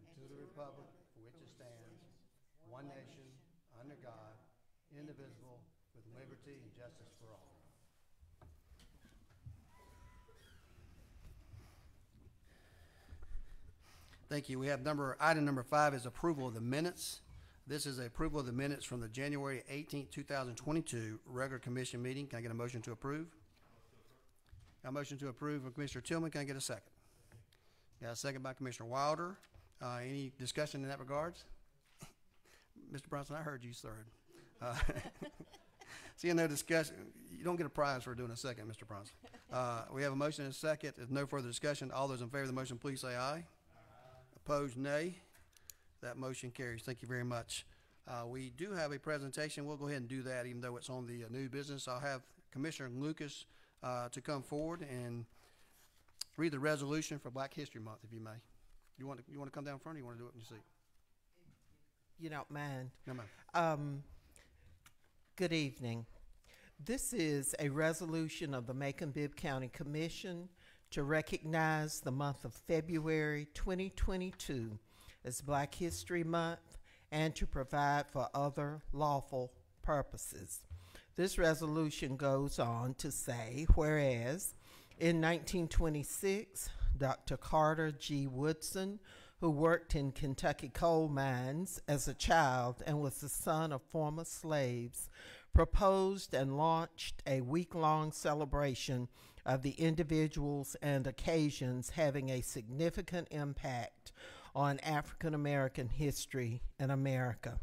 and to the republic for which it stands, one nation, under God, indivisible, with liberty and justice for all. Thank you. We have item number 5 is approval of the minutes. This is approval of the minutes from the January 18th, 2022 regular commission meeting. Can I get a motion to approve? A motion to approve from Commissioner Tillman. Can I get a second? Got a second by Commissioner Wilder. Any discussion in that regards? Mr. Bronson, I heard you, sir. Seeing no discussion, you don't get a prize for doing a second, Mr. Bronson. We have a motion and a second. There's no further discussion. All those in favor of the motion, please say aye. Opposed, nay. That motion carries. Thank you very much. We do have a presentation. We'll go ahead and do that, even though it's on the new business. I'll have Commissioner Lucas to come forward and read the resolution for Black History Month, if you may. You want to come down front, or you want to do it in your seat? You don't mind? No, ma'am. Good evening. This is a resolution of the Macon-Bibb County Commission to recognize the month of February 2022 as Black History Month and to provide for other lawful purposes. This resolution goes on to say, whereas in 1926, Dr. Carter G. Woodson, who worked in Kentucky coal mines as a child and was the son of former slaves, proposed and launched a week-long celebration of the individuals and occasions having a significant impact on African American history in America.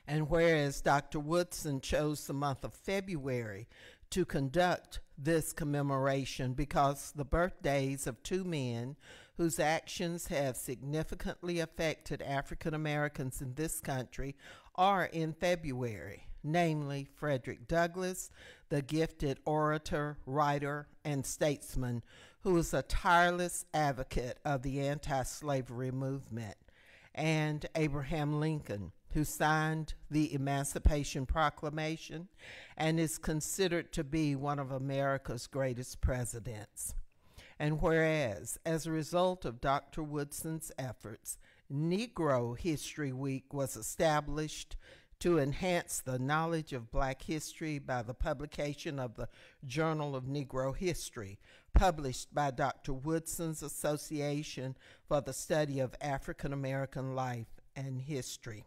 And whereas Dr. Woodson chose the month of February to conduct this commemoration because the birthdays of 2 men whose actions have significantly affected African Americans in this country are in February. namely Frederick Douglass, the gifted orator, writer, and statesman who was a tireless advocate of the anti-slavery movement, and Abraham Lincoln, who signed the Emancipation Proclamation and is considered to be one of America's greatest presidents. And whereas, as a result of Dr. Woodson's efforts, Negro History Week was established to enhance the knowledge of Black history by the publication of the Journal of Negro History, published by Dr. Woodson's Association for the Study of African American Life and History.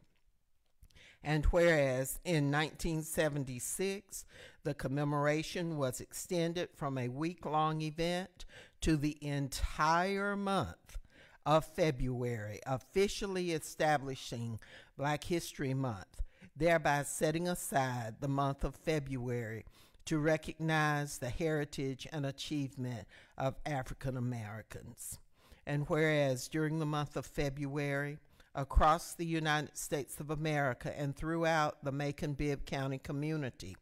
And whereas in 1976, the commemoration was extended from a week-long event to the entire month of February, officially establishing Black History Month, thereby setting aside the month of February to recognize the heritage and achievement of African Americans. And whereas during the month of February, across the United States of America and throughout the Macon-Bibb County community,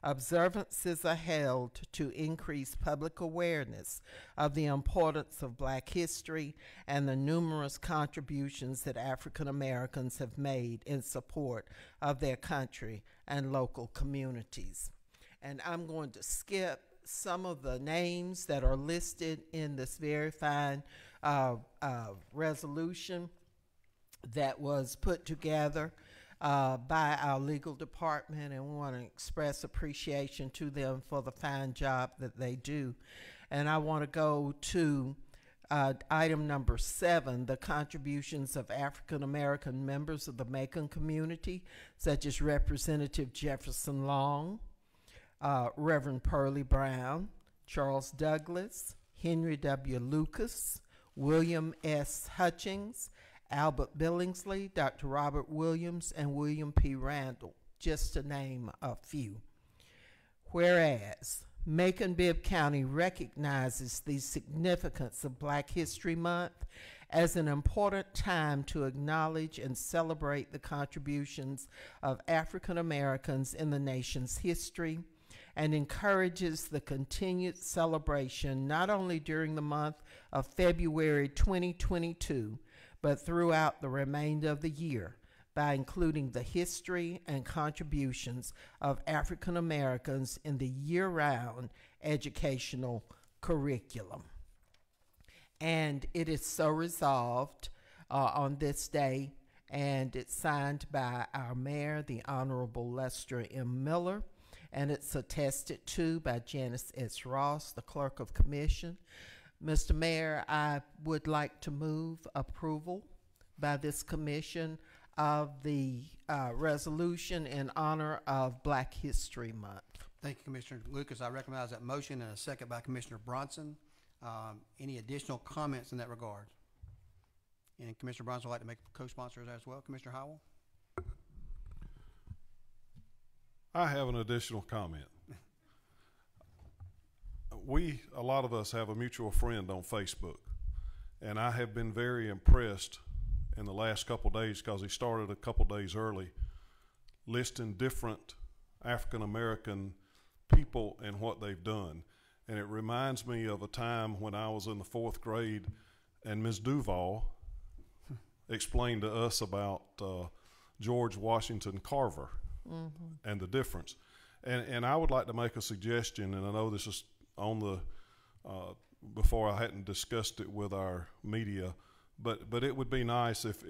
observances are held to increase public awareness of the importance of Black history and the numerous contributions that African Americans have made in support of their country and local communities. And I'm going to skip some of the names that are listed in this very fine resolution that was put together by our legal department, and we want to express appreciation to them for the fine job that they do. And I want to go to item number 7, the contributions of African American members of the Macon community, such as Representative Jefferson Long, Reverend Pearlie Brown, Charles Douglas, Henry W. Lucas, William S. Hutchings, Albert Billingsley, Dr. Robert Williams, and William P. Randall, just to name a few. Whereas Macon-Bibb County recognizes the significance of Black History Month as an important time to acknowledge and celebrate the contributions of African Americans in the nation's history, and encourages the continued celebration not only during the month of February 2022, but throughout the remainder of the year, by including the history and contributions of African Americans in the year-round educational curriculum. And it is so resolved on this day, and it's signed by our mayor, the Honorable Lester M. Miller, and it's attested to by Janice S. Ross, the Clerk of Commission. Mr. Mayor, I would like to move approval by this commission of the resolution in honor of Black History Month. Thank you, Commissioner Lucas. I recognize that motion, and a second by Commissioner Bronson. Any additional comments in that regard? And Commissioner Bronson would like to make co-sponsors as well. Commissioner Howell? I have an additional comment. A lot of us have a mutual friend on Facebook, and I have been very impressed in the last couple days, because he started a couple days early, listing different African American people and what they've done. And it reminds me of a time when I was in the 4th grade and Ms. Duval explained to us about George Washington Carver and the difference. And I would like to make a suggestion, and I know this is on the, before I hadn't discussed it with our media, but it would be nice if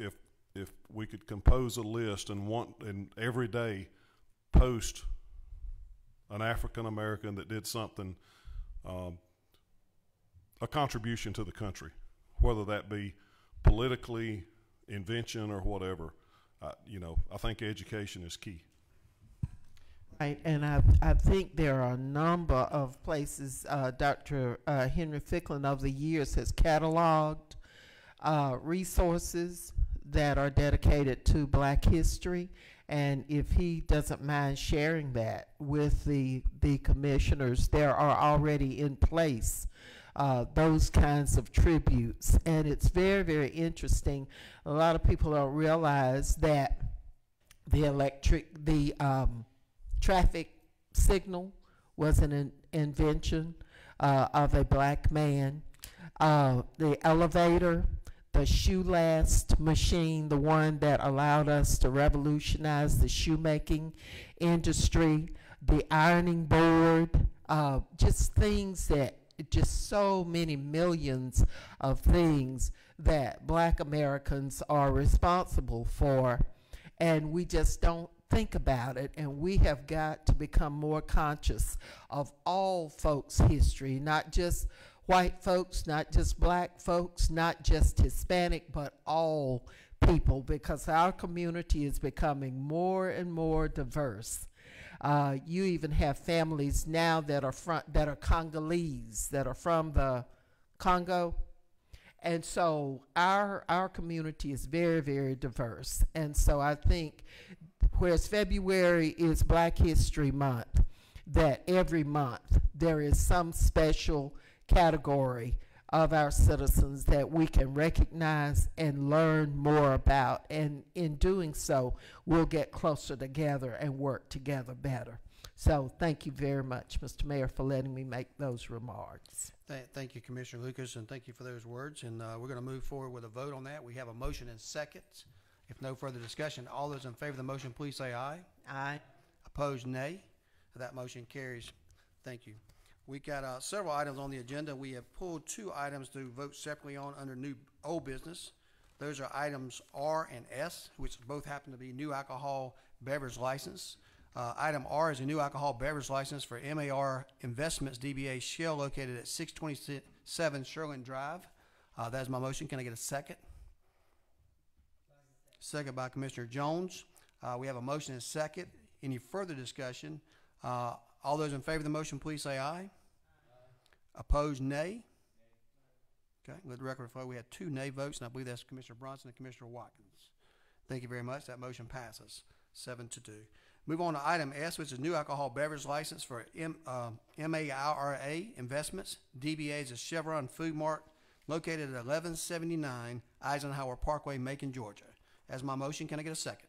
we could compose a list and every day post an African American that did something, a contribution to the country, whether that be politically, invention, or whatever. I think education is key. Right, and I think there are a number of places Dr. Henry Ficklin over the years has cataloged resources that are dedicated to Black history, and if he doesn't mind sharing that with the commissioners, there are already in place those kinds of tributes, and it's very, very interesting. A lot of people don't realize that the traffic signal was an invention of a black man. The elevator, the shoe last machine, the one that allowed us to revolutionize the shoemaking industry, the ironing board, just things that, just so many millions of things that black Americans are responsible for, and we just don't think about it. And we have got to become more conscious of all folks' history, not just white folks, not just black folks, not just Hispanic, but all people, because our community is becoming more and more diverse. You even have families now that are Congolese, that are from the Congo. And so our community is very, very diverse. And so I think, whereas February is Black History Month, that every month there is some special category of our citizens that we can recognize and learn more about. And in doing so, we'll get closer together and work together better. So thank you very much, Mr. Mayor, for letting me make those remarks. Thank you, Commissioner Lucas, and thank you for those words. And we're going to move forward with a vote on that. We have a motion and seconds. If no further discussion, all those in favor of the motion, please say aye. Aye. Opposed, nay. That motion carries. Thank you. We got several items on the agenda. We have pulled 2 items to vote separately on under new old business. Those are items R and S, which both happen to be new alcohol beverage license. Item R is a new alcohol beverage license for MAR Investments DBA Shell located at 627 Sherland Drive. That is my motion. Can I get a second? Second by Commissioner Jones. We have a motion and a second. Any further discussion? All those in favor of the motion, please say aye. Aye. Opposed, nay. Okay, let the record reflect we had 2 nay votes, and I believe that's Commissioner Bronson and Commissioner Watkins. Thank you very much. That motion passes 7-2. Move on to item S, which is new alcohol beverage license for MARA Investments. DBA is a Chevron Food Mart located at 1179 Eisenhower Parkway, Macon, Georgia. As my motion, can I get a second?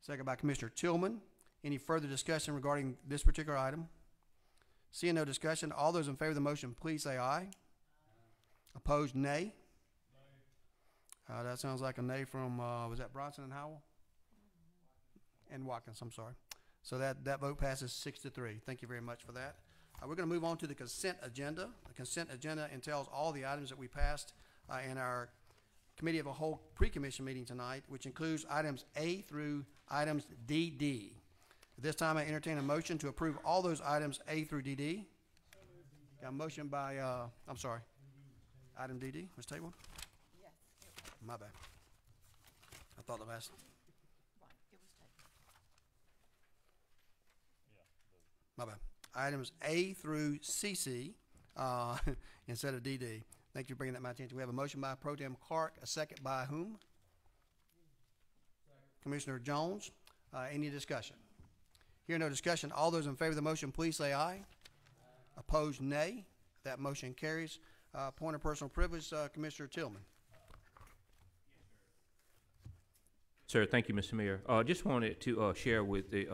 Second by Commissioner Tillman. Any further discussion regarding this particular item? Seeing no discussion, all those in favor of the motion, please say aye. Aye. Opposed, nay. That sounds like a nay from, was that Bronson and Howell? And Watkins, I'm sorry. So that vote passes 6-3. Thank you very much for that. We're going to move on to the consent agenda. The consent agenda entails all the items that we passed in our Committee of a Whole pre-commission meeting tonight, which includes items A through items DD. At this time, I entertain a motion to approve all those items A through DD. Got a motion by, I'm sorry, item DD was tabled? Yes. My bad. I thought the last. My bad. Items A through CC instead of DD. Thank you for bringing that to my attention. We have a motion by Pro Tem Clark, a second by whom? Commissioner Jones. Any discussion? Hearing no discussion, all those in favor of the motion, please say aye. Aye. Opposed, nay. That motion carries. Point of personal privilege, Commissioner Tillman. Sir, thank you, Mr. Mayor. Just wanted to share with the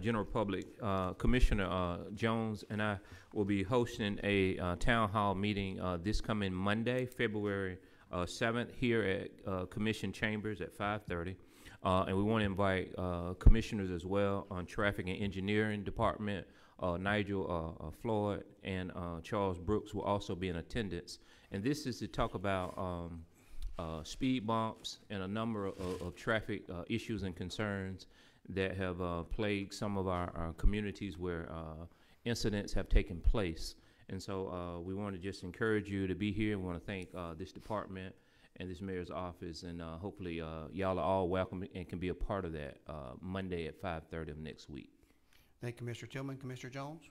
general public, Commissioner Jones and I will be hosting a town hall meeting this coming Monday, February 7th, here at Commission Chambers at 5:30. And we want to invite commissioners as well on Traffic and Engineering Department. Nigel Floyd and Charles Brooks will also be in attendance. And this is to talk about speed bumps and a number of traffic issues and concerns that have plagued some of our communities where incidents have taken place. And so we want to just encourage you to be here. We want to thank this department and this mayor's office, and hopefully y'all are all welcome and can be a part of that Monday at 5:30 of next week. Thank you, Commissioner Tillman. Commissioner Jones?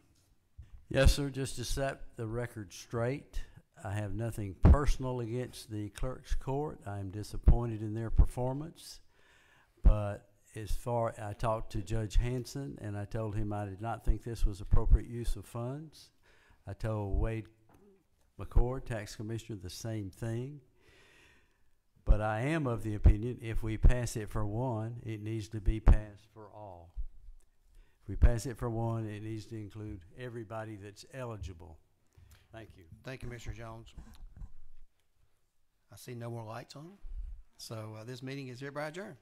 Yes, sir. Just to set the record straight, I have nothing personal against the clerk's court. I'm disappointed in their performance. But as far, I talked to Judge Hanson, and I told him I did not think this was appropriate use of funds. I told Wade McCord, tax commissioner, the same thing. But I am of the opinion if we pass it for one, it needs to be passed for all. we pass it for one, it needs to include everybody that's eligible. Thank you. Thank you, Mr. Jones. I see no more lights on, so this meeting is hereby adjourned.